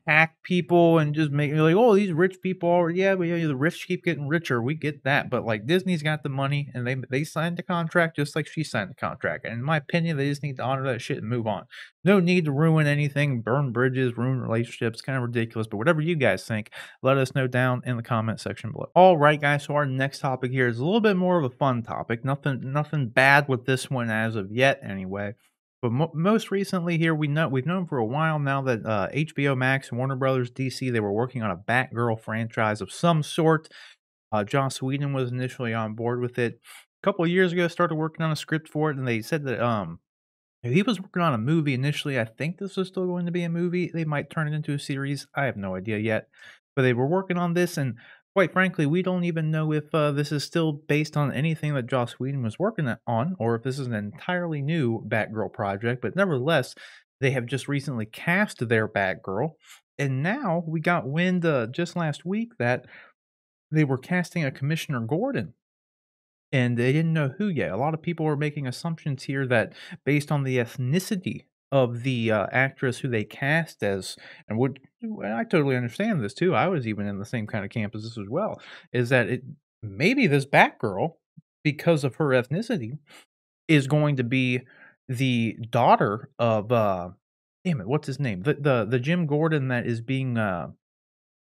hack people and just make like, "Oh, these rich people are yeah, but yeah, the rich keep getting richer." We get that, but, like, Disney's got the money, and they signed the contract just like she signed the contract, and in my opinion, they just need to honor that shit and move on. No need to ruin anything, burn bridges, ruin relationships, kinda ridiculous, but whatever you guys think, let us know down in the comment section below. Alright, guys, so our next topic here is a little bit more of a fun topic. Nothing bad with this one as of yet anyway. But most recently here, we've known for a while now that HBO Max and Warner Brothers DC they were working on a Batgirl franchise of some sort. Joss Whedon was initially on board with it. A couple of years ago, started working on a script for it, and they said that he was working on a movie initially. I think this was still going to be a movie. They might turn it into a series. I have no idea yet. But they were working on this, and quite frankly, we don't even know if this is still based on anything that Joss Whedon was working on, or if this is an entirely new Batgirl project. But nevertheless, they have just recently cast their Batgirl, and now we got wind just last week that they were casting a Commissioner Gordon and they didn't know who yet. A lot of people were making assumptions here that based on the ethnicity of the actress who they cast as, and I totally understand this too. I was even in the same kind of camp as this as well. Is that it? Maybe this Batgirl, because of her ethnicity, is going to be the daughter of damn it, what's his name? The Jim Gordon that is being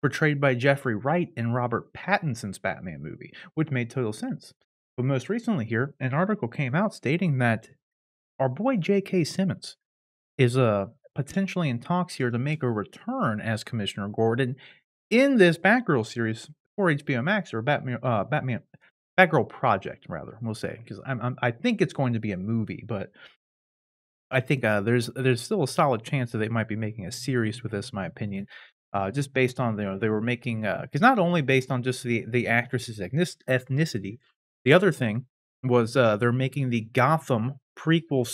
portrayed by Jeffrey Wright in Robert Pattinson's Batman movie, which made total sense. But most recently here, an article came out stating that our boy J.K. Simmons is potentially in talks here to make a return as Commissioner Gordon in this Batgirl series for HBO Max or Batman Batgirl project rather, we'll say, because I think it's going to be a movie, but I think, there's still a solid chance that they might be making a series with this, in my opinion, just based on, they were making, because not only based on just the actress's ethnicity, the other thing was, they're making the Gotham prequel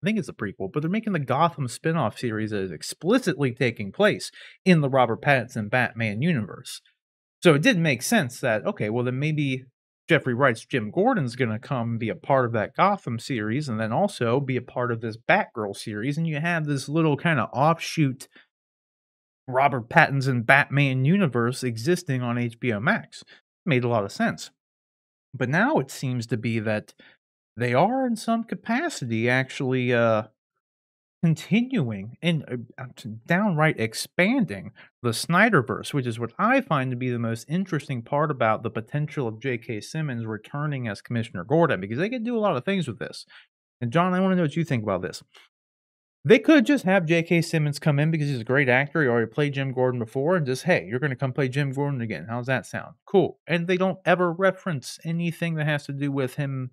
I think it's a prequel, but they're making the Gotham spinoff series that is explicitly taking place in the Robert Pattinson Batman universe. So it did make sense that, okay, well, then maybe Jeffrey Wright's Jim Gordon's gonna come and be a part of that Gotham series, and then also be a part of this Batgirl series, and you have this little kinda offshoot Robert Pattinson Batman universe existing on HBO Max. Made a lot of sense. But now it seems to be that they are in some capacity actually, continuing and, downright expanding the Snyderverse, which is what I find to be the most interesting part about the potential of J.K. Simmons returning as Commissioner Gordon, because they could do a lot of things with this. And John, I wanna know what you think about this. They could just have J.K. Simmons come in because he's a great actor, he already played Jim Gordon before, and just, "Hey, you're gonna come play Jim Gordon again. How's that sound? Cool." And they don't ever reference anything that has to do with him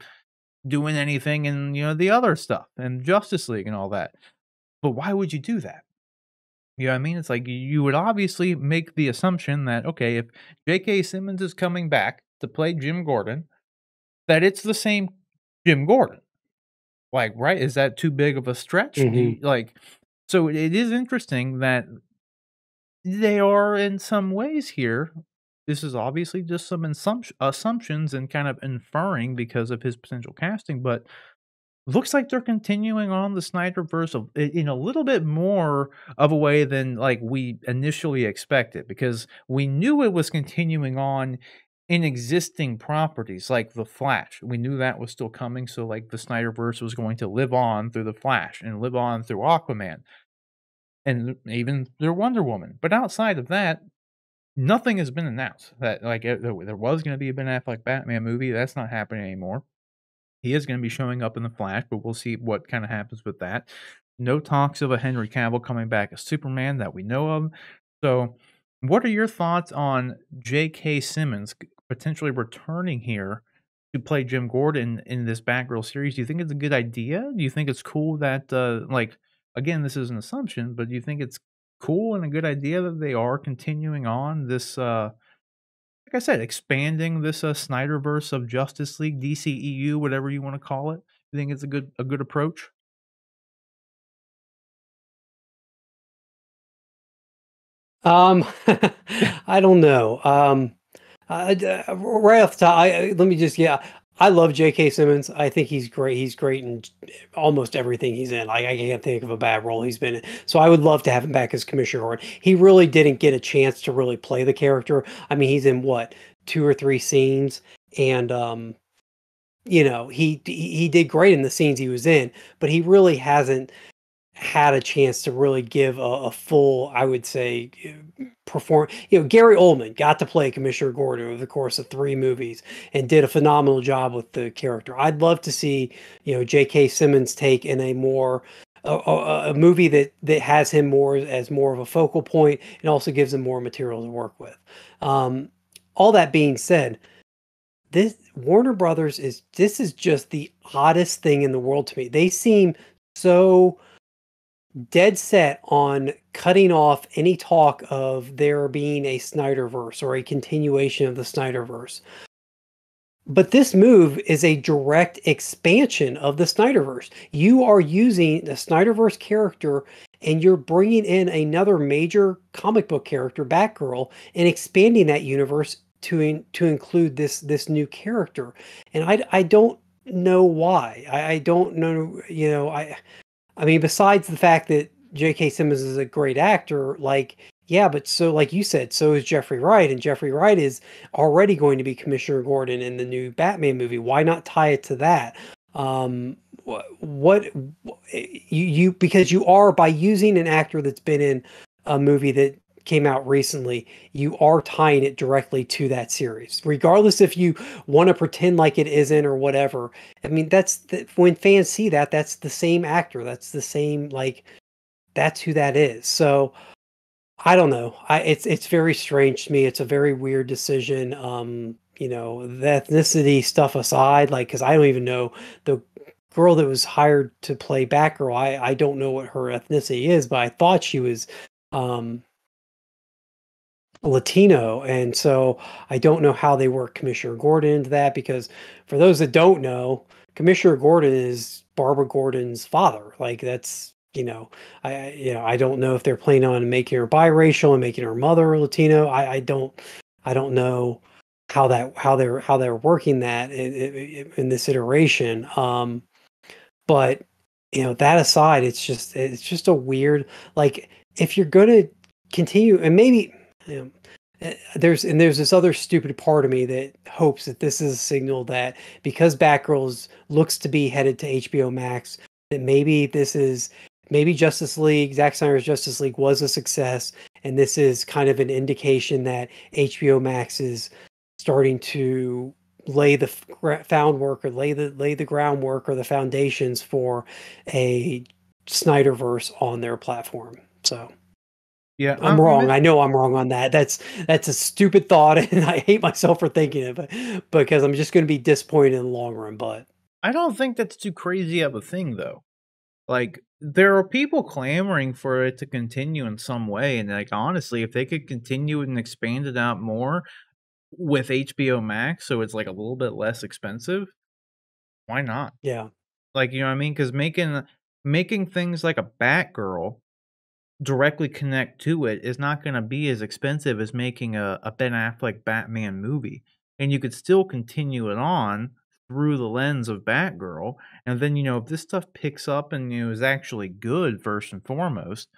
doing anything in, the other stuff and Justice League and all that. But why would you do that? You know what I mean? It's like you would obviously make the assumption that, okay, if J.K. Simmons is coming back to play Jim Gordon, that it's the same Jim Gordon. Like, right? Is that too big of a stretch? Mhm. So it is interesting that they are in some ways here. This is obviously just some assumptions and kind of inferring because of his potential casting, but looks like they're continuing on the Snyderverse in a little bit more of a way than, like, we initially expected, because we knew it was continuing on in existing properties like The Flash. We knew that was still coming, so, like, the Snyderverse was going to live on through The Flash and live on through Aquaman and even through Wonder Woman. But outside of that, nothing has been announced that, like, there was gonna be a Ben Affleck Batman movie. That's not happening anymore. He is gonna be showing up in The Flash, but we'll see what kinda happens with that. No talks of a Henry Cavill coming back as Superman that we know of. So, what are your thoughts on J.K. Simmons potentially returning here to play Jim Gordon in this Batgirl series? Do you think it's a good idea? Do you think it's cool that, again, this is an assumption, but do you think it's cool and a good idea that they are continuing on this, like I said, expanding this, Snyderverse of Justice League, DCEU, whatever you wanna call it? You think it's a good approach? Um, I don't know. Right off the top, let me just yeah, I love J.K. Simmons. I think he's great. He's great in almost everything he's in. Like I can't think of a bad role he's been in. So I would love to have him back as Commissioner Gordon. He really didn't get a chance to really play the character. I mean, he's in what, 2 or 3 scenes, and he did great in the scenes he was in, but he really hasn't had a chance to really give a full, I would say, perform. Gary Oldman got to play Commissioner Gordon over the course of 3 movies and did a phenomenal job with the character. I'd love to see, J.K. Simmons take in a more a movie that has him more as more of a focal point and also gives him more material to work with. Um, all that being said, this Warner Brothers is just the oddest thing in the world to me. They seem so dead set on cutting off any talk of there being a Snyderverse or a continuation of the Snyderverse. But this move is a direct expansion of the Snyderverse. You are using the Snyderverse character and you're bringing in another major comic book character, Batgirl, and expanding that universe to include this new character. And I don't know why. I don't know, I mean, besides the fact that J.K. Simmons is a great actor, like, yeah, but so, like you said, so is Jeffrey Wright, and Jeffrey Wright is already going to be Commissioner Gordon in the new Batman movie. Why not tie it to that? What you because you are, by using an actor that's been in a movie that came out recently, you are tying it directly to that series, regardless if you want to pretend like it isn't or whatever. I mean, when fans see that, that's the same actor, that's the same, like, that's who that is. So I don't know. It's very strange to me. It's a very weird decision. The ethnicity stuff aside, like, because I don't even know the girl that was hired to play Batgirl. I don't know what her ethnicity is, but I thought she was um Latino, and so I don't know how they work Commissioner Gordon into that, because for those that don't know, Commissioner Gordon is Barbara Gordon's father. Like, that's, I don't know if they're planning on making her biracial and making her mother Latino. I don't know how they're working that in this iteration. But that aside, it's just a weird, like, if you're gonna continue, and maybe you know, there's this other stupid part of me that hopes that this is a signal that because Batgirls looks to be headed to HBO Max, that maybe Justice League, Zack Snyder's Justice League was a success, and this is kind of an indication that HBO Max is starting to lay the found work, or lay the groundwork or the foundations for a Snyderverse on their platform. So Yeah, I'm wrong. I know I'm wrong on that. That's a stupid thought, and I hate myself for thinking it, but because I'm just going to be disappointed in the long run. But I don't think that's too crazy of a thing, though. Like, there are people clamoring for it to continue in some way, and, like, honestly, if they could continue it and expand it out more with HBO Max, so it's, like, a little bit less expensive, why not? yeah, Like, you know what I mean? Because making things like a Batgirl directly connect to it is not gonna be as expensive as making a Ben Affleck Batman movie, and you could still continue it on through the lens of Batgirl, and then, if this stuff picks up and, is actually good first and foremost,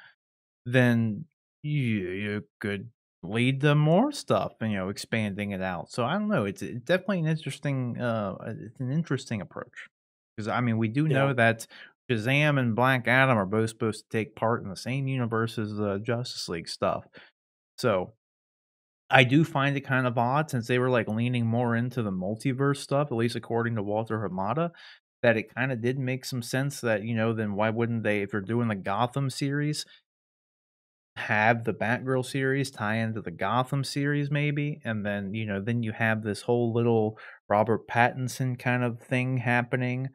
then you could lead to more stuff and, expanding it out. So I don't know, it's definitely it's an interesting approach. Because I mean, we do yeah, know that Shazam and Black Adam are both supposed to take part in the same universe as the Justice League stuff. So I do find it kind of odd since they were like leaning more into the multiverse stuff, at least according to Walter Hamada, that it kind of did make some sense that, then why wouldn't they, if they're doing the Gotham series, have the Batgirl series tie into the Gotham series maybe, and then, then you have this whole little Robert Pattinson kind of thing happening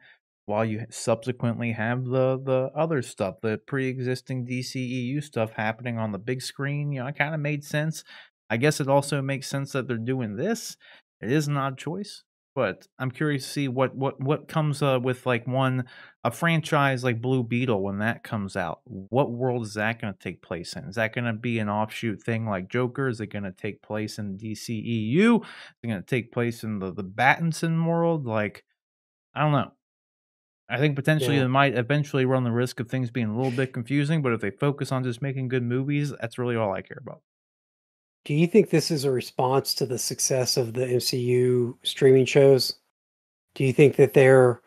while you subsequently have the other stuff, the pre-existing DCEU stuff happening on the big screen. It kind of made sense. I guess it also makes sense that they're doing this. It is an odd choice, but I'm curious to see what comes with like a franchise like Blue Beetle when that comes out. What world is that going to take place in? Is that going to be an offshoot thing like Joker? Is it going to take place in DCEU? Is it going to take place in the Battinson world? Like, I don't know. I think potentially yeah. they might eventually run the risk of things being a little bit confusing, but if they focus on just making good movies, that's really all I care about. Do you think this is a response to the success of the MCU streaming shows? Do you think that they're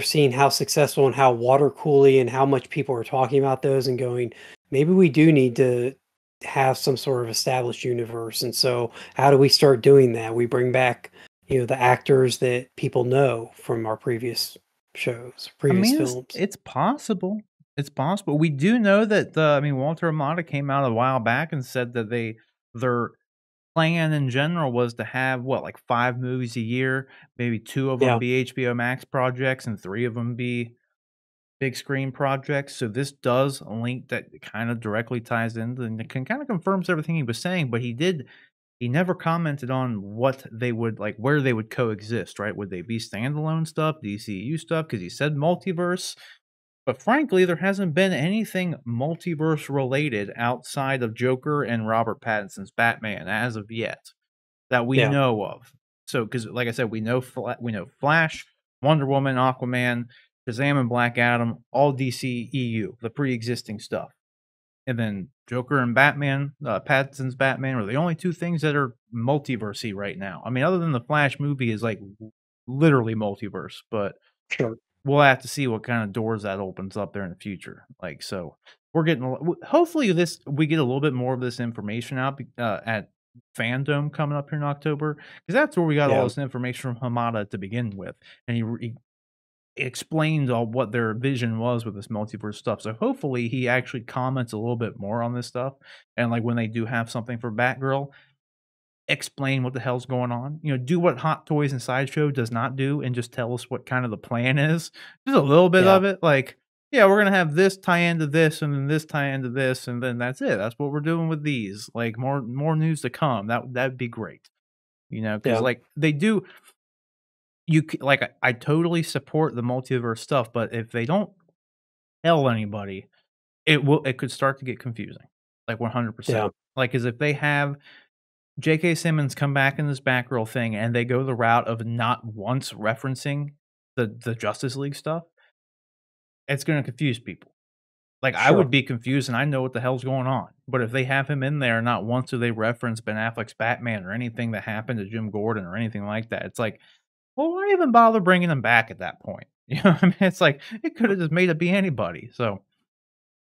seeing how successful and how water cooly and how much people are talking about those and going, maybe we do need to have some sort of established universe. And so how do we start doing that? We bring back, the actors that people know from our previous shows, I previous mean, it's films. it's possible. It's possible. We do know that I mean, Walter Amada came out a while back and said that their plan in general was to have what, like 5 movies a year, maybe 2 of them Yeah. be HBO Max projects and 3 of them be big screen projects. So this does link that kind of directly ties into and it can kind of confirms everything he was saying, but he never commented on what they would like, where they would coexist, right? Would they be standalone stuff, DCU stuff? Because he said multiverse, but frankly, there hasn't been anything multiverse related outside of Joker and Robert Pattinson's Batman as of yet that we Yeah. know of. So, because like I said, we know Flash, Wonder Woman, Aquaman, Shazam, and Black Adam, all DCEU, the pre-existing stuff. And then Joker and Batman, Pattinson's Batman are the only 2 things that are multiversey right now. I mean, other than the Flash movie is like literally multiverse, but Sure. we'll have to see what kind of doors that opens up there in the future. Like, so we're getting, hopefully we get a little bit more of this information out at Fandom coming up here in October, because that's where we got all Yeah. this information from Hamada to begin with. And he explained all what their vision was with this multiverse stuff. So hopefully he actually comments a little bit more on this stuff. And like when they do have something for Batgirl, explain what the hell's going on. Do what Hot Toys and Sideshow does not do and just tell us what kind of the plan is. Just a little bit Yeah. of it. Like, yeah, we're gonna have this tie into this and then this tie into this, and then that's it. That's what we're doing with these. Like more news to come. That'd be great. Because Yeah. like they do like I totally support the multiverse stuff, but if they don't tell anybody, it could start to get confusing. Like 100%. Yeah. Like, as if they have J.K. Simmons come back in this Batgirl thing, and they go the route of not once referencing the Justice League stuff, it's gonna confuse people. Like, I would Sure. be confused, and I know what the hell's going on, but if they have him in there, not once do they reference Ben Affleck's Batman or anything that happened to Jim Gordon or anything like that, it's like, well, why even bother bringing him back at that point? You know what I mean? It's like, it coulda just made it be anybody, so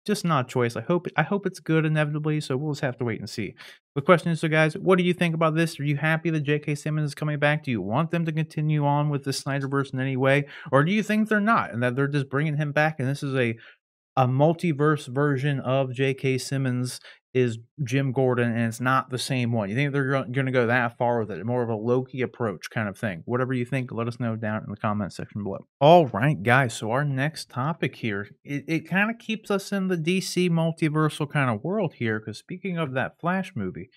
just not a choice. I hope it's good inevitably, so we'll just have to wait and see. The question is, so guys, what do you think about this? Are you happy that J.K. Simmons is coming back? Do you want them to continue on with the Snyderverse in any way? Or do you think they're not, and that they're just bringing him back, and this is a multiverse version of J.K. Simmons is Jim Gordon, and it's not the same one? You think they're gonna go that far with it? More of a Loki approach kind of thing? Whatever you think, let us know down in the comment section below. All right, guys, so our next topic here, it kind of keeps us in the DC multiversal kind of world here, because speaking of that Flash movie,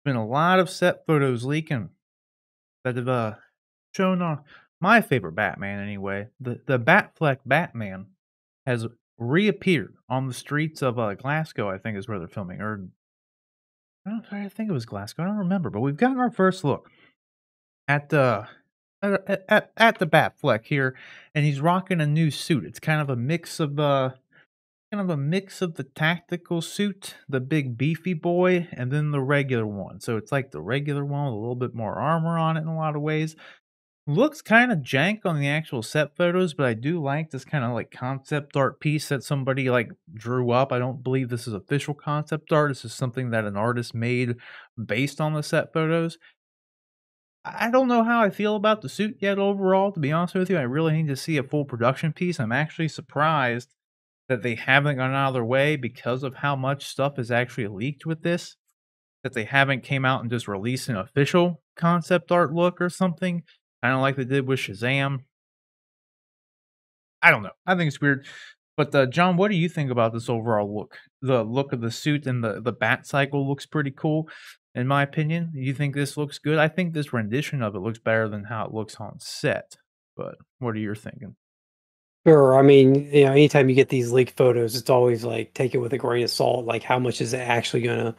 been a lot of set photos leaking that have shown my favorite Batman anyway. The Batfleck Batman has reappeared on the streets of Glasgow, I think is where they're filming. Or I think it was Glasgow. I don't remember, but we've gotten our first look at the at the Batfleck here, and he's rocking a new suit. It's kind of a mix of the tactical suit, the big beefy boy, and then the regular one. So it's like the regular one with a little bit more armor on it in a lot of ways. Looks kind of jank on the actual set photos, but I do like this kind of like concept art piece that somebody like drew up. I don't believe this is official concept art. This is something that an artist made based on the set photos. I don't know how I feel about the suit yet overall, to be honest with you. I really need to see a full production piece. I'm actually surprised that they haven't gone out of their way because of how much stuff is actually leaked with this, that they haven't came out and just released an official concept art look or something, kinda like they did with Shazam. I don't know. I think it's weird. But, John, what do you think about this overall look? The look of the suit and the bat cycle looks pretty cool, in my opinion. You think this looks good? I think this rendition of it looks better than how it looks on set, but what are you thinking? Sure. I mean, anytime you get these leaked photos, it's always like take it with a grain of salt. Like, how much is it actually gonna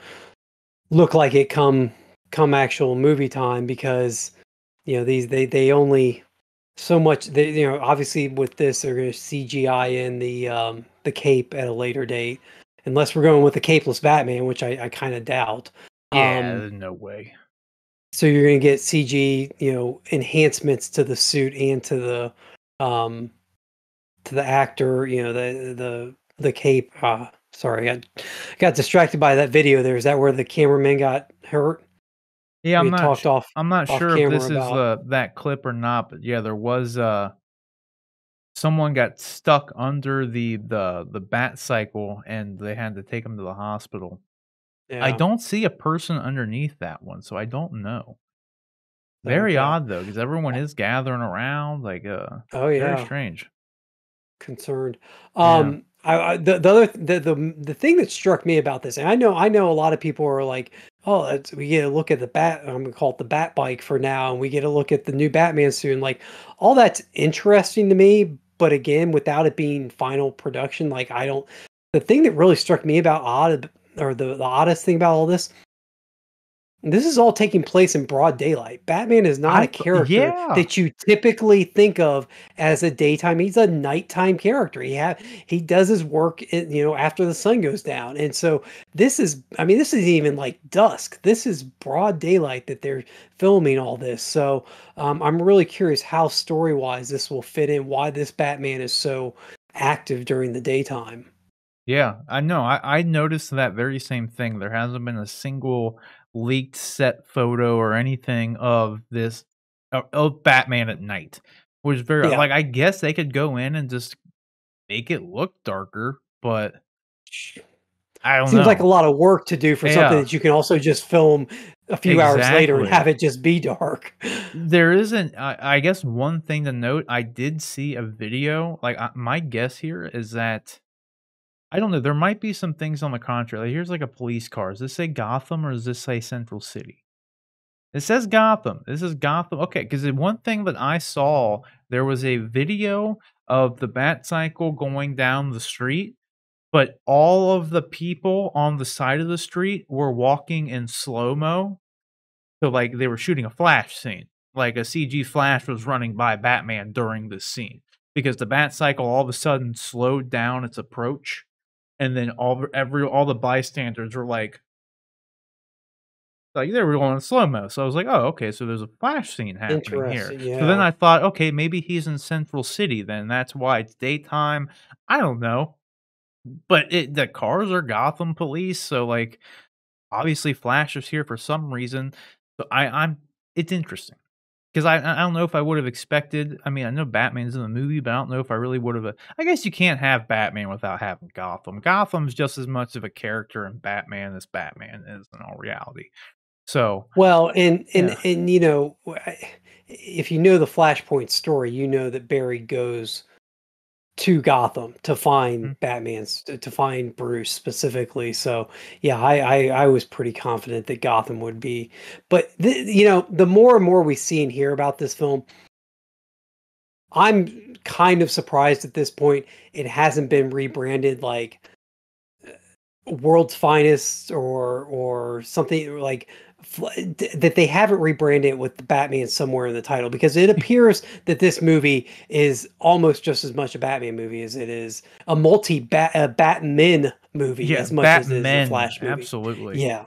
look like it come actual movie time? Because these they only so much. They obviously with this they're gonna CGI in the cape at a later date, unless we're going with the capeless Batman, which I kind of doubt. Yeah, Um, there's no way. so you're gonna get CG enhancements to the suit and um to the actor, the cape. Sorry, I got distracted by that video there. Is that where the cameraman got hurt? Yeah, We had talked I'm not off sure if camera this is, about. that clip or not, but yeah, there was, someone got stuck under the bat cycle, and they had to take him to the hospital. I Yeah. don't see a person underneath that one, so I don't know. Very Okay. odd, though, because everyone is gathering around, like, Oh very yeah. strange. Concerned. Yeah. The other the thing that struck me about this, and I know a lot of people are like, oh, we get a look at the bat. I'm gonna call it the bat bike for now, and we get a look at the new Batman soon. Like all that's interesting to me, but again, without it being final production, like I don't. The thing that really struck me about or the oddest thing about all this is all taking place in broad daylight. Batman is not a character Yeah. that you typically think of as a daytime. He's a nighttime character. He does his work after the sun goes down. And so this is even like dusk. This is broad daylight that they're filming all this. So I'm really curious how story-wise this will fit in, why this Batman is so active during the daytime. Yeah, I know. I noticed that very same thing. There hasn't been a single leaked set photo or anything of this of Batman at night. Which is very Yeah. like I guess they could go in and just make it look darker, but I don't Seems like a know. lot of work to do for something Yeah, that you can also just film a few hours later and exactly. have it just be dark. There isn't I guess one thing to note, I did see a video, like, my guess here is that I don't know, there might be some things on the contrary, like, here's, like, a police car. Does this say Gotham or does this say Central City? It says Gotham. This is Gotham. Okay, because the one thing that I saw, there was a video of the Bat Cycle going down the street, but all of the people on the side of the street were walking in slow-mo. So, like, they were shooting a Flash scene. Like, a CG Flash was running by Batman during this scene because the Bat Cycle all of a sudden slowed down its approach, and then all the bystanders were like, they were going in slow-mo, so I was like, "Oh, okay, so there's a Flash scene happening here." Interesting, So then yeah. I thought, "Okay, maybe he's in Central City then, that's why it's daytime." I don't know, but the cars are Gotham police, so, like, obviously Flash is here for some reason. So I'm it's interesting. 'Cause I don't know if I would've expected. I mean, I know Batman's in the movie, but I don't know if I really would've I guess you can't have Batman without having Gotham. Gotham's just as much of a character in Batman as Batman is in all reality. So, Well, and yeah. if you know the Flashpoint story, you know that Barry goes to Gotham to find Mhm. to find Bruce specifically. So yeah, I was pretty confident that Gotham would be. But the more and more we see and hear about this film, I'm kind of surprised at this point it hasn't been rebranded like World's Finest or something like that they haven't rebranded it with the Batman somewhere in the title, because it appears that this movie is almost just as much a Batman movie as it is a Batman movie, Yeah, as much as it is a Batmen, Flash movie. absolutely. Yeah.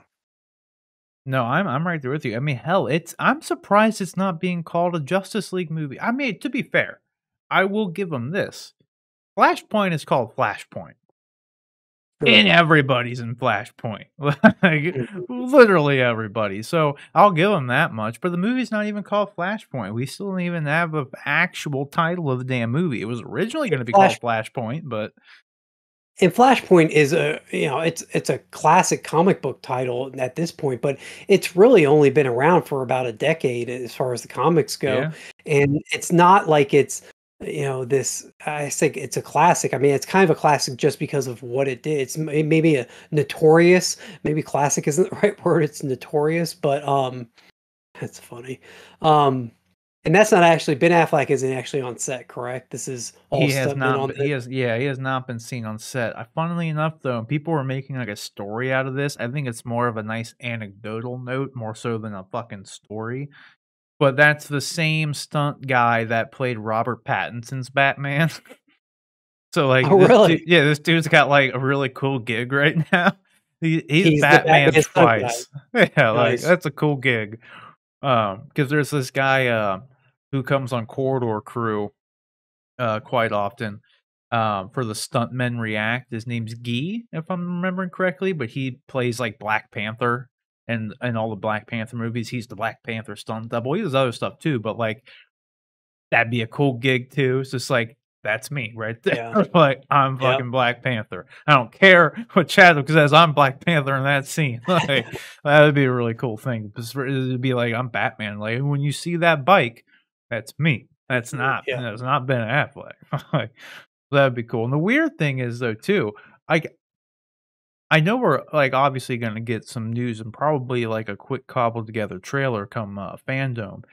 No, I'm right there with you. I mean, hell, I'm surprised it's not being called a Justice League movie. I mean, to be fair, I will give them this. Flashpoint is called Flashpoint. And Sure. everybody's in Flashpoint, like, Mhm. literally everybody, so I'll give them that much, but the movie's not even called Flashpoint. We still don't even have a actual title of the damn movie. It was originally gonna be Flash called Flashpoint, but and Flashpoint is it's a classic comic book title at this point, but it's really only been around for about a decade as far as the comics go, yeah. and it's not like it's this. I think it's a classic. I mean, it's kind of a classic just because of what it did. Maybe a notorious, maybe classic isn't the right word. It's notorious, but that's funny. Um, and that's not actually Ben Affleck isn't actually on set, correct? This is all He has stuntmen not on been this. he has not been seen on set. Funnily enough, though, people were making, like, a story out of this. I think it's more of a nice anecdotal note more so than a fucking story. But that's the same stunt guy that played Robert Pattinson's Batman. So, like, Oh, really? this dude's got, like, a really cool gig right now. He's He's the Batman Batman stunt guy. twice. Yeah, like, Nice. that's a cool gig. Because there's this guy, who comes on Corridor Crew, quite often, for the Stuntmen React. His name's Guy, if I'm remembering correctly, but he plays, like, Black Panther and all the Black Panther movies. He's the Black Panther stunt double. He does other stuff too, but, like, that'd be a cool gig too. It's just like, that's me right there. Yeah. Like, I'm Yep. fucking Black Panther. I don't care what Chadwick says, I'm Black Panther in that scene. Like, that would be a really cool thing. It'd be like, I'm Batman. Like, when you see that bike, that's me. Yeah. That's not Ben Affleck. Like, that'd be cool. And the weird thing is though, too, like, I know we're, like, obviously gonna get some news and probably, like, a quick cobbled together trailer come, Fandom,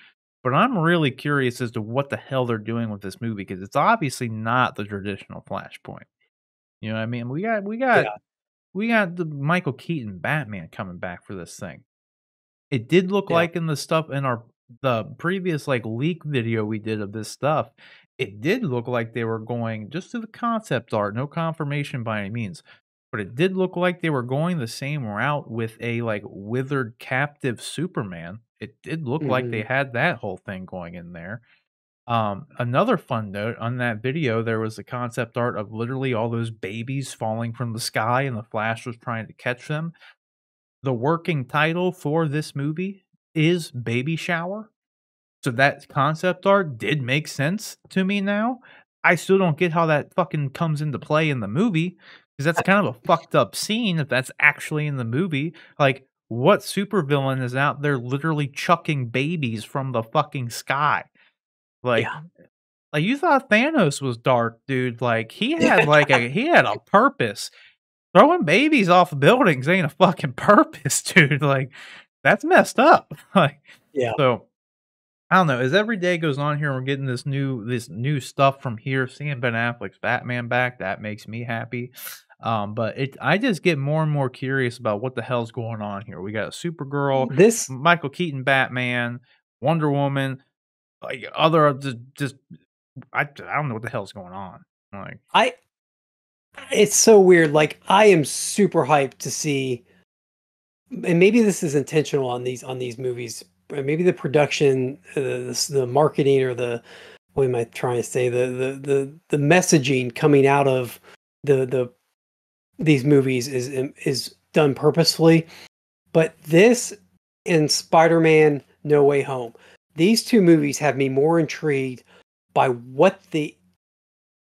but I'm really curious as to what the hell they're doing with this movie because it's obviously not the traditional Flashpoint. You know what I mean? Yeah. We got the Michael Keaton Batman coming back for this thing. It did look Yeah. like in the stuff in the previous, like, leak video we did of this stuff, it did look like they were going just to the concept art, no confirmation by any means, but it did look like they were going the same route with a, like, withered captive Superman. It did look like they Mhm. had that whole thing going in there. Another fun note on that video, there was a concept art of literally all those babies falling from the sky and the Flash was trying to catch them. The working title for this movie is Baby Shower, so that concept art did make sense to me now. I still don't get how that fucking comes into play in the movie, because that's kind of a fucked up scene if that's actually in the movie. Like, what supervillain is out there literally chucking babies from the fucking sky? Like Yeah. like, you thought Thanos was dark, dude, like, Yeah. he had a purpose. Throwing babies off of buildings ain't a fucking purpose, dude, like, that's messed up, like, Yeah. so I don't know. As every day goes on here, we're getting this new stuff from here. Seeing Ben Affleck's Batman back, that makes me happy. But I just get more and more curious about what the hell's going on here. We got a Supergirl, This Michael Keaton Batman, Wonder Woman, like other just I don't know what the hell's going on. Like, I it's so weird. Like I am super hyped to see, and maybe this is intentional on these movies. Maybe the production, the marketing, or the what am I trying to say? The messaging coming out of the these movies is done purposefully. But this and Spider-Man No Way Home, these two movies have me more intrigued by what the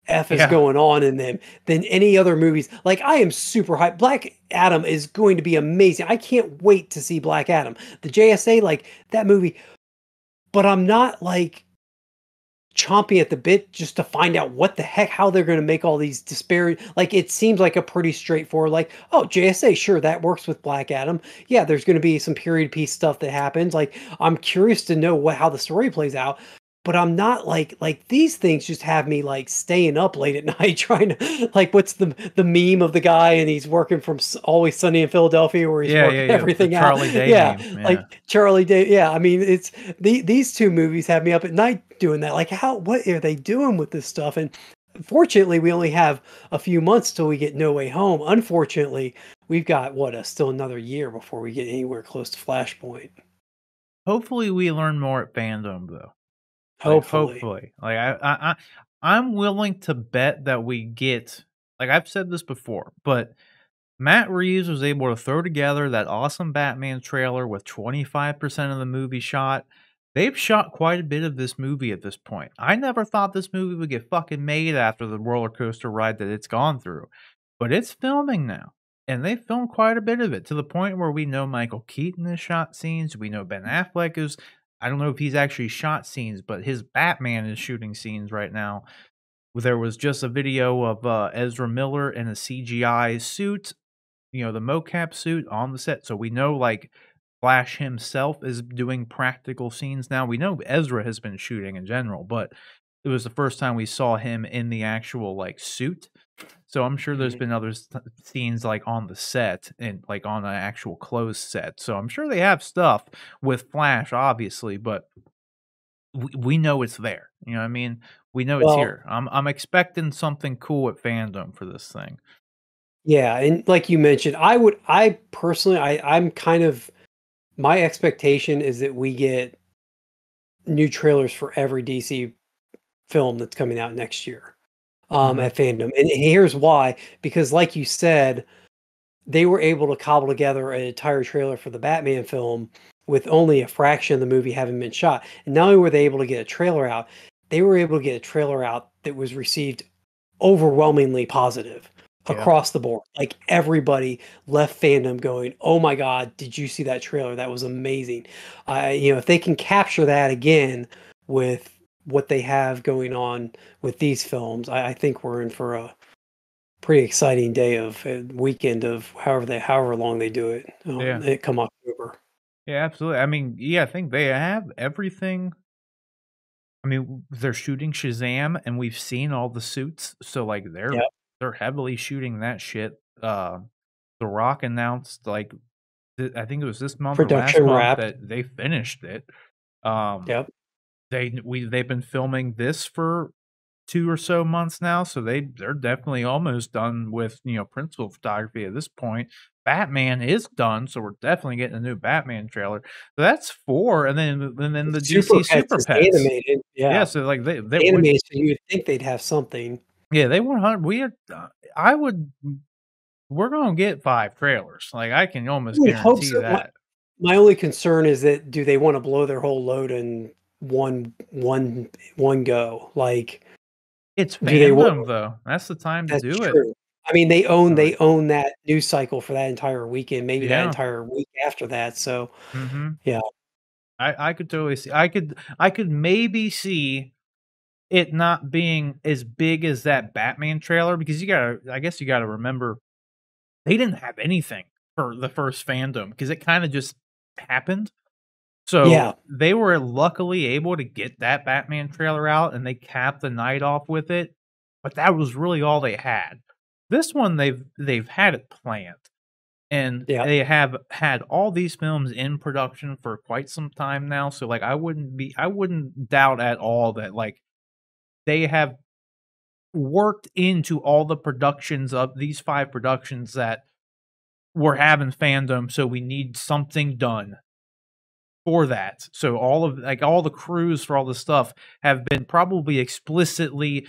F is yeah, going on in them than any other movies. Like I am super hyped. Black Adam is going to be amazing. I can't wait to see Black Adam. The JSA, like that movie, but I'm not like chomping at the bit just to find out what the heck how they're going to make all these disparate. Like it seems like a pretty straightforward, like, oh, JSA, sure, that works with Black Adam. Yeah, there's going to be some period piece stuff that happens. Like I'm curious to know how the story plays out, but I'm not like these things just have me like staying up late at night trying to, like, what's the meme of the guy and he's working from Always Sunny in Philadelphia where he's yeah. working The everything out. Charlie Day Yeah, meme. Yeah. like Charlie Day. Yeah, I mean it's these two movies have me up at night doing that. Like what are they doing with this stuff? And fortunately, we only have a few months till we get No Way Home. Unfortunately, we've got still another year before we get anywhere close to Flashpoint. Hopefully, we learn more at fandom though. Like, Hopefully. hopefully. Like, I'm willing to bet that we get, like, I've said this before, but Matt Reeves was able to throw together that awesome Batman trailer with 25% of the movie shot. They've shot quite a bit of this movie at this point. I never thought this movie would get fucking made after the roller coaster ride that it's gone through, but it's filming now. And they filmed quite a bit of it to the point where we know Michael Keaton has shot scenes. We know Ben Affleck is, I don't know if he's actually shot scenes, but his Batman is shooting scenes right now. There was just a video of Ezra Miller in a CGI suit, the mocap suit on the set. So we know like Flash himself is doing practical scenes now. We know Ezra has been shooting in general, but it was the first time we saw him in the actual like suit. So I'm sure there's Mhm. been other scenes like on the set and like on an actual closed set. So I'm sure they have stuff with Flash, obviously, but we know it's there. You know what I mean? We know it's Well, here. I'm expecting something cool at fandom for this thing. yeah, and like you mentioned, I personally, I'm kind of, my expectation is that we get new trailers for every DC film that's coming out next year, Mhm. at fandom, and here's why: because, like you said, they were able to cobble together an entire trailer for the Batman film with only a fraction of the movie having been shot. And not only were they able to get a trailer out, they were able to get a trailer out that was received overwhelmingly positive Yeah. across the board. Like everybody left fandom going, "Oh my god, did you see that trailer? That was amazing." If they can capture that again with what they have going on with these films, I think we're in for a pretty exciting day of weekend of however long they do it. Yeah. It come October. Yeah, absolutely. I mean, yeah, I think they have everything. I mean, they're shooting Shazam and we've seen all the suits, so like Yep. they're heavily shooting that shit. The Rock announced like I think it was this month or last Production month wrapped. that they finished it. Um Yep. they've been filming this for 2 or so months now, so they're definitely almost done with, principal photography at this point. Batman is done, so we're definitely getting a new Batman trailer. So that's 4, and then the Super DC Pets Super is Pets. animated. Yeah, Yeah. so, like, they It's would, animated, so you'd think they'd have something. yeah, they 100 we are, I would we're gonna get 5 trailers, like, I can I almost would hope guarantee so. that. My only concern is that do they wanna blow their whole load in one go? Like, It's do they want fandom, though. That's the time to that's do it. true. I mean, they Like, own that news cycle for that entire weekend, maybe that yeah. entire week after that, so, Mhm. yeah. I could totally see I could maybe see it not being as big as that Batman trailer because I guess you gotta remember, they didn't have anything for the first fandom because it kinda just happened. So Yeah, they were luckily able to get that Batman trailer out, and they capped the night off with it. But that was really all they had. This one they've had it planned, and yeah. they have had all these films in production for quite some time now. So like I wouldn't doubt at all that like they have worked into all the productions of these 5 productions that we're having fandom, so we need something done for that. So all of like all the crews for all the stuff have been probably explicitly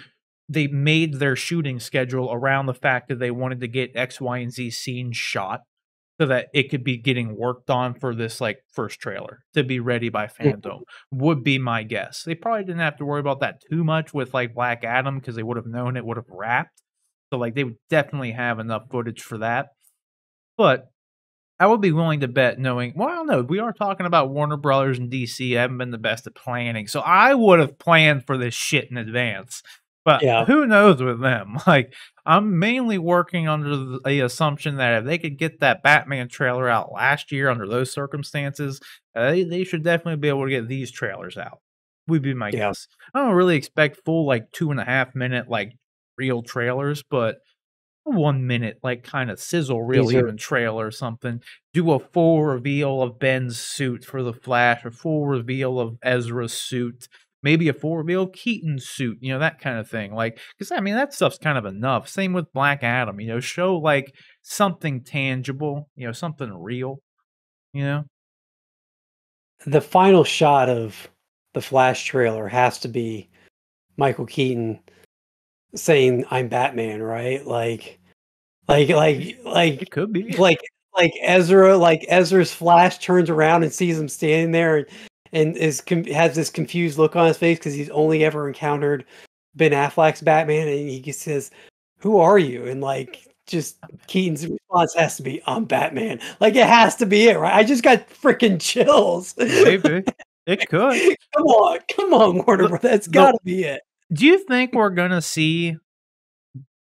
they made their shooting schedule around the fact that they wanted to get X, Y, and Z scenes shot so that it could be getting worked on for this like first trailer to be ready by Mhm. fandom would be my guess. They probably didn't have to worry about that too much with like Black Adam because they would have known it would have wrapped. So like they would definitely have enough footage for that. But I would be willing to bet knowing well, I don't know, we are talking about Warner Brothers and DC haven't been the best at planning, so I would have planned for this shit in advance, but Yeah. who knows with them? Like, I'm mainly working under the assumption that if they could get that Batman trailer out last year under those circumstances, they should definitely be able to get these trailers out, would be my Yeah. guess. I don't really expect full, like, 2.5 minute, like, real trailers, but 1 minute, like, kinda sizzle reel These are even trailer or something. Do a full reveal of Ben's suit for The Flash, a full reveal of Ezra's suit, maybe a full reveal of Keaton's suit, that kinda thing, like, because I mean, that stuff's kind of enough. Same with Black Adam, show, like, something tangible, something real, you know? the final shot of the Flash trailer has to be Michael Keaton saying, "I'm Batman," right? Like like It like could be. like Ezra's Flash turns around and sees him standing there and has this confused look on his face because he's only ever encountered Ben Affleck's Batman, and he just says, "Who are you?" And like just Keaton's response has to be, "I'm Batman." Like it has to be it, right? I just got freaking chills. Maybe. It could. Come on, Warner The Bros. That's the got to be it. do you think we're gonna see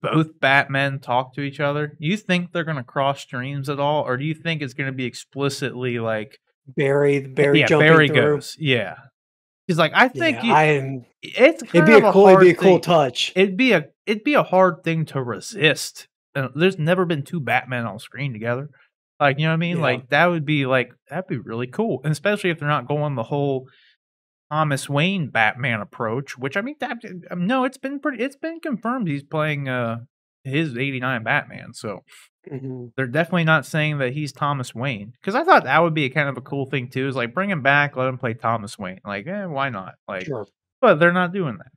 both Batmen talk to each other? Do you think they're gonna cross streams at all, or do you think it's gonna be explicitly like Barry yeah, jumping Barry through. goes, yeah. He's like, I Yeah, think you it's it'd kind be of a it'd be hard a cool thing. touch. It'd be a hard thing to resist. There's never been 2 Batmen on screen together. Like, you know what I mean? Yeah. Like, that would be like that'd be really cool, and especially if they're not going the whole Thomas Wayne Batman approach, which I mean, no, it's been confirmed he's playing, his '89 Batman, so Mhm. they're definitely not saying that he's Thomas Wayne. Because I thought that would be a kind of a cool thing too, is, like, bring him back, let him play Thomas Wayne, like, why not? Like, Sure. but they're not doing that.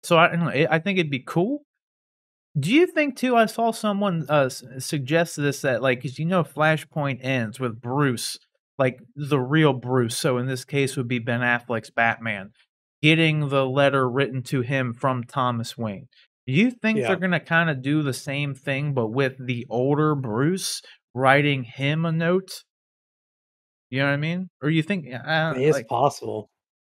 So I don't know, I think it'd be cool. Do you think too I saw someone, suggest this that, like, 'cause Flashpoint ends with Bruce, like, the real Bruce, so in this case would be Ben Affleck's Batman, getting the letter written to him from Thomas Wayne. Do you think they're Yeah. gonna kinda do the same thing, but with the older Bruce writing him a note? You know what I mean? Or you think It's like possible.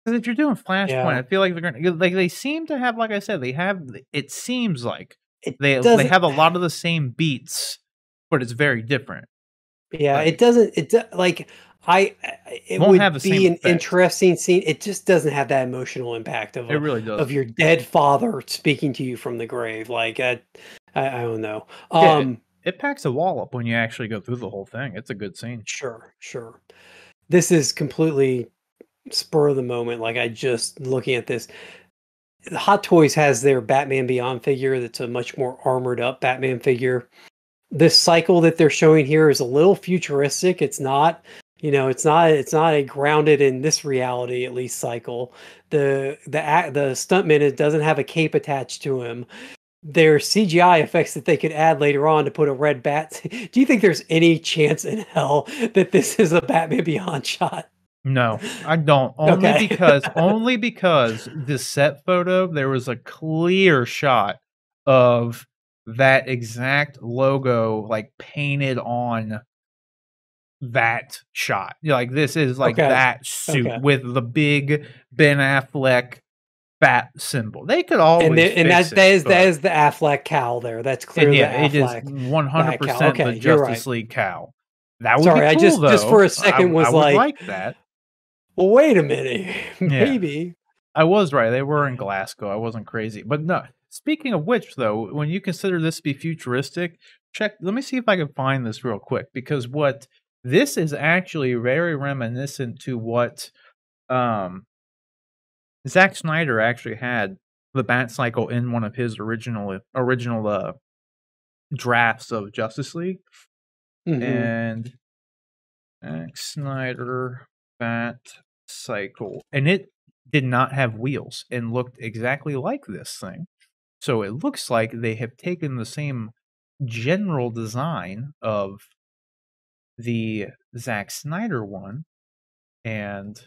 'cause if you're doing Flashpoint, Yeah. I feel like they're gonna like, they seem to have like I said, they have it seems like It they doesn't have a lot of the same beats, but it's very different. yeah, it Like, doesn't it do like, it won't have would the same be an effect. interesting scene. It just doesn't have that emotional impact It really of doesn't. your dead father speaking to you from the grave, like, I don't know. Yeah, it packs a wall up when you actually go through the whole thing. It's a good scene. Sure, sure. This is completely spur of the moment, like, I just looking at this Hot Toys has their Batman Beyond figure that's a much more armored up Batman figure. This cycle that they're showing here is a little futuristic. It's not, it's not a grounded in this reality at least cycle. The stuntman it doesn't have a cape attached to him. There's CGI effects that they could add later on to put a red bat. Do you think there's any chance in hell that this is a Batman Beyond shot? No, I don't. Okay. Only because the set photo, there was a clear shot of that exact logo, like, painted on that shot. Like, this is, like, Okay. that suit Okay. with the big Ben Affleck bat symbol. They could And always the and fix that it, is that but is the Affleck cowl there. That's and clearly the yeah, it is Affleck bat cowl. 100% the Okay, you're right. Justice League cowl. That would be Sorry, I cool, just for though. a second I was would like, like that. Well, wait a minute. Yeah, Maybe. I was right. They were in Yeah. Glasgow. I wasn't crazy. But no, speaking of which, though, when you consider this to be futuristic, check. Let me see if I can find this real quick because what this is actually very reminiscent to what um Zack Snyder actually had the Bat Cycle in one of his original drafts of Justice League, Mhm. and Zack Snyder Bat Cycle, and it did not have wheels and looked exactly like this thing. So it looks like they have taken the same general design of the Zack Snyder one and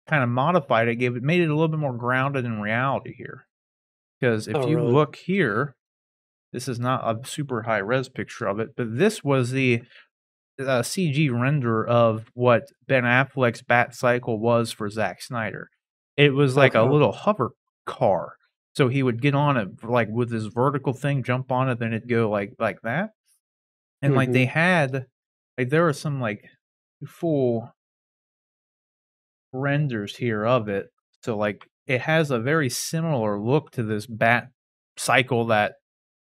kind of modified it, made it a little bit more grounded in reality here. Because if Oh, you really? look here, this is not a super high res picture of it, but this was the CG render of what Ben Affleck's Bat Cycle was for Zack Snyder. It was like a Okay. little hover car. So he would get on it like with this vertical thing, jump on it, then it'd go like that. And like they Mhm. had like there were some like full renders here of it. So like it has a very similar look to this Bat Cycle that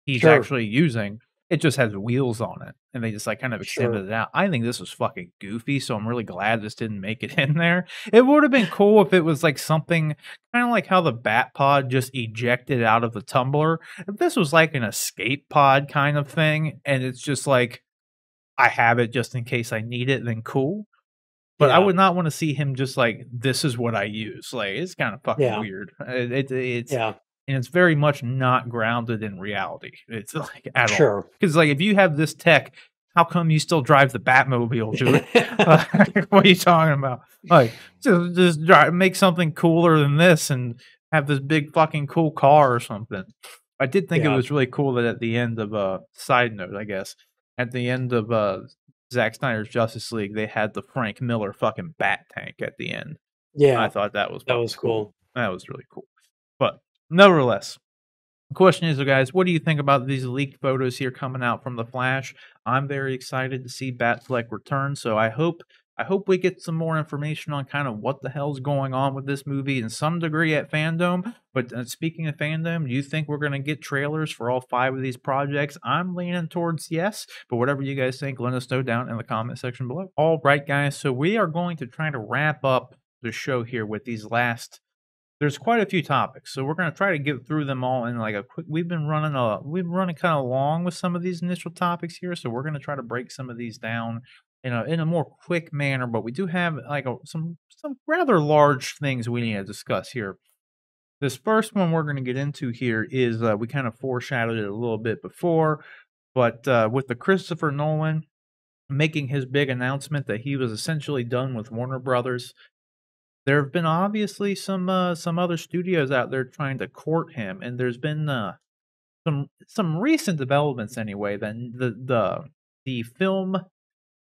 he's Sure. actually using. It just has wheels on it, and they just, like, kind of Sure. extended it out. I think this was fucking goofy, so I'm really glad this didn't make it in there. It would've been cool if it was, like, something kinda like how the Bat Pod just ejected out of the tumbler. If this was, like, an escape pod kind of thing, and it's just like, I have it just in case I need it, then cool. But I Yeah. would not wanna see him just like, "This is what I use." Like, it's kinda fucking Yeah. weird. It's Yeah. and it's very much not grounded in reality. It's, like, at all. Sure. Because like, if you have this tech, how come you still drive the Batmobile, dude? Like, what are you talking about? Like, just make something cooler than this and have this big fucking cool car or something. I did think it Yeah. was really cool that at the end of, side note, I guess, at the end of, Zack Snyder's Justice League, they had the Frank Miller fucking Bat Tank at the end. I Yeah. thought that was That fucking was cool. cool. That was really cool. But nevertheless, the question is, guys, what do you think about these leaked photos here coming out from The Flash? I'm very excited to see Batfleck return, so I hope we get some more information on kind of what the hell's going on with this movie in some degree at fandom. But speaking of fandom, do you think we're going to get trailers for all 5 of these projects? I'm leaning towards yes, but whatever you guys think, let us know down in the comment section below. All right, guys, so we are going to try to wrap up the show here with these last there's quite a few topics, so we're gonna try to get through them all in like a quick. We've been running kind of long with some of these initial topics here, so we're gonna try to break some of these down in a more quick manner. But we do have like some rather large things we need to discuss here. This first one we're gonna get into here is we kind of foreshadowed it a little bit before, but with the Christopher Nolan making his big announcement that he was essentially done with Warner Brothers. There have been obviously some other studios out there trying to court him, and there's been, some recent developments anyway, then the film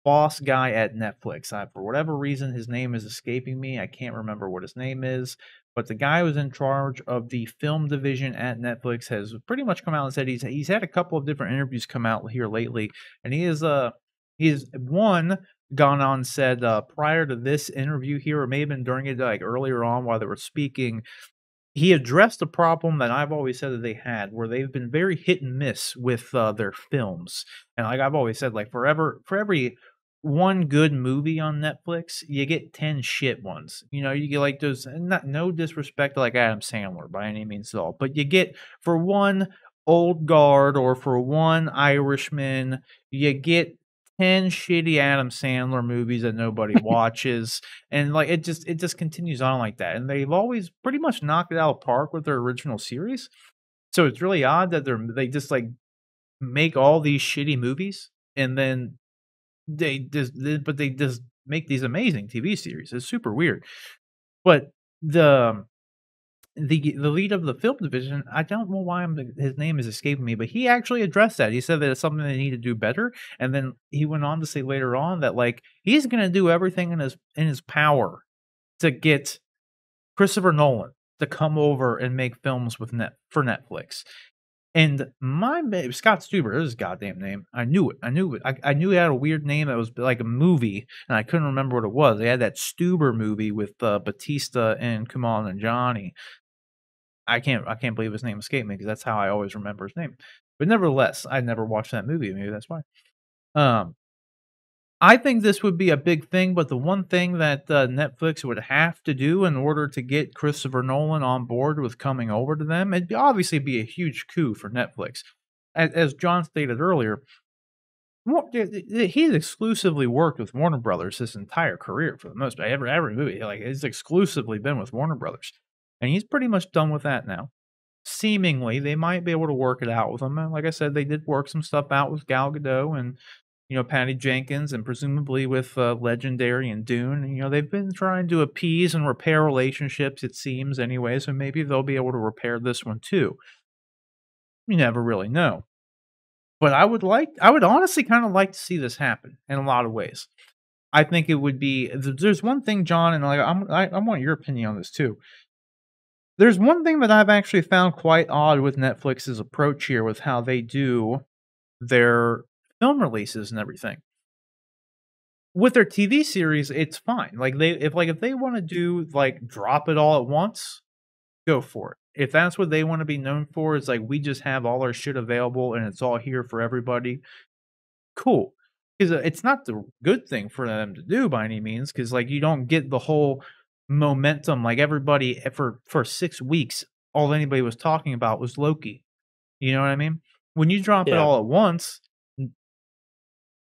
boss guy at Netflix, for whatever reason, his name is escaping me, I can't remember what his name is, but the guy who's in charge of the film division at Netflix has pretty much come out and said he's had a couple of different interviews come out here lately, and he's one gone on said, prior to this interview here, or maybe during it, like, earlier on while they were speaking, he addressed a problem that I've always said that they had, where they've been very hit and miss with, their films, and like I've always said, like, for every one good movie on Netflix, you get 10 shit ones, you get, like, those and not no disrespect to, like, Adam Sandler by any means at all, but you get for one Old Guard or for one Irishman, you get 10 shitty Adam Sandler movies that nobody watches, and, like, it just continues on like that, and they've always pretty much knocked it out of the park with their original series, so it's really odd that they just, like, make all these shitty movies, and then they just make these amazing TV series. It's super weird, but the the lead of the film division, I don't know why his name is escaping me, but he actually addressed that. He said that it's something they need to do better, and then he went on to say later on that, like, he's gonna do everything in his power to get Christopher Nolan to come over and make films with Netflix. And Scott Stuber, is his goddamn name. I knew it. I knew it. I knew he had a weird name that was like a movie, and I couldn't remember what it was. They had that Stuber movie with Batista and Kumail Nanjiani. I can't believe his name escaped me because that's how I always remember his name. But nevertheless, I never watched that movie. Maybe that's why. Um, I think this would be a big thing, but the one thing that Netflix would have to do in order to get Christopher Nolan on board with coming over to them, it'd obviously be a huge coup for Netflix. As John stated earlier, he's exclusively worked with Warner Brothers his entire career for the most part. Every movie, like he's exclusively been with Warner Brothers, and he's pretty much done with that now. Seemingly, they might be able to work it out with him. And like I said, they did work some stuff out with Gal Gadot and Patty Jenkins, and presumably with Legendary and Dune. They've been trying to appease and repair relationships. It seems anyway, so maybe they'll be able to repair this one too. You never really know. But I would honestly kind of like to see this happen in a lot of ways. I think it would be. There's one thing, John, and like I want your opinion on this too. There's one thing that I've actually found quite odd with Netflix's approach here with how they do their film releases and everything. With their TV series, it's fine. Like if they want to do like drop it all at once, go for it. If that's what they want to be known for, is like we just have all our shit available and it's all here for everybody. Cool. Because it's not the good thing for them to do by any means, because like you don't get the whole momentum. Like everybody for 6 weeks, all anybody was talking about was Loki. You know what I mean? When you drop it Yeah. all at once,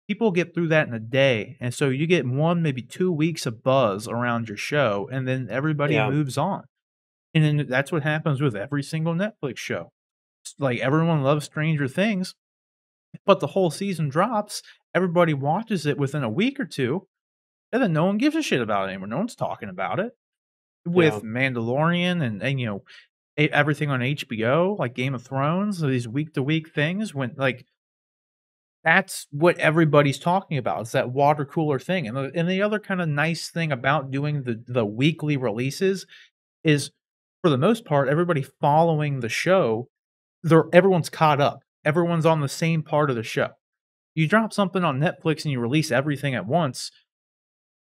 people get through that in a day, and so you get 1, maybe 2 weeks of buzz around your show, and then everybody Yeah. moves on. And then that's what happens with every single Netflix show. It's like everyone loves Stranger Things, but the whole season drops, everybody watches it within a week or 2, and then no one gives a shit about it anymore. No one's talking about it. Yeah. With Mandalorian and everything on HBO, like Game of Thrones, these week to week things when like that's what everybody's talking about. It's that water cooler thing. And the other kind of nice thing about doing the weekly releases is, for the most part, everybody following the show, everyone's caught up. Everyone's on the same part of the show. You drop something on Netflix and you release everything at once,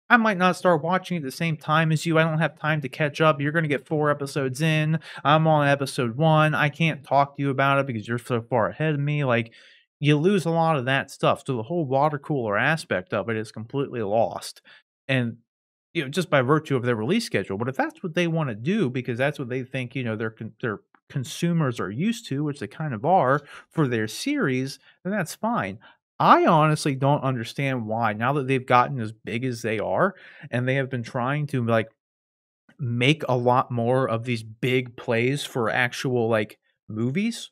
I might not start watching at the same time as you. I don't have time to catch up. You're going to get 4 episodes in. I'm on episode 1. I can't talk to you about it because you're so far ahead of me. Like, you lose a lot of that stuff. So the whole water cooler aspect of it is completely lost. And just by virtue of their release schedule. But if that's what they want to do, because that's what they think, their consumers are used to, which they kind of are for their series, then that's fine. I honestly don't understand why, now that they've gotten as big as they are, and they have been trying to like make a lot more of these big plays for actual like movies,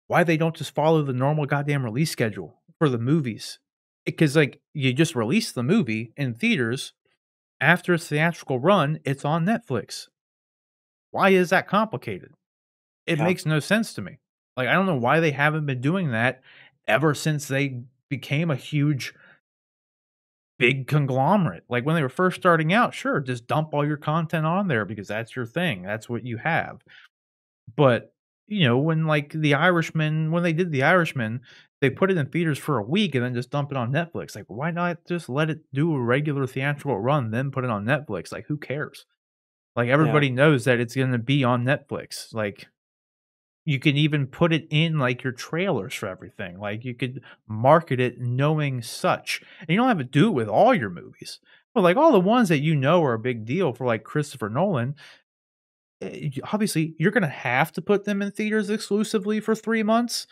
why they don't just follow the normal goddamn release schedule for the movies. Because like you just release the movie in theaters, after its theatrical run, it's on Netflix. Why is that complicated? It Yeah. makes no sense to me. Like, I don't know why they haven't been doing that ever since they became a huge, big conglomerate. Like, when they were first starting out, sure, just dump all your content on there because that's your thing. That's what you have. But, when like when they did The Irishman, they put it in theaters for a week and then just dump it on Netflix. Like, why not just let it do a regular theatrical run, then put it on Netflix? Like, who cares? Like, Yeah. everybody knows that it's gonna be on Netflix. Like, you can even put it in, like, your trailers for everything. Like, you could market it knowing such. And you don't have to do it with all your movies. But, like, all the ones that are a big deal for, like, Christopher Nolan, obviously, you're gonna have to put them in theaters exclusively for 3 months,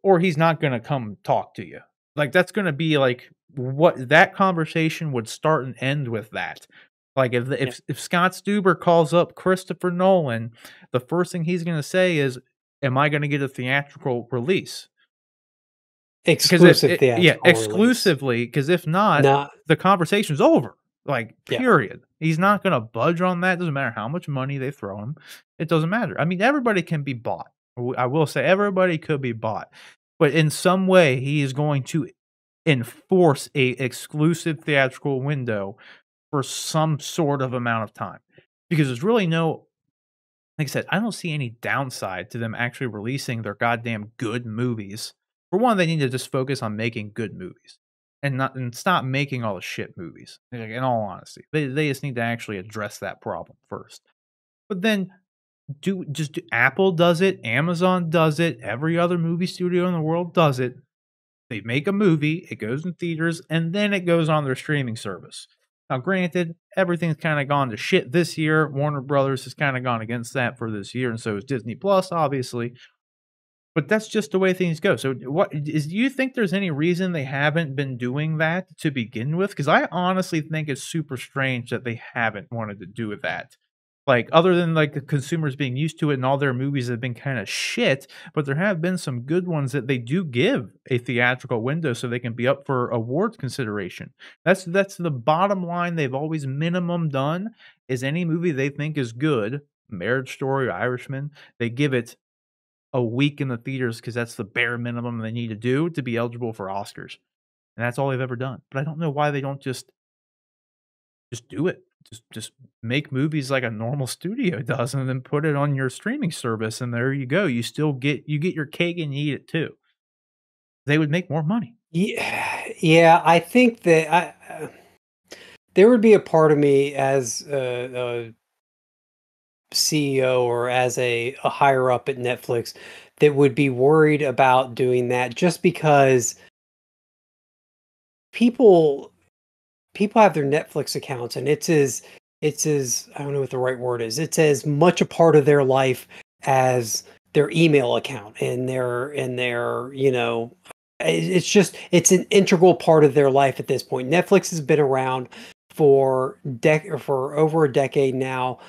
or he's not gonna come talk to you. Like, that's gonna be, like, what that conversation would start and end with that. Like, Yeah. if Scott Stuber calls up Christopher Nolan, the first thing he's gonna say is, "Am I gonna get a theatrical release?" Because if Exclusive theatrical release. exclusively, because if not, Not. the conversation's over, like, Yeah. period. He's not gonna budge on that, doesn't matter how much money they throw him, it doesn't matter. I mean, everybody can be bought. I will say everybody could be bought, but in some way, he is going to enforce a exclusive theatrical window for some sort of amount of time, because there's really no like I said, I don't see any downside to them actually releasing their goddamn good movies. For one, they need to just focus on making good movies and stop making all the shit movies. Like, in all honesty, they just need to actually address that problem first. But then Apple does it, Amazon does it, every other movie studio in the world does it. They make a movie, it goes in theaters, and then it goes on their streaming service. Now, granted, everything's kind of gone to shit this year. Warner Brothers has kind of gone against that for this year, and so is Disney Plus, obviously. But that's just the way things go. So, do you think there's any reason they haven't been doing that to begin with? Because I honestly think it's super strange that they haven't wanted to do that. Like, other than like the consumers being used to it and all their movies have been kind of shit, but there have been some good ones that they do give a theatrical window so they can be up for awards consideration. That's the bottom line they've always minimum done is any movie they think is good, Marriage Story, Irishman, they give it a week in the theaters because that's the bare minimum they need to do to be eligible for Oscars, and that's all they've ever done. But I don't know why they don't just do it. Just make movies like a normal studio does and then put it on your streaming service, and there you go. You get your cake and you eat it too. They would make more money. Yeah, I think that there would be a part of me as a CEO or as a higher up at Netflix that would be worried about doing that just because people have their Netflix accounts and it's as I don't know what the right word is. It's as much a part of their life as their email account and their it's an integral part of their life at this point. Netflix has been around for over a decade now.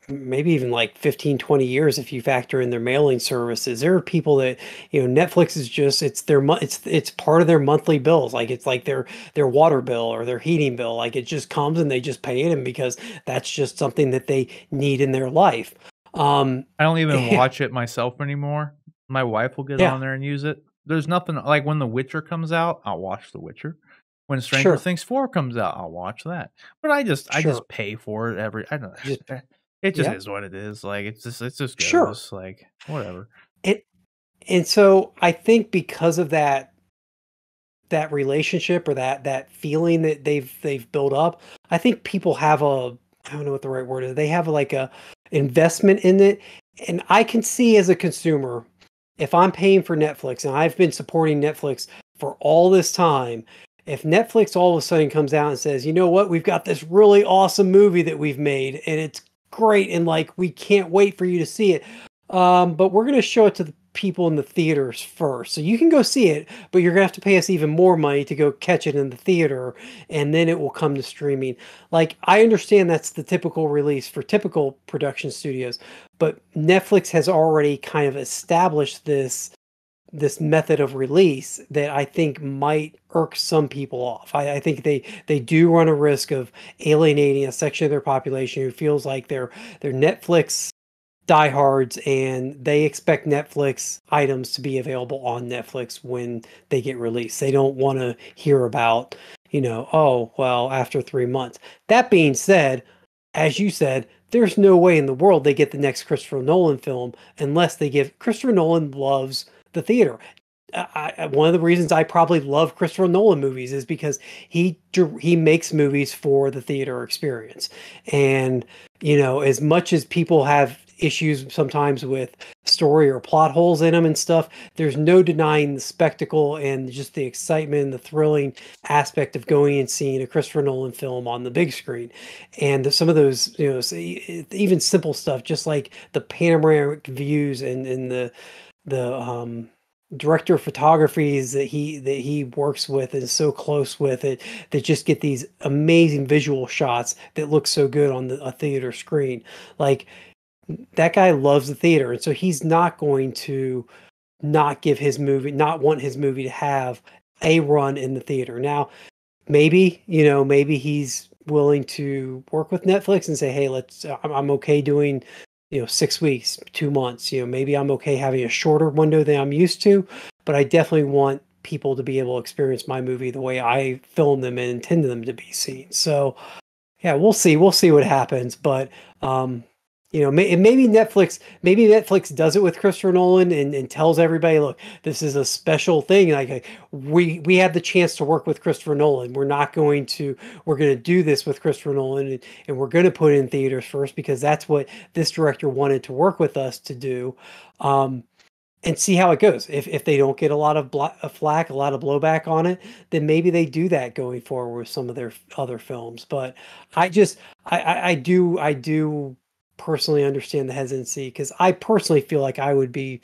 Maybe even like 15, 20 years if you factor in their mailing services. There are people that, Netflix is just it's part of their monthly bills. Like it's like their water bill or their heating bill. Like it just comes and they just pay it and because that's just something that they need in their life. I don't even Yeah, watch it myself anymore. My wife will get yeah, on there and use it. There's nothing like when The Witcher comes out, I'll watch The Witcher. When Stranger sure, Things 4 comes out, I'll watch that. But I sure. just pay for it I don't Just it just yeah, is what it is. Like it just sure. goes like whatever. And and so I think because of that relationship or that feeling that they've built up, I think people have I don't know what the right word is. They have like a investment in it. And I can see as a consumer, if I'm paying for Netflix and I've been supporting Netflix for all this time, if Netflix all of a sudden comes out and says, you know what, we've got this really awesome movie that we've made and it's great and like we can't wait for you to see it. But we're going to show it to the people in the theaters first. So you can go see it, but you're going to have to pay us even more money to go catch it in the theater, and then it will come to streaming. Like, I understand that's the typical release for typical production studios, but Netflix has already kind of established this method of release that I think might irk some people off. I think they do run a risk of alienating a section of their population who feels like they're Netflix diehards and they expect Netflix items to be available on Netflix when they get released. They don't want to hear about, oh, well, after 3 months. That being said, as you said, there's no way in the world they get the next Christopher Nolan film unless they give Christopher Nolan loves the theater. One of the reasons I probably love Christopher Nolan movies is because he makes movies for the theater experience. And as much as people have issues sometimes with story or plot holes in them and stuff, there's no denying the spectacle and just the excitement and the thrilling aspect of going and seeing a Christopher Nolan film on the big screen. And some of those, even simple stuff, just like the panoramic views and the director of photographies that he works with and is so close with it, that just get these amazing visual shots that look so good on a theater screen. Like, that guy loves the theater, and so he's not going to not want his movie to have a run in the theater. Now, maybe he's willing to work with Netflix and say, hey, I'm okay doing 6 weeks, 2 months. Maybe I'm okay having a shorter window than I'm used to, but I definitely want people to be able to experience my movie the way I film them and intend them to be seen. So yeah, we'll see what happens, but You know, and maybe Netflix does it with Christopher Nolan and tells everybody, look, this is a special thing. Like we have the chance to work with Christopher Nolan. We're going to do this with Christopher Nolan, and we're going to put it in theaters first because that's what this director wanted to work with us to do. Um, and see how it goes. If they don't get a lot of flack, a lot of blowback on it, then maybe they do that going forward with some of their other films. But I just I do personally understand the hesitancy because I personally feel like I would be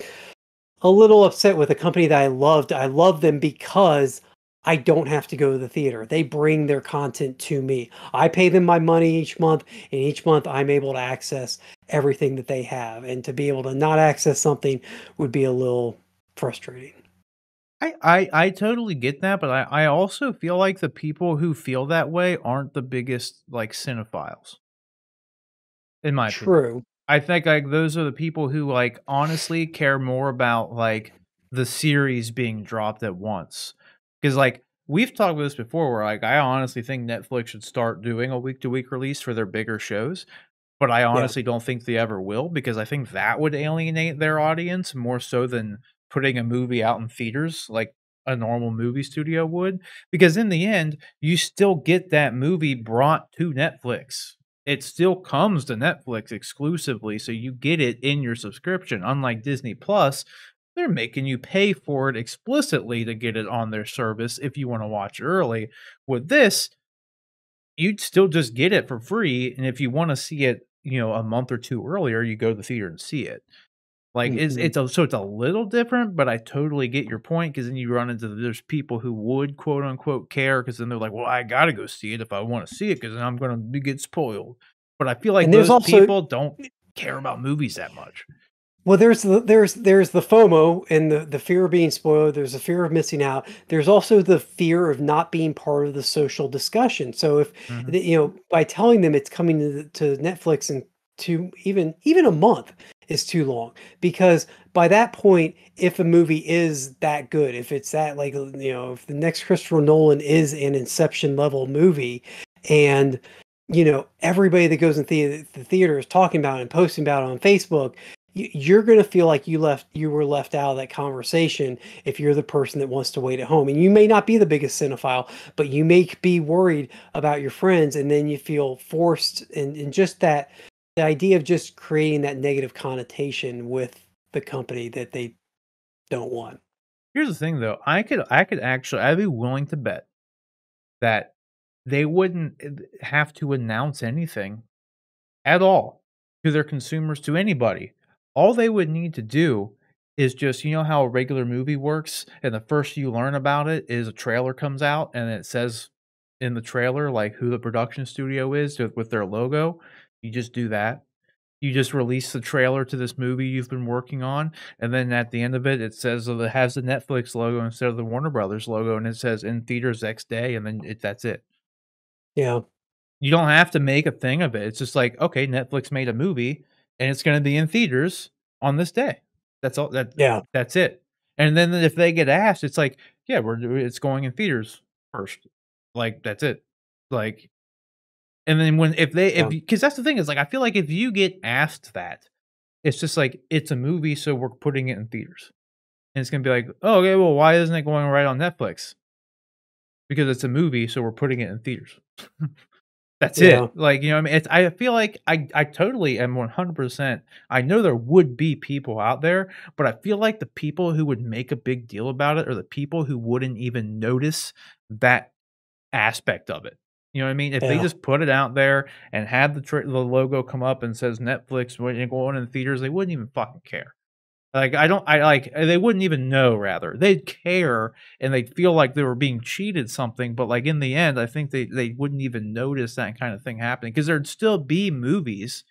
a little upset with a company that I loved. I love them because I don't have to go to the theater. They bring their content to me. I pay them my money each month, and each month I'm able to access everything that they have. And to be able to not access something would be a little frustrating. I totally get that, but I also feel like the people who feel that way aren't the biggest, like, cinephiles, in my opinion. True. I think, like, those are the people who, like, honestly care more about, like, the series being dropped at once. Because like, we've talked about this before where, like, I honestly think Netflix should start doing a week-to-week release for their bigger shows. But I Yeah. honestly don't think they ever will because I think that would alienate their audience more so than putting a movie out in theaters like a normal movie studio would. Because in the end, you still get that movie brought to Netflix. It still comes to Netflix exclusively, so you get it in your subscription. Unlike Disney Plus, they're making you pay for it explicitly to get it on their service if you want to watch early. With this, you'd still just get it for free, and if you wanna see it, a month or 2 earlier, you go to the theater and see it. Like, Hmm. it's a little different, but I totally get your point because then you run into there's people who would, quote, unquote, care because then they're like, "Well, I gotta go see it if I wanna see it because then I'm gonna be get spoiled." But I feel like And there's those also people don't care about movies that much. well, there's the FOMO and the fear of being spoiled. There's the fear of missing out. There's also the fear of not being part of the social discussion. So if Mhm. you know, by telling them it's coming to Netflix in even a month is too long because by that point, if a movie is that good, if it's that like if the next Christopher Nolan is an Inception level movie, and everybody that goes in the theater is talking about it and posting about it on Facebook, you're going to feel like you were left out of that conversation if you're the person that wants to wait at home. And you may not be the biggest cinephile, but you may be worried about your friends, and then you feel forced, and just that the idea of just creating that negative connotation with the company that they don't want. Here's the thing, though, I could actually I'd be willing to bet that they wouldn't, have to announce anything at all to their consumers, to anybody. All they would need to do is just how a regular movie works, and the first you learn about it is a trailer comes out, and it says in the trailer, like, who the production studio is with their logo. You just do that. You just release the trailer to this movie you've been working on, and then at the end of it, it says it has the Netflix logo instead of the Warner Brothers logo, and it says "in theaters X day," and then that's it. Yeah. You don't have to make a thing of it. It's just like, okay, Netflix made a movie and it's gonna be in theaters on this day. That's all Yeah. that's it. And then if they get asked, it's like, yeah, it's going in theaters first. Like, that's it. Like, and then when if they if Yeah. because that's the thing is like I feel like if you get asked that, it's just like it's a movie, so we're putting it in theaters. And it's gonna be like, oh, okay, well, why isn't it going right on Netflix? Because it's a movie, so we're putting it in theaters. That's Yeah. it. Like, what I mean? I feel like I totally am 100%. I know there would be people out there, but I feel like the people who would make a big deal about it are the people who wouldn't even notice that aspect of it. You know what I mean? If they Yeah. just put it out there and had the logo come up and says Netflix when you go on in theaters, they wouldn't even fucking care. Like, they wouldn't even know, rather. They'd care, and they'd feel like they were being cheated something, but, like, in the end, I think they wouldn't even notice that kind of thing happening because 'cause there'd still be movies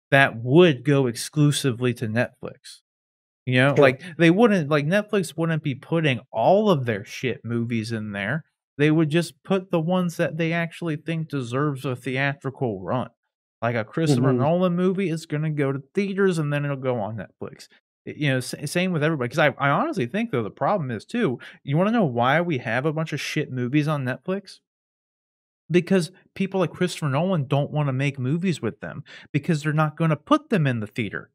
that would go exclusively to Netflix. Sure. Like, they wouldn't like, Netflix wouldn't be putting all of their shit movies in there. They would just put the ones that they actually think deserves a theatrical run. Like a Christopher Hmm. Nolan movie is gonna go to theaters, and then it'll go on Netflix. Same with everybody. Because I honestly think, though, the problem is too, you wanna know why we have a bunch of shit movies on Netflix? because people like Christopher Nolan don't wanna make movies with them because they're not gonna put them in the theater.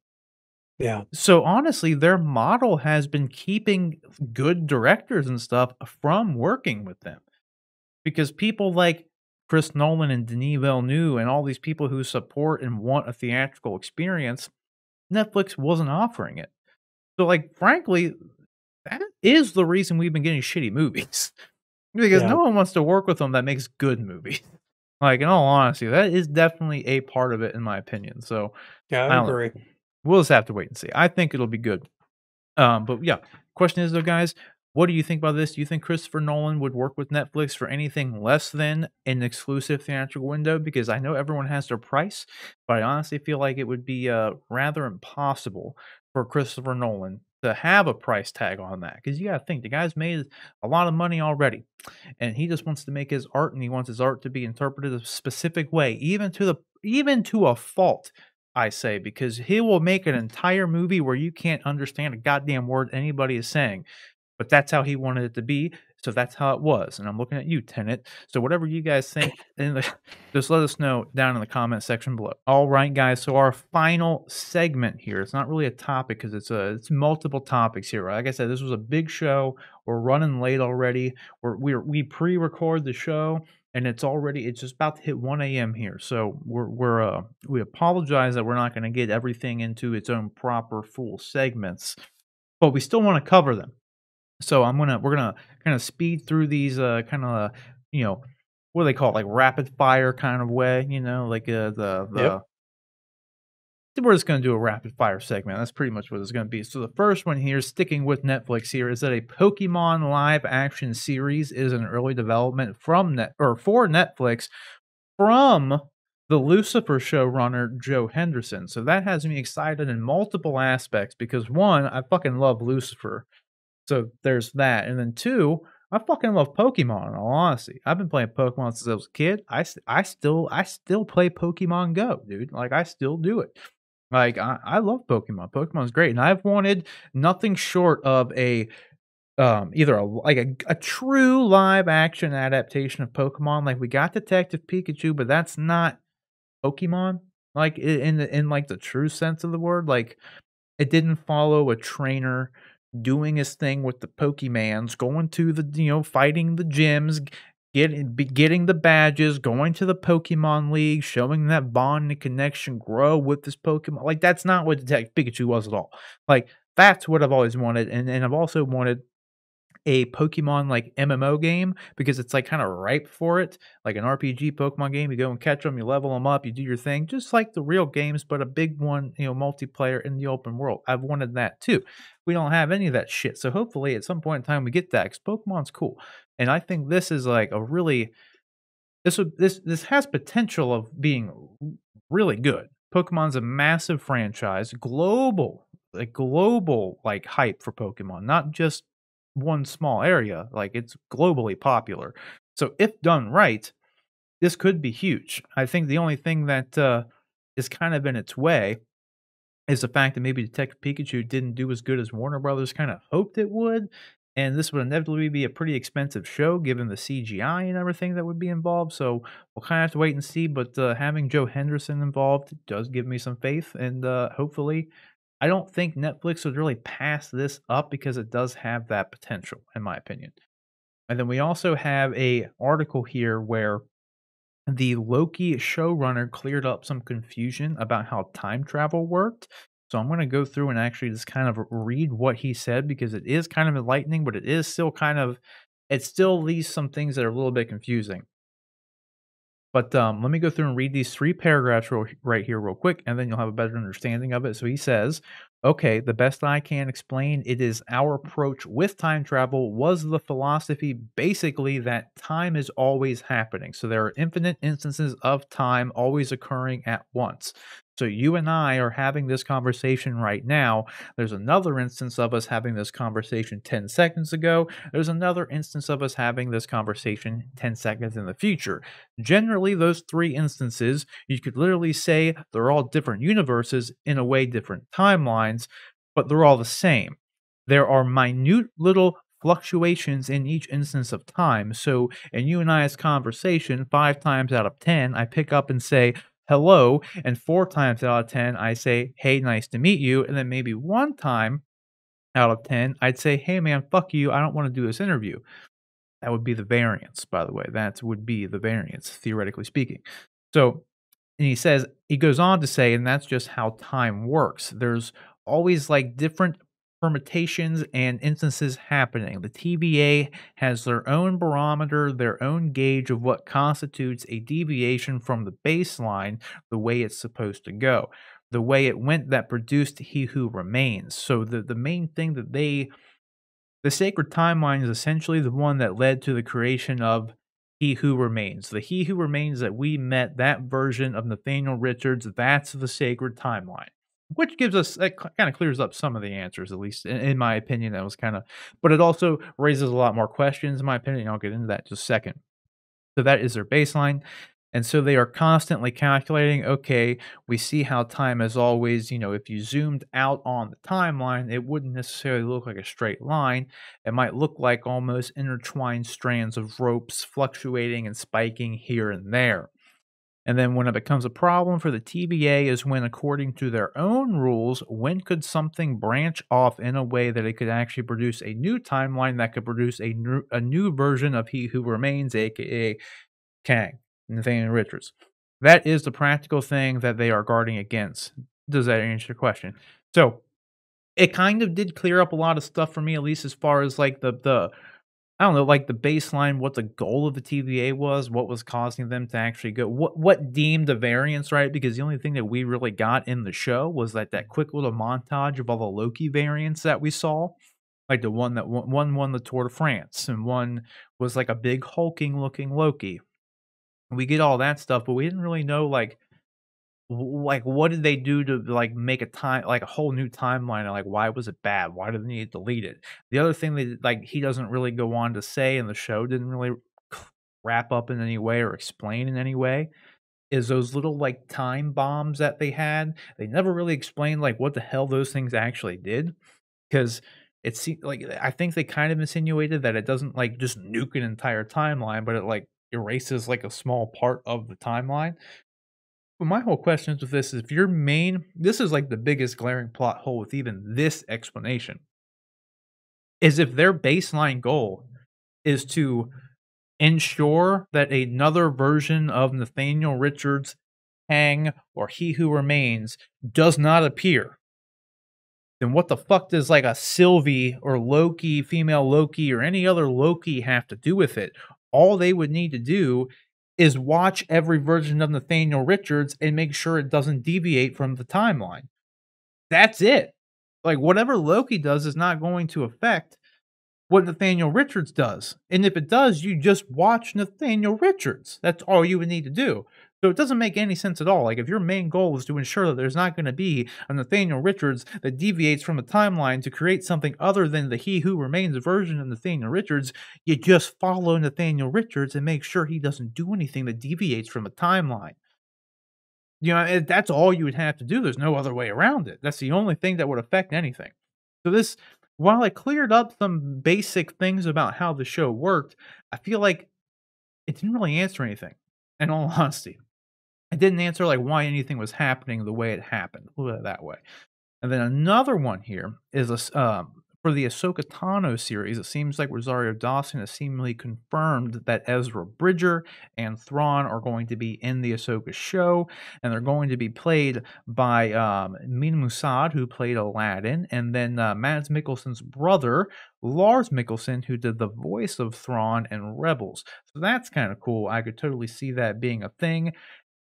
Yeah. So, honestly, their model has been keeping good directors and stuff from working with them because people like Chris Nolan and Denis Villeneuve and all these people who support and want a theatrical experience, Netflix wasn't offering it. So, like, frankly, that is the reason we've been getting shitty movies because Yeah. no one wants to work with them that makes good movies. Like, in all honesty, that is definitely a part of it, in my opinion. So, Yeah, I I don't know. agree. We'll just have to wait and see. I think it'll be good. But yeah, question is though, guys, what do you think about this? Do you think Christopher Nolan would work with Netflix for anything less than an exclusive theatrical window? Because I know everyone has their price, but I honestly feel like it would be rather impossible for Christopher Nolan to have a price tag on that. Because you got to think the guy's made a lot of money already, and he just wants to make his art, and he wants his art to be interpreted a specific way, even to a fault. I say, because he will make an entire movie where you can't understand a goddamn word anybody is saying, but that's how he wanted it to be, so that's how it was, and I'm looking at you, Tenet. So whatever you guys think, just let us know down in the comment section below. Alright, guys, so our final segment here, it's not really a topic because it's multiple topics here. Like I said, this was a big show. We're running late already. We pre-record the show, and it's just about to hit 1 AM here. So we apologize that we're not gonna get everything into its own proper full segments, but we still wanna cover them. So we're gonna kinda speed through these, kinda, you know, what do they call it? Like rapid fire kind of way, like, Yep. we're just gonna do a rapid fire segment. That's pretty much what it's gonna be. So the first one here, sticking with Netflix here, is that a Pokemon live action series is in early development for Netflix from the Lucifer showrunner Joe Henderson. So that has me excited in multiple aspects because one, I fucking love Lucifer. So there's that. And then two, I fucking love Pokemon, in all honesty. I've been playing Pokemon since I was a kid. I still play Pokemon Go, dude. Like I still do it. Like I love Pokemon. Pokemon's great. And I've wanted nothing short of either a true live action adaptation of Pokemon. Like we got Detective Pikachu, but that's not Pokemon. Like in like the true sense of the word. Like it didn't follow a trainer doing his thing with the Pokemans, going to fighting the gyms, getting the badges, going to the Pokemon League, showing that bond and connection grow with this Pokemon. Like that's not what Detective Pikachu was at all. Like that's what I've always wanted, and I've also wanted a Pokemon, like, MMO game because it's, like, kinda ripe for it, like an RPG Pokemon game. You go and catch them, you level them up, you do your thing, just like the real games, but a big one, multiplayer in the open world. I've wanted that too. We don't have any of that shit, so hopefully at some point in time we get that because Pokemon's cool, and I think this is, like, a really this has potential of being really good. Pokemon's a massive franchise, global, like, hype for Pokemon, not just one small area, like, it's globally popular. So if done right, this could be huge. I think the only thing that, is kind of in its way is the fact that maybe Detective Pikachu didn't do as good as Warner Brothers kinda hoped it would, and this would inevitably be a pretty expensive show given the CGI and everything that would be involved, so we'll kinda have to wait and see, but, having Joe Henderson involved does give me some faith, and, hopefully I don't think Netflix would really pass this up because it does have that potential, in my opinion. And then we also have a article here where the Loki showrunner cleared up some confusion about how time travel worked. So I'm going to go through and actually just kind of read what he said because it is kind of enlightening, but it still leaves some things that are a little bit confusing. But let me go through and read these three paragraphs right here, real quick, and then you'll have a better understanding of it. So he says, okay, the best I can explain it is our approach with time travel was the philosophy basically that time is always happening. So there are infinite instances of time always occurring at once. So you and I are having this conversation right now. There's another instance of us having this conversation 10 seconds ago. There's another instance of us having this conversation 10 seconds in the future. Generally, those three instances, you could literally say they're all different universes, in a way, different timelines, but they're all the same. There are minute little fluctuations in each instance of time. So in you and I's conversation, 5 times out of 10, I pick up and say, "Hello," and 4 times out of 10, I say, "Hey, nice to meet you," and then maybe 1 time out of 10, I'd say, "Hey, man, fuck you, I don't wanna do this interview." That would be the variance, by the way. That would be the variance, theoretically speaking. So, and he goes on to say, and that's just how time works. There's always like different permutations and instances happening. The TVA has their own barometer, their own gauge of what constitutes a deviation from the baseline, the way it's supposed to go, the way it went that produced He Who Remains. So the main thing that the sacred timeline is essentially the one that led to the creation of He Who Remains. The He Who Remains that we met, that version of Nathaniel Richards, that's the sacred timeline. Which gives us that kind of clears up some of the answers, at least in my opinion. That was kind of, but it also raises a lot more questions, in my opinion. I'll get into that in just a second. So that is their baseline. And so they are constantly calculating, okay, we see how time is always, if you zoomed out on the timeline, it wouldn't necessarily look like a straight line. It might look like almost intertwined strands of ropes fluctuating and spiking here and there. And then when it becomes a problem for the TVA is when, according to their own rules, when could something branch off in a way that it could actually produce a new timeline that could produce a new version of He Who Remains, aka Kang, Nathaniel Richards. That is the practical thing that they are guarding against. Does that answer your question? So it kind of did clear up a lot of stuff for me, at least as far as like the I don't know, like the baseline, what the goal of the TVA was, what was causing them to actually go, what deemed a variance, right? Because the only thing that we really got in the show was that quick little montage of all the Loki variants that we saw. Like the one that one won the Tour de France, and one was like a big hulking looking Loki. We get all that stuff, but we didn't really know, like, like, what did they do to, like, make a whole new timeline, and, like, why was it bad? Why did they need to delete it? The other thing that, like, he doesn't really go on to say, and the show didn't really wrap up in any way or explain in any way, is those little, like, time bombs that they had. They never really explained, like, what the hell those things actually did, 'cause like, I think they kind of insinuated that it doesn't, like, just nuke an entire timeline, but it, like, erases, like, a small part of the timeline. But my whole question with this is, if your main this is, like, the biggest glaring plot hole with even this explanation, is if their baseline goal is to ensure that another version of Nathaniel Richards, Kang, or He Who Remains does not appear, then what the fuck does like a Sylvie or Loki, female Loki, or any other Loki have to do with it? All they would need to do is watch every version of Nathaniel Richards and make sure it doesn't deviate from the timeline. That's it. Like whatever Loki does is not going to affect what Nathaniel Richards does. And if it does, you just watch Nathaniel Richards. That's all you would need to do. So it doesn't make any sense at all. Like if your main goal is to ensure that there's not going to be a Nathaniel Richards that deviates from the timeline to create something other than the He Who Remains version of Nathaniel Richards, you just follow Nathaniel Richards and make sure he doesn't do anything that deviates from the timeline. That's all you would have to do. There's no other way around it. That's the only thing that would affect anything. So this, while it cleared up some basic things about how the show worked, I feel like it didn't really answer anything. In all honesty, it didn't answer like why anything was happening the way it happened. We'll put it that way. And then another one here is for the Ahsoka Tano series. It seems like Rosario Dawson has seemingly confirmed that Ezra Bridger and Thrawn are going to be in the Ahsoka show, and they're going to be played by Mina Musad, who played Aladdin, and then Mads Mikkelsen's brother, Lars Mikkelsen, who did the voice of Thrawn in Rebels. So that's kind of cool. I could totally see that being a thing.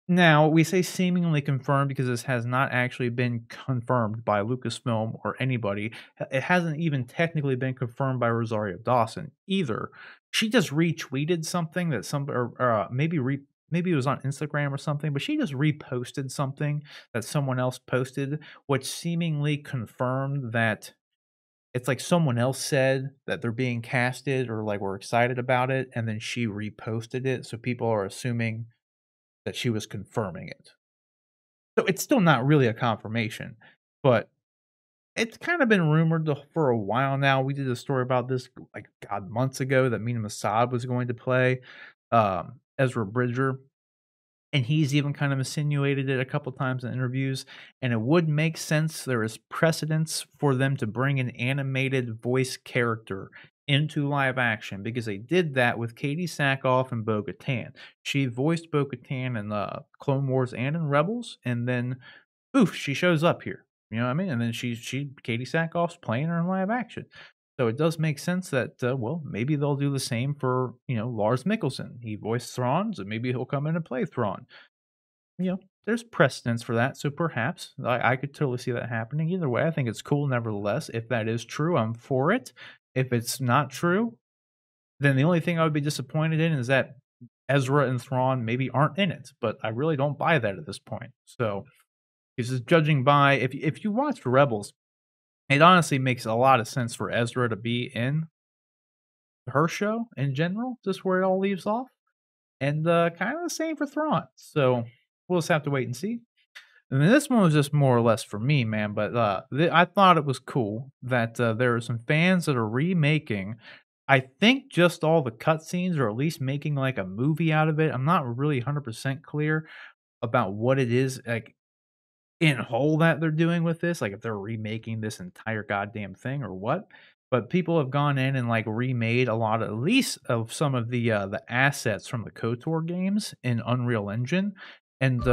Now, we say seemingly confirmed because this has not actually been confirmed by Lucasfilm or anybody. It hasn't even technically been confirmed by Rosario Dawson either. She just retweeted something that maybe it was on Instagram or something, but she just reposted something that someone else posted, which seemingly confirmed that it's like someone else said that they're being casted or like we're excited about it, and then she reposted it, so people are assuming that she was confirming it. So it's still not really a confirmation, but It's kinda been rumored for a while now. We did a story about this, like, god, months ago that Mina Masad was going to play, Ezra Bridger. And he's even kind of insinuated it a couple times in interviews, and it would make sense. There is precedence for them to bring an animated voice character into live action because they did that with Katie Sackhoff and Bo-Katan. She voiced Bo-Katan in Clone Wars and in Rebels, and then oof, she shows up here. You know what I mean? And then she Katie Sackhoff's playing her in live action. So it does make sense that well, maybe they'll do the same for Lars Mikkelsen. He voiced Thrawn, so maybe he'll come in and play Thrawn. There's precedence for that, so perhaps I could totally see that happening. Either way, I think it's cool nevertheless. If that is true, I'm for it. If it's not true, then the only thing I would be disappointed in is that Ezra and Thrawn maybe aren't in it, but I really don't buy that at this point. So, it's just judging by if you watched Rebels, it honestly makes a lot of sense for Ezra to be in her show in general, just where it all leaves off, and kind of the same for Thrawn. So we'll just have to wait and see. And then this one was just more or less for me, man. But I thought it was cool that there are some fans that are remaking. I think just all the cutscenes, or at least making like a movie out of it. I'm not really 100% clear about what it is like in whole that they're doing with this, like if they're remaking this entire goddamn thing or what. But people have gone in and like remade a lot of at least of some of the assets from the KOTOR games in Unreal Engine. And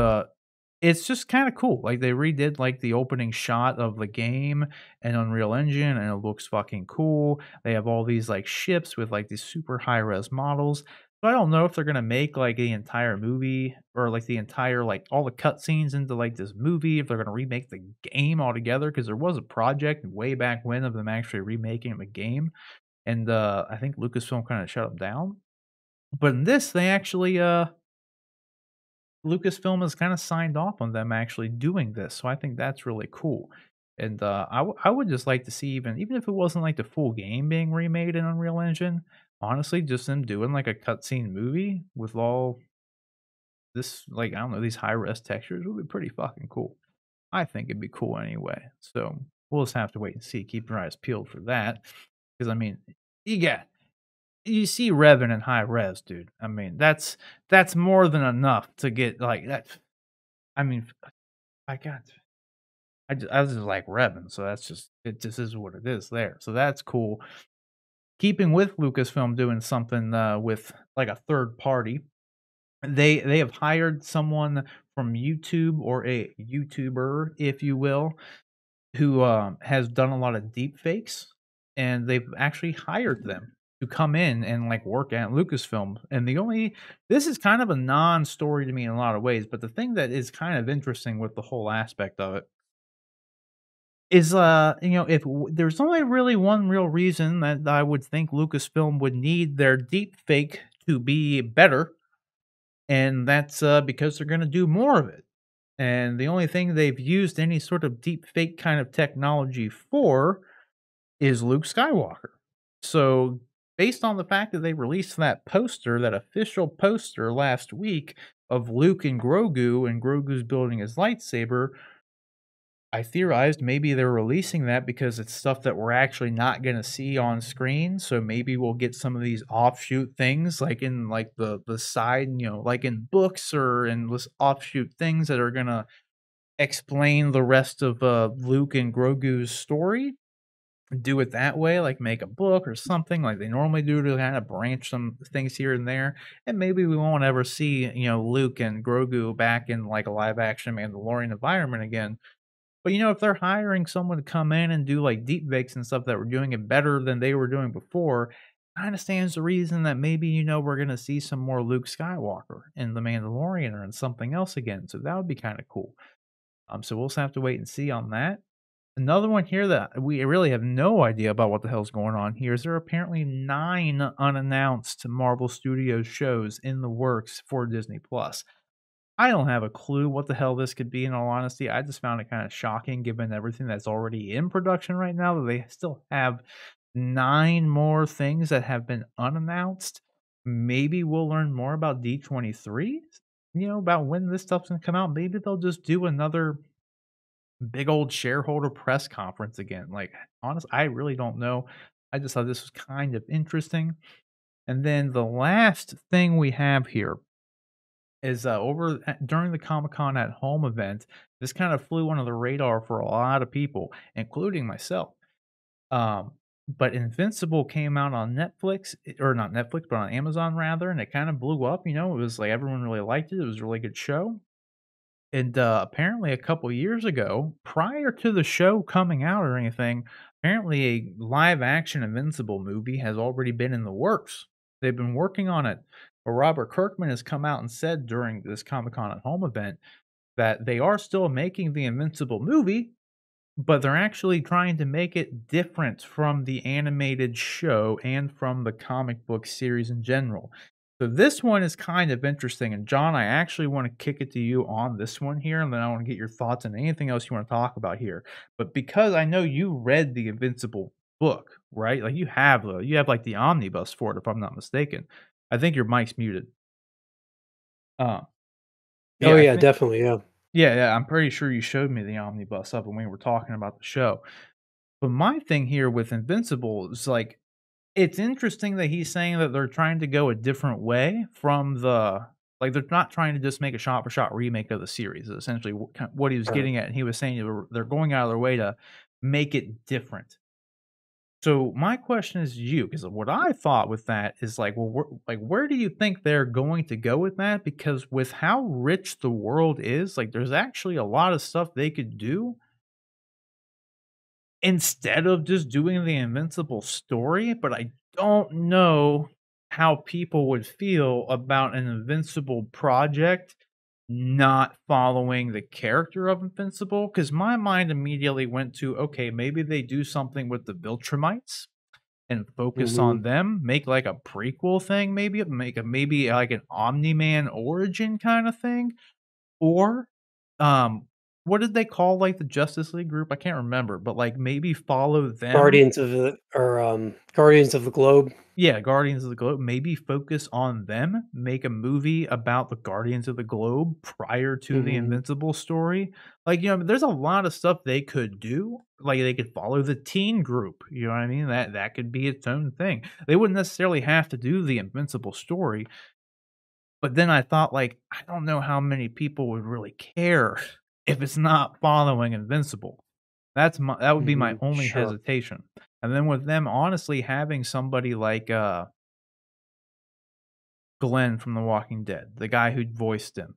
it's just kinda cool, like, they redid, like, the opening shot of the game in Unreal Engine, and it looks fucking cool. They have all these, like, ships with, like, these super high-res models. So I don't know if they're gonna make, like, the entire movie or, like, the entire like, all the cutscenes into, like, this movie, if they're gonna remake the game altogether, because there was a project way back when of them actually remaking the game, and, I think Lucasfilm kinda shut them down. But in this, they actually, Lucasfilm has kinda signed off on them actually doing this, so I think that's really cool. And, I would just like to see even if it wasn't, like, the full game being remade in Unreal Engine, honestly, just them doing, like, a cutscene movie with all this, like, I don't know, these high-res textures would be pretty fucking cool. I think it'd be cool anyway, so we'll just have to wait and see, keep your eyes peeled for that. Because I mean, you got you see Revan in high res, dude. I mean, that's more than enough to get, like, that I mean, I got I just like Revan, so that's just it just is what it is there. So that's cool. Keeping with Lucasfilm doing something, with, like, a third party, they have hired someone from YouTube or a YouTuber, if you will, who, has done a lot of deep fakes, and they've actually hired them to come in and, like, work at Lucasfilm, and the only this is kind of a non-story to me in a lot of ways, but the thing that is kind of interesting with the whole aspect of it is, if there's only really one real reason that I would think Lucasfilm would need their deep fake to be better, and that's, because they're gonna do more of it. And the only thing they've used any sort of deep fake kind of technology for is Luke Skywalker. So, based on the fact that they released that poster, that official poster last week of Luke and Grogu's building his lightsaber, I theorized maybe they're releasing that because it's stuff that we're actually not gonna see on screen, so maybe we'll get some of these offshoot things, like in, like, the side, like in books or in this offshoot things that are gonna explain the rest of, Luke and Grogu's story, do it that way, like make a book or something like they normally do to kinda branch some things here and there, and maybe we won't ever see, Luke and Grogu back in, like, a live action Mandalorian environment again. But, if they're hiring someone to come in and do, like, deep fakes and stuff that were doing it better than they were doing before, kinda stands to reason that maybe, we're gonna see some more Luke Skywalker in The Mandalorian or in something else again, so that would be kinda cool. So we'll just have to wait and see on that. Another one here that we really have no idea about what the hell's going on here is there are apparently 9 unannounced Marvel Studios shows in the works for Disney Plus. I don't have a clue what the hell this could be, in all honesty. I just found it kinda shocking given everything that's already in production right now that they still have 9 more things that have been unannounced. Maybe we'll learn more about D23, about when this stuff's gonna come out. Maybe they'll just do another big old shareholder press conference again. Like, honestly, I really don't know. I just thought this was kind of interesting. And then the last thing we have here is during the Comic Con at Home event. This kind of flew under the radar for a lot of people, including myself. Um, but Invincible came out on Netflix, or not Netflix, but on Amazon rather, and it kind of blew up. It was like everyone really liked it. It was a really good show. And apparently, a couple years ago, prior to the show coming out or anything, apparently a live action Invincible movie has already been in the works. They've been working on it. But Robert Kirkman has come out and said during this Comic Con at Home event that they are still making the Invincible movie, but they're actually trying to make it different from the animated show and from the comic book series in general. So this one is kind of interesting, and John, I actually want to kick it to you on this one here, and then I want to get your thoughts on anything else you want to talk about here. But because I know you read the Invincible book, right? Like you have like the omnibus for it, if I'm not mistaken. I think your mic's muted. Uh, Oh yeah, I yeah, think definitely. Yeah. yeah, I'm pretty sure you showed me the omnibus of it when we were talking about the show. But my thing here with Invincible is like, it's interesting that he's saying that they're trying to go a different way from like they're not trying to just make a shot for shot remake of the series. Is essentially what he was Sure. getting at. And he was saying they're going out of their way to make it different. So my question is to you, because what I thought with that is like, well, where do you think they're going to go with that? Because with how rich the world is, like, there's actually a lot of stuff they could do instead of just doing the Invincible story, but I don't know how people would feel about an Invincible project not following the character of Invincible. Because my mind immediately went to, okay, maybe they do something with the Viltrumites and focus Hmm. on them, make like a prequel thing, maybe like an Omni-Man origin kind of thing, or, um, what did they call, like, the Justice League group? I can't remember, but, like, maybe follow them. Guardians of the Globe. Yeah, Guardians of the Globe, maybe focus on them, make a movie about the Guardians of the Globe prior to the Hmm. Invincible story. Like, there's a lot of stuff they could do. Like, they could follow the teen group, you know what I mean? That could be its own thing. They wouldn't necessarily have to do the Invincible story. But then I thought, like, I don't know how many people would really care if it's not following Invincible. That would be my Hmm. only Sure. hesitation. And then with them honestly having somebody like, Glenn from The Walking Dead, the guy who voiced him,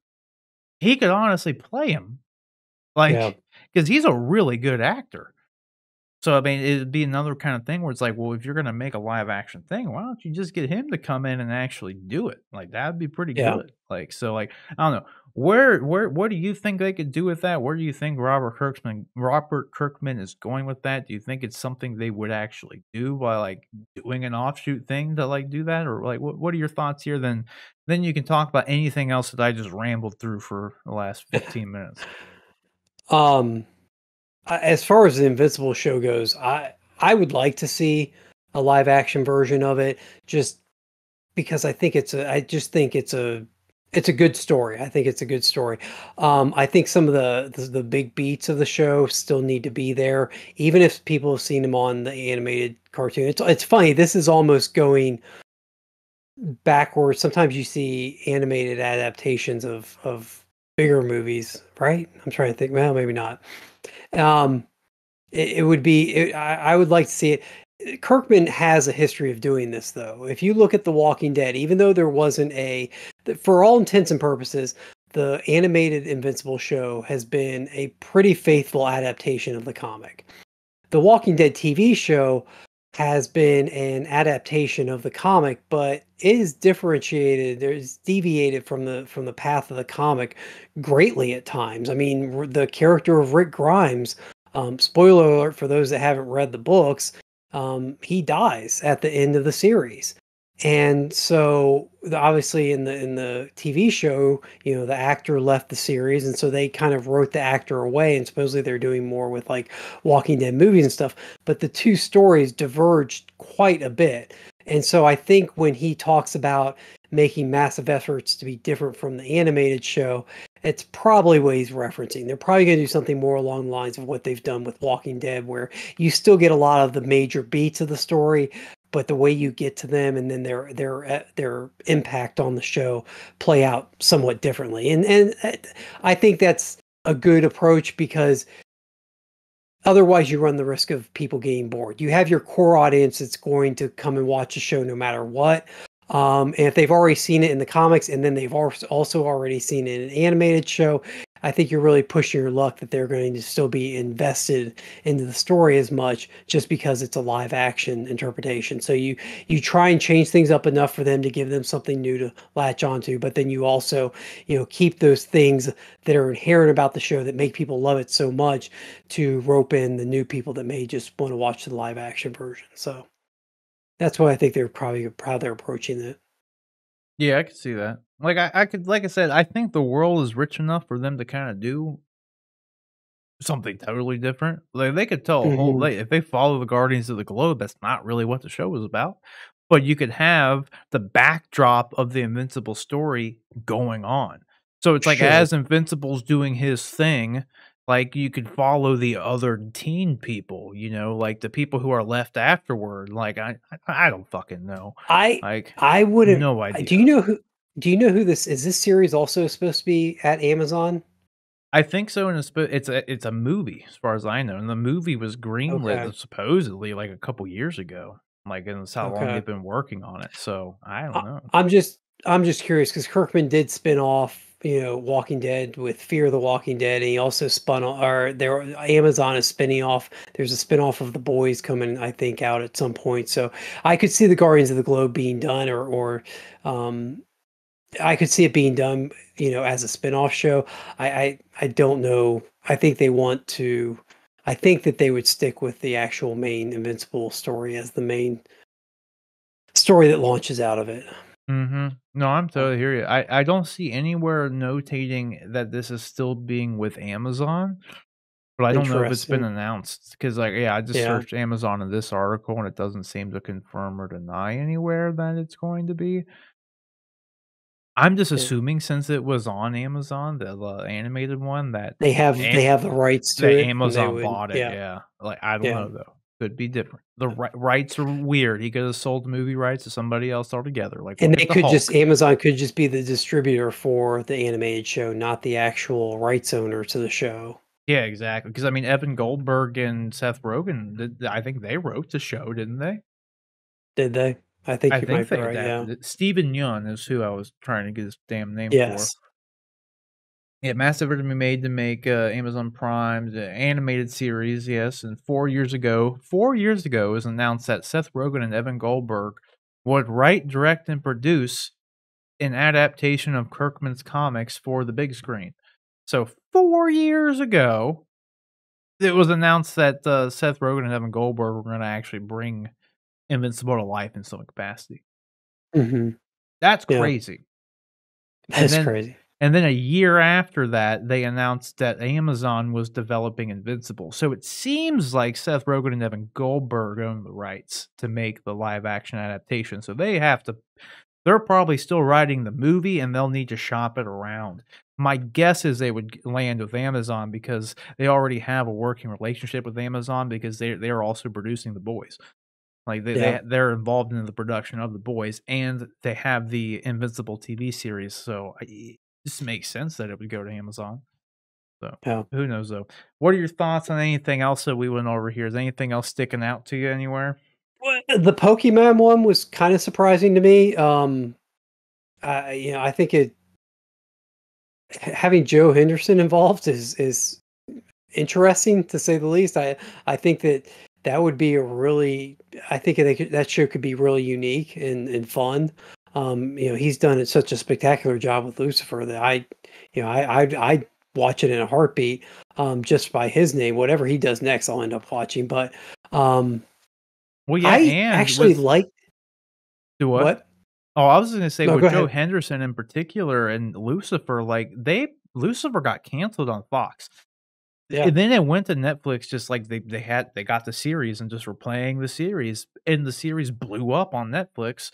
he could honestly play him, Yeah. like, because he's a really good actor. So, I mean, it'd be another kind of thing where it's like, well, if you're gonna make a live action thing, why don't you just get him to come in and actually do it? Like, that'd be pretty Yeah. good. Like, so, like, I don't know. Where what do you think they could do with that? Where do you think Robert Kirkman is going with that? Do you think it's something they would actually do by, like, doing an offshoot thing to, like, do that? Or, like, what are your thoughts here? Then you can talk about anything else that I just rambled through for the last 15 minutes. Um, as far as the Invincible show goes, I would like to see a live action version of it, just because I just think it's a good story. I think it's a good story. I think some of the big beats of the show still need to be there, even if people have seen them on the animated cartoon. It's funny. This is almost going backwards. Sometimes you see animated adaptations of bigger movies, right? I'm trying to think. Well, maybe not. Um, it would be. I would like to see it. Kirkman has a history of doing this, though. If you look at The Walking Dead, even though there wasn't for all intents and purposes, the animated Invincible show has been a pretty faithful adaptation of the comic. The Walking Dead TV show has been an adaptation of the comic, but is differentiated. There's deviated from the path of the comic greatly at times. I mean, the character of Rick Grimes. Spoiler alert for those that haven't read the books. He dies at the end of the series. And so obviously in the TV show, the actor left the series, and so they kind of wrote the actor away, and supposedly they're doing more with like Walking Dead movies and stuff. But the two stories diverged quite a bit. And so I think when he talks about making massive efforts to be different from the animated show, it's probably what he's referencing. They're probably going to do something more along the lines of what they've done with Walking Dead, where you still get a lot of the major beats of the story, but the way you get to them and then their impact on the show play out somewhat differently. And I think that's a good approach because otherwise you run the risk of people getting bored. You have your core audience that's going to come and watch a show no matter what. And if they've already seen it in the comics and then they've also already seen it in an animated show, I think you're really pushing your luck that they're going to still be invested into the story as much just because it's a live action interpretation. So you try and change things up enough for them to give them something new to latch onto, but then you also, keep those things that are inherent about the show that make people love it so much to rope in the new people that may just want to watch the live action version. So that's why I think they're probably proud they're approaching it. Yeah, I could see that. Like I could, like I said, I think the world is rich enough for them to kind of do something totally different. Like they could tell a whole Mhm. like if they follow the Guardians of the Globe, that's not really what the show was about. But you could have the backdrop of the Invincible story going on. So it's like Sure. as Invincible's doing his thing, like you could follow the other teen people, like the people who are left afterward. Like I don't fucking know. I Like I wouldn't no do idea. you know who this is? This series also supposed to be at Amazon? I think so, and it's a movie as far as I know, and the movie was greenlit Okay. supposedly like a couple years ago. Like, and that's how long Okay. they've been working on it. So I don't I, know. I'm just curious because Kirkman did spin off, Walking Dead with Fear of the Walking Dead, and he also spun off, or there Amazon is spinning off. There's a spin-off of The Boys coming, I think, out at some point. So I could see the Guardians of the Globe being done, or um, I could see it being done, as a spin-off show. I don't know. I think they want to. I think that they would stick with the actual main Invincible story as the main story that launches out of it. Mhm. No, I'm Oh, totally hear you. I don't see anywhere notating that this is still being with Amazon, but I don't know if it's been interesting. announced. Because like, yeah, I just Yeah. searched Amazon in this article, and it doesn't seem to confirm or deny anywhere that it's going to be. I'm just Yeah. assuming since it was on Amazon, the animated one, that They have the rights to that it, and they Amazon would. bought it, Yeah. yeah. Like, I don't Yeah. know, though. Could be different. The rights are weird. He could have sold the movie rights to somebody else altogether. Like, And look they at the could just Hulk. Amazon could just be the distributor for the animated show, not the actual rights owner to the show. Yeah, exactly. Because I mean, Evan Goldberg and Seth Rogen, I think they wrote the show, didn't they? Did they? I think I you think might be they right. that Yeah. Steven Yeun is who I was trying to get his damn name for. Yes. Yeah, massive effort to be made to make Amazon Prime the animated series. Yes, and 4 years ago, it was announced that Seth Rogen and Evan Goldberg would write, direct, and produce an adaptation of Kirkman's comics for the big screen. So 4 years ago, it was announced that Seth Rogen and Evan Goldberg were going to actually bring Invincible to life in some capacity. Hmm. That's Yeah. crazy. And That's then crazy. and then a year after that, they announced that Amazon was developing Invincible. So it seems like Seth Rogen and Evan Goldberg own the rights to make the live action adaptation. So they're probably still writing the movie and they'll need to shop it around. My guess is they would land with Amazon because they already have a working relationship with Amazon because they're also producing The Boys. Like Yeah. they're involved in the production of The Boys, and they have the Invincible TV series, so it just makes sense that it would go to Amazon. So Yeah. who knows though? What are your thoughts on anything else that we went over here? Is anything else sticking out to you anywhere? The Pokemon one was kind of surprising to me. I think having Joe Henderson involved is interesting to say the least. I think that would be a really. I think that show could be really unique and fun. He's done such a spectacular job with Lucifer that I'd watch it in a heartbeat. Just by his name, whatever he does next, I'll end up watching. But um, Well, yeah, I and actually with like do what? what? Oh, I was gonna say No, with go Joe ahead. Henderson in particular and Lucifer, like Lucifer got canceled on Fox. Yeah, And then it went to Netflix just like they got the series and just were playing the series, and the series blew up on Netflix.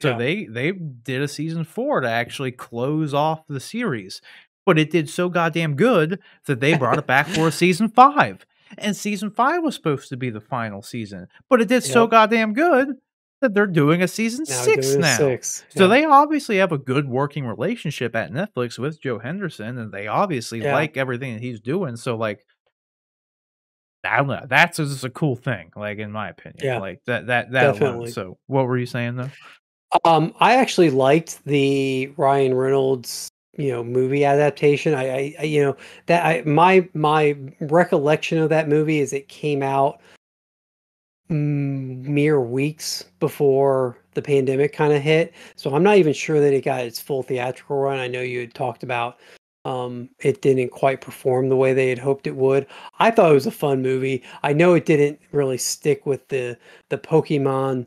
So yeah. they did a season 4 to actually close off the series. but it did so goddamn good that they brought it back for a season 5. And season 5 was supposed to be the final season, but it did so Yep. goddamn good that they're doing a season Now we're 6 doing a now. 6. So Yep. they obviously have a good working relationship at Netflix with Joe Henderson, and they obviously Yeah. like everything that he's doing. So, like, I don't know, that's just a cool thing, like, in my opinion, Yeah. like, that alone. Definitely. So, what were you saying, though? I actually liked the Ryan Reynolds, movie adaptation. That my recollection of that movie is it came out mere weeks before the pandemic kind of hit. So I'm not even sure that it got its full theatrical run. I know you had talked about it didn't quite perform the way they had hoped it would. I thought it was a fun movie. I know it didn't really stick with the Pokemon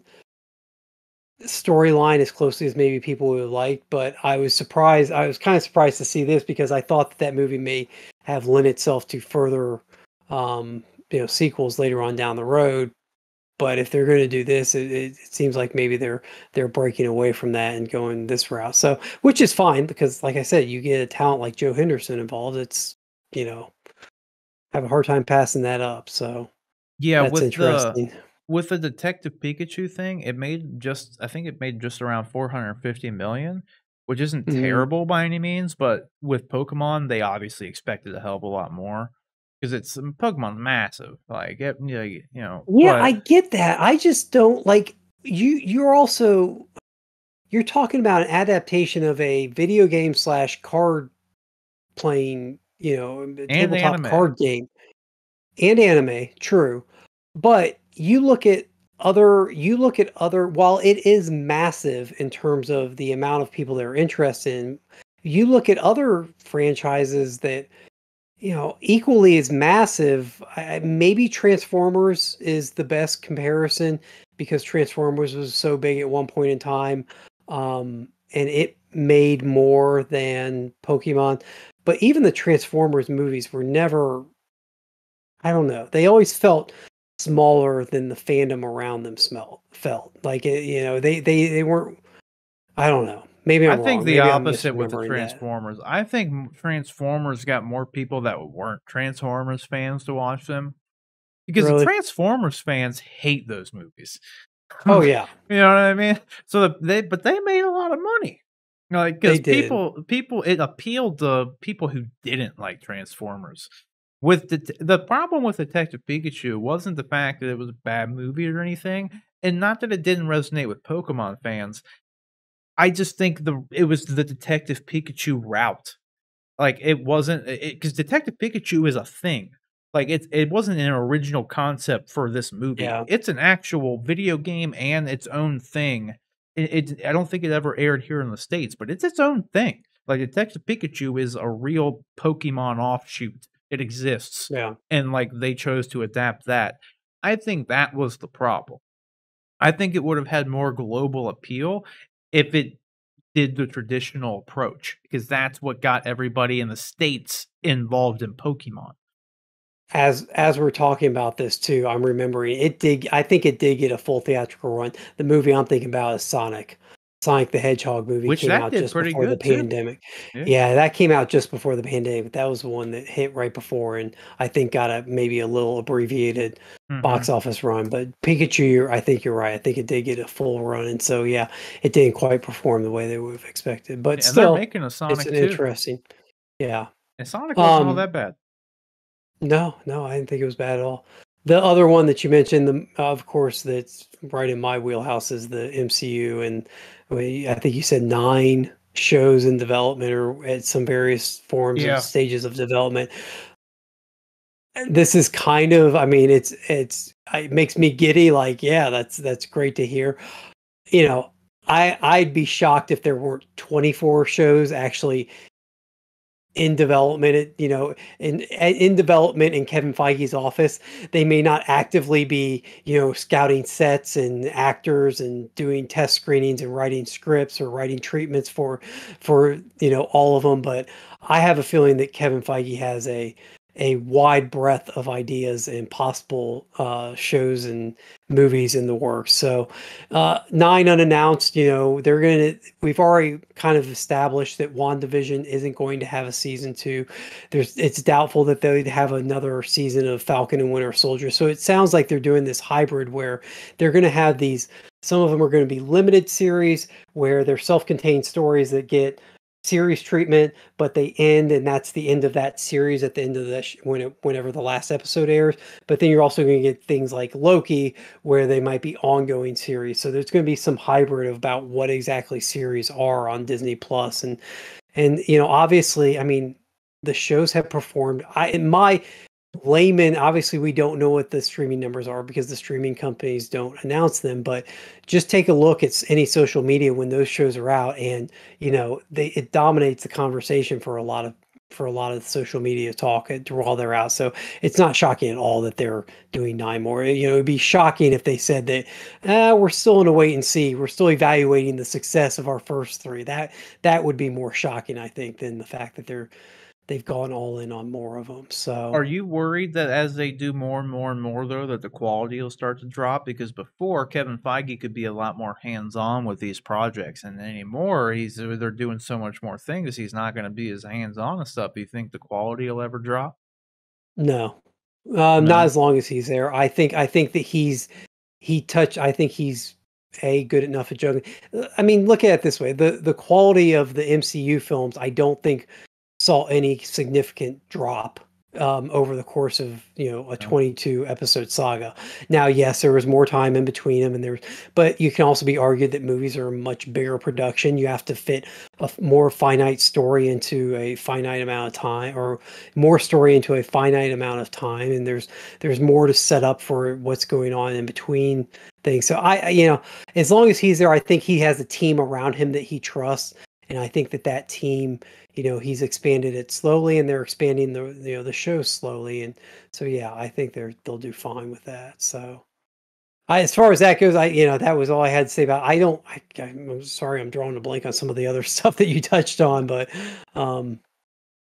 storyline as closely as maybe people would like, but I was surprised. I was kind of surprised to see this because I thought that movie may have lent itself to further, sequels later on down the road. But if they're going to do this, it seems like maybe they're breaking away from that and going this route. So, which is fine because, like I said, you get a talent like Joe Henderson involved. It's you know have a hard time passing that up. So Yeah, that's interesting. with the Detective Pikachu thing, it made just I think it made just around 450,000,000, which isn't Mhm. terrible by any means, but with Pokemon, they obviously expected a hell of a lot more because it's Pokemon's massive, like, Yeah, but I get that. I just don't like you're also you're talking about an adaptation of a video game slash card playing, a and tabletop anime. card game and anime, true. But you look at other while it is massive in terms of the amount of people that are interested in, you look at other franchises that equally as massive. Maybe Transformers is the best comparison because Transformers was so big at one point in time, and it made more than Pokemon. But even the Transformers movies were never, I don't know, they always felt smaller than the fandom around them felt. Like they weren't, I don't know. Maybe I I'm think wrong. the Maybe I'm opposite with the misremembering that. Transformers. I think Transformers got more people that weren't Transformers fans to watch them because the Really? Transformers fans hate those movies. Oh yeah, You know what I mean? So they made a lot of money. Like, they because did. people it appealed to people who didn't like Transformers. With the problem with Detective Pikachu wasn't the fact that it was a bad movie or anything, and not that it didn't resonate with Pokemon fans. I just think it was the Detective Pikachu route. Like, it wasn't because Detective Pikachu is a thing. Like, it wasn't an original concept for this movie. Yeah. It's an actual video game and its own thing. I don't think it ever aired here in the States, but it's its own thing. Like, Detective Pikachu is a real Pokemon offshoot. It exists, Yeah. and, like, they chose to adapt that. I think that was the problem. I think it would have had more global appeal if it did the traditional approach, because that's what got everybody in the States involved in Pokemon. As we're talking about this too, I'm remembering it did. I think it did get a full theatrical run. The movie I'm thinking about is Sonic. Sonic the Hedgehog movie Which came that out did just pretty before the good too. pandemic. Yeah. Yeah, that came out just before the pandemic. That was the one that hit right before, and I think got a maybe a little abbreviated box Mhm. office run. But Pikachu, I think you're right. I think it did get a full run, and so yeah, it didn't quite perform the way they would have expected. But Yeah, and they're still, making a it's Sonic an too, interesting. Yeah. and Sonic wasn't all Um, that bad. No, no, I didn't think it was bad at all. The other one that you mentioned, of course, that's right in my wheelhouse is the MCU, and I think you said 9 shows in development or at some various forms of Yeah. stages of development. And this is kind of, I mean, it makes me giddy. Like, yeah, that's great to hear. You know, I'd be shocked if there weren't 24 shows actually in development, in development in Kevin Feige's office. They may not actively be, scouting sets and actors and doing test screenings and writing scripts or writing treatments for all of them, but I have a feeling that Kevin Feige has a wide breadth of ideas and possible shows and movies in the works. So, 9 unannounced. We've already kind of established that WandaVision isn't going to have a season 2. It's doubtful that they'd have another season of Falcon and Winter Soldier. So it sounds like they're doing this hybrid where they're going to have these. Some of them are going to be limited series where they're self-contained stories that get series treatment, but they end, and that's the end of that series at the end of the whenever the last episode airs. But then you're also going to get things like Loki, where they might be ongoing series. So there's going to be some hybrid about what exactly series are on Disney Plus, and obviously, I mean, the shows have performed. In my layman, obviously we don't know what the streaming numbers are because the streaming companies don't announce them, but just take a look at any social media when those shows are out, and it dominates the conversation for a lot of social media talk while they're out. So it's not shocking at all that they're doing 9 more. It'd be shocking if they said that we're still in a wait and see, we're still evaluating the success of our first 3. That would be more shocking, I think, than the fact that they've gone all in on more of them. So, Are you worried that as they do more and more and more, though, that the quality will start to drop? Because before, Kevin Feige could be a lot more hands-on with these projects, and anymore, they're doing so much more things, he's not going to be as hands-on and stuff. Do you think the quality will ever drop? no, not No? as long as he's there. I think that I think he's good enough at juggling. I mean, look at it this way: the quality of the MCU films, I don't think saw any significant drop over the course of a No. 22 episode saga. Now, yes, there was more time in between them, but you can also be argued that movies are a much bigger production. You have to fit a more finite story into a finite amount of time, or more story into a finite amount of time, and there's more to set up for what's going on in between things. So as long as he's there, I think he has a team around him that he trusts, and I think that team, he's expanded it slowly, and they're expanding the show slowly, and so yeah, I think they'll do fine with that. So, as far as that goes, that was all I had to say about. I don't. I'm sorry, I'm drawing a blank on some of the other stuff that you touched on, but um,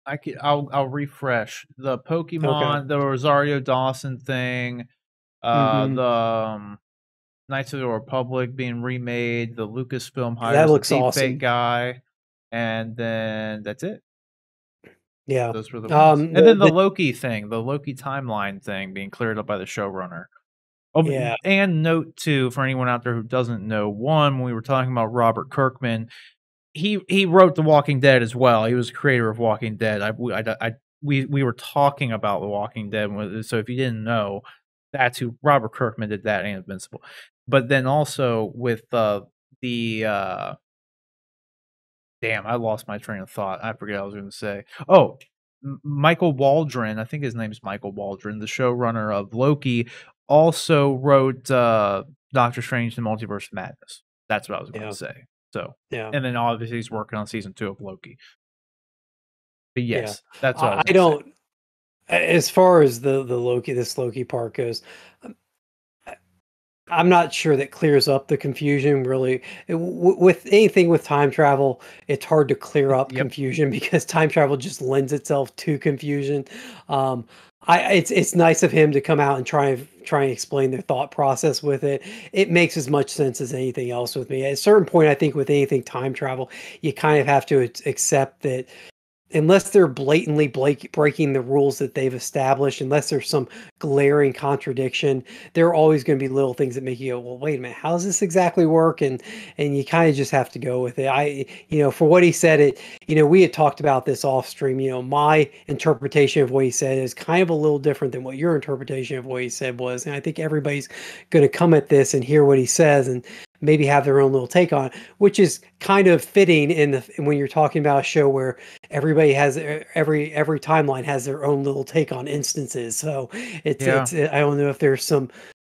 I'll refresh the okay, Pokemon, the Rosario Dawson thing, hmm, the Knights of the Republic being remade, the Lucasfilm that hires the looks Deepfake awesome. guy, and then that's it. Yeah, Those were the ones. And the then the Loki thing, the Loki timeline thing being cleared up by the showrunner. Oh, yeah, and note too, for anyone out there who doesn't know, one, when we were talking about Robert Kirkman, he wrote The Walking Dead as well. He was the creator of Walking Dead. We were talking about The Walking Dead, so if you didn't know, that's who Robert Kirkman did that and Invincible. But then also with the damn, I lost my train of thought. I forget what I was going to say. Oh, Michael Waldron, I think his name is Michael Waldron, the showrunner of Loki, also wrote Doctor Strange: The Multiverse of Madness. That's what I was going to yeah, say. So, yeah, and then obviously he's working on season 2 of Loki. But yeah. yes, that's what I was I going to say. don't. As far as the Loki part goes, I'm not sure that clears up the confusion really. With anything with time travel, it's hard to clear up Yep. confusion because time travel just lends itself to confusion. Um, it's nice of him to come out and try and explain their thought process with it. It makes as much sense as anything else with me. At a certain point, I think with anything time travel, you kind of have to accept that unless they're blatantly breaking the rules that they've established, unless there's some glaring contradiction, there are always going to be little things that make you go, "Well, wait a minute, how does this exactly work?" And you kind of just have to go with it. For what he said, we had talked about this off stream. My interpretation of what he said is kind of a little different than what your interpretation of what he said was, and I think everybody's going to come at this and hear what he says and maybe have their own little take on it, which is kind of fitting when you're talking about a show where everybody has every timeline has their own little take on instances. So Yeah. I don't know if there's some,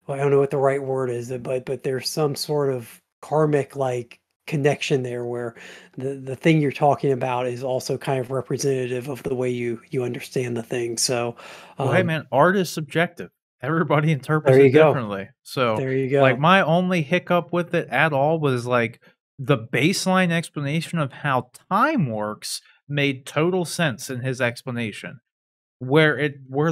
well, I don't know what the right word is, but there's some sort of karmic like connection there where the thing you're talking about is also kind of representative of the way you understand the thing. So Well, hey, um man, art is subjective. Everybody interprets there you it go. differently. So, There you like, go. my only hiccup with it at all was like the baseline explanation of how time works made total sense in his explanation. Where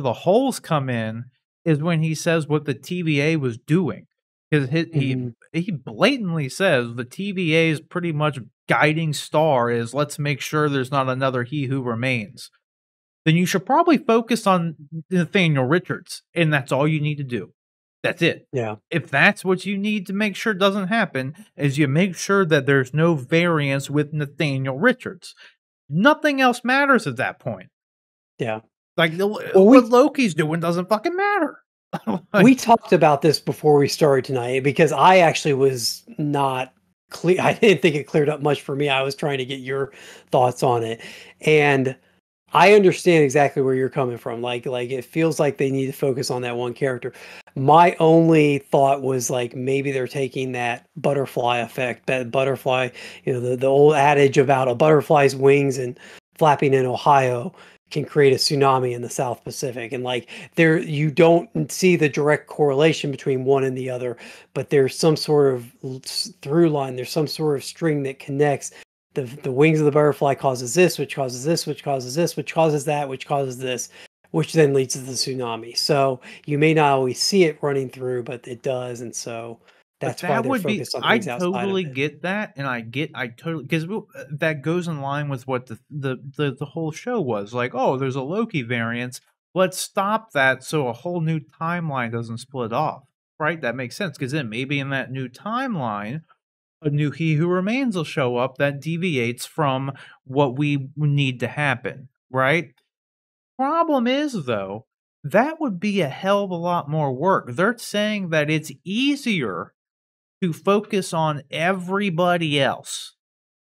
the holes come in is when he says what the TVA was doing. 'Cause Mhm. he blatantly says the TVA's pretty much guiding star is, "Let's make sure there's not another He Who Remains." Then you should probably focus on Nathaniel Richards, and that's all you need to do. That's it. Yeah. If that's what you need to make sure doesn't happen, is you make sure that there's no variance with Nathaniel Richards. Nothing else matters at that point. Yeah. Like, Well, what Loki's doing doesn't fucking matter. we Like, talked about this before we started tonight because I actually was not clear. I didn't think it cleared up much for me. I was trying to get your thoughts on it. And I understand exactly where you're coming from. Like it feels like they need to focus on that one character. My only thought was like maybe they're taking that butterfly effect, that butterfly, the old adage about a butterfly's wings and flapping in Ohio can create a tsunami in the South Pacific. And like there you don't see the direct correlation between one and the other, but there's some sort of through line, there's some sort of string that connects the wings of the butterfly causes this, which causes this, which causes this, which causes that, which causes this, which then leads to the tsunami. So you may not always see it running through, but it does, and so but that's why that they're would be, focused on I things outside of totally it. get that, and I totally, because that goes in line with what the whole show was like. Oh, there's a Loki variance. Let's stop that so a whole new timeline doesn't split off. Right? That makes sense because then maybe in that new timeline, a new He Who Remains will show up that deviates from what we need to happen. Right? Problem is, though, that would be a hell of a lot more work. They're saying that it's easier to focus on everybody else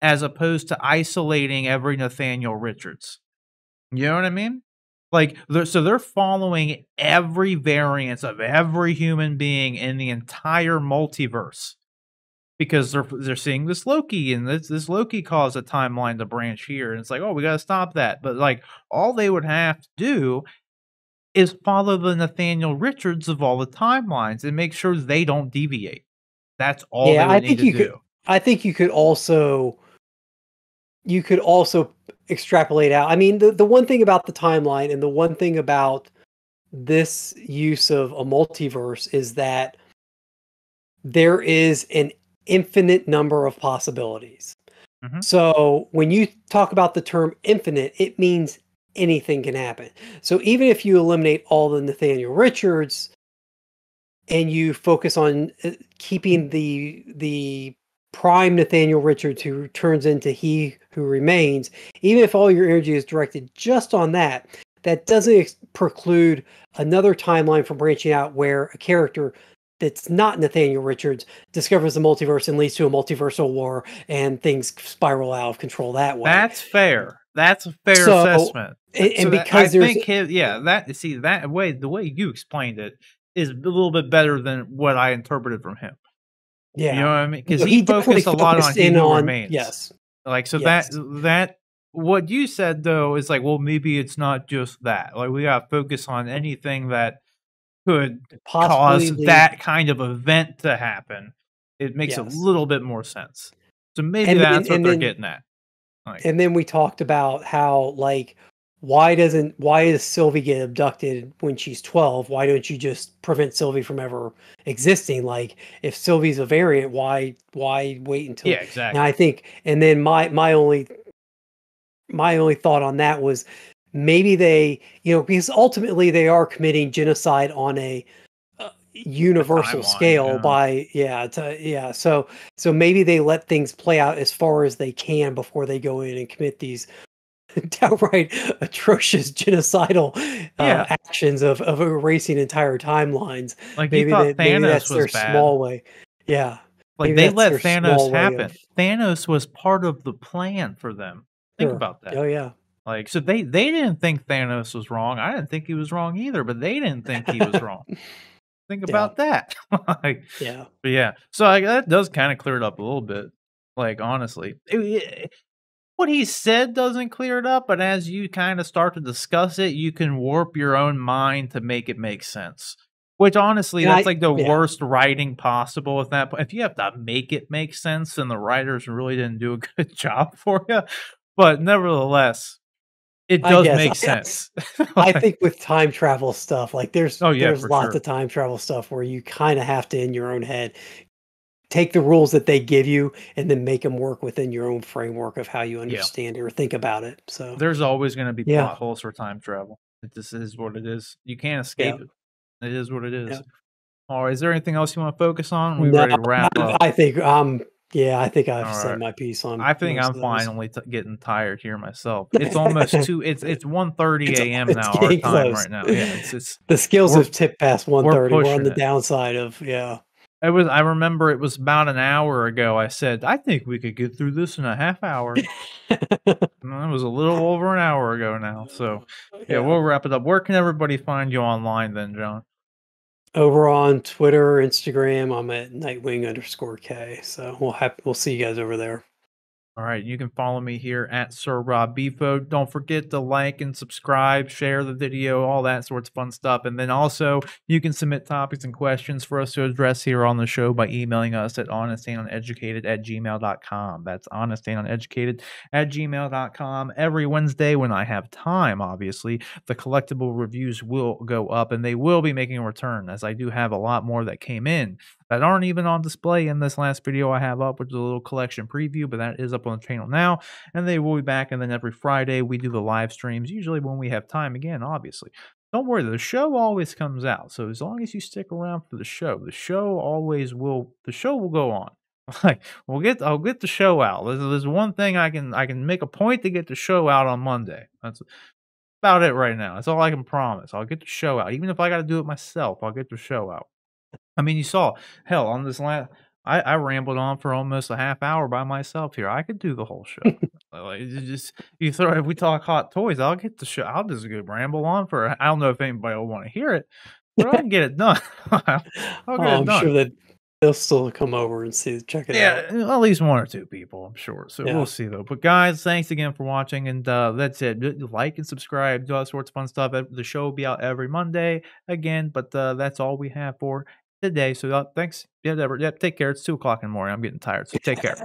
as opposed to isolating every Nathaniel Richards. You know what I mean? Like, they're following every variance of every human being in the entire multiverse because they're seeing this Loki, and this Loki caused a timeline to branch here, and it's like, oh, we got to stop that. But like, all they would have to do is follow the Nathaniel Richards of all the timelines and make sure they don't deviate. That's all they Yeah, would need to do. I think you could also extrapolate out. I mean, the one thing about the timeline and the one thing about this use of a multiverse is that there is an infinite number of possibilities. Mhm. So when you talk about the term infinite, it means anything can happen. So even if you eliminate all the Nathaniel Richards and you focus on keeping the prime Nathaniel Richards who turns into He Who Remains, even if all your energy is directed just on that, that doesn't preclude another timeline from branching out where a character that's not Nathaniel Richards discovers the multiverse and leads to a multiversal war and things spiral out of control that way. That's fair. That's a fair So, assessment. and So that I because there's think yeah, that see that way the way you explained it is a little bit better than what I interpreted from him. You know yeah, what I mean? Because he he definitely focused a lot on focused He in Who on Remains. yes, Like, so yes, that what you said though is like, well, maybe it's not just that. Like, we gotta focus on anything that could cause possibly lead that kind of event to happen. It makes a yes, little bit more sense. So maybe that's what and they're then getting at. Like, we talked about how like why does Sylvie get abducted when she's 12? Why don't you just prevent Sylvie from ever existing? Like if Sylvie's a variant, why wait yeah, until and I exactly. think and then my only thought on that was maybe they, because ultimately they are committing genocide on a A universal timeline, scale yeah. by yeah, so maybe they let things play out as far as they can before they go in and commit these downright atrocious genocidal Yeah, actions of erasing entire timelines. like, you thought Maybe Thanos that's was their bad. small way. Yeah, Like, maybe they that's let their Thanos small way of happen. Thanos was part of the plan for them. Think sure. about that. Oh yeah, Like, so they didn't think Thanos was wrong. I didn't think he was wrong either, but they didn't think he was wrong. Think yeah, about that. Like, yeah. but yeah, so, like, that does kinda clear it up a little bit, like, honestly. What he said doesn't clear it up, but as you kinda start to discuss it, you can warp your own mind to make it make sense. Which, honestly, And that's, I like, the yeah. worst writing possible at that point. If you have to make it make sense, then the writers really didn't do a good job for you. But nevertheless, It I does guess. make sense. I Like, think with time travel stuff, like oh, yeah, there's for lots sure. of time travel stuff where you kinda have to, in your own head, take the rules that they give you and then make them work within your own framework of how you Yeah. understand it or think about it. So, There's always gonna be yeah, plot holes for time travel. It just is what it is. You can't yeah, escape it. It is what it yeah. is. Alright, is there anything else you wanna focus on? We No, ready to wrap up? I think, yeah, I think I've said Alright. my piece on I think most I'm of those. finally getting tired here myself. It's almost 2 it's 1:30 It's AM it's now, our getting time close. right now. Yeah, it's The skills we're have tipped past we're 1:30. We're on pushing the it. downside of, yeah. I remember it was about an hour ago, I said, "I think we could get through this in a half hour." It was a little over an hour ago now, so, yeah, Yeah. we'll wrap it up. Where can everybody find you online then, John? Over on Twitter, Instagram, I'm at Nightwing_K. So we'll see you guys over there. All right, you can follow me here at Sir Rob Bifo. Don't forget to like and subscribe, share the video, all that sorts of fun stuff. And then also, you can submit topics and questions for us to address here on the show by emailing us at honestandUneducated@gmail.com. That's honestandUneducated@gmail.com. Every Wednesday, when I have time, obviously, the collectible reviews will go up and they will be making a return, as I do have a lot more that came in that aren't even on display in this last video I have up, which is a little collection preview, but that is up on the channel now, and they will be back. And then every Friday we do the live streams, usually when we have time again, obviously. Don't worry, the show always comes out. So as long as you stick around for the show always will the show will go on. Like I'll get the show out. There's one thing I can make a point to get the show out on Monday. That's about it right now. That's all I can promise. I'll get the show out. Even if I gotta do it myself, I'll get the show out. I mean, you saw, hell, on this last I rambled on for almost a half hour by myself here. I could do the whole show. Like, you just you throw if we talk hot toys, I'll get the show. I'll just go ramble on for I don't know if anybody will wanna hear it, but I can get it done. I'll get it I'm done. sure that they'll still come over and check it Yeah, out. at least 1 or 2 people, I'm sure. So we'll Yeah. see though. But guys, thanks again for watching, and that's it. Like and subscribe, do all sorts of fun stuff. The show will be out every Monday again, but that's all we have for today. So thanks. Yeah, whatever. Yeah, take care. It's 2 o'clock in the morning. I'm getting tired. So take care.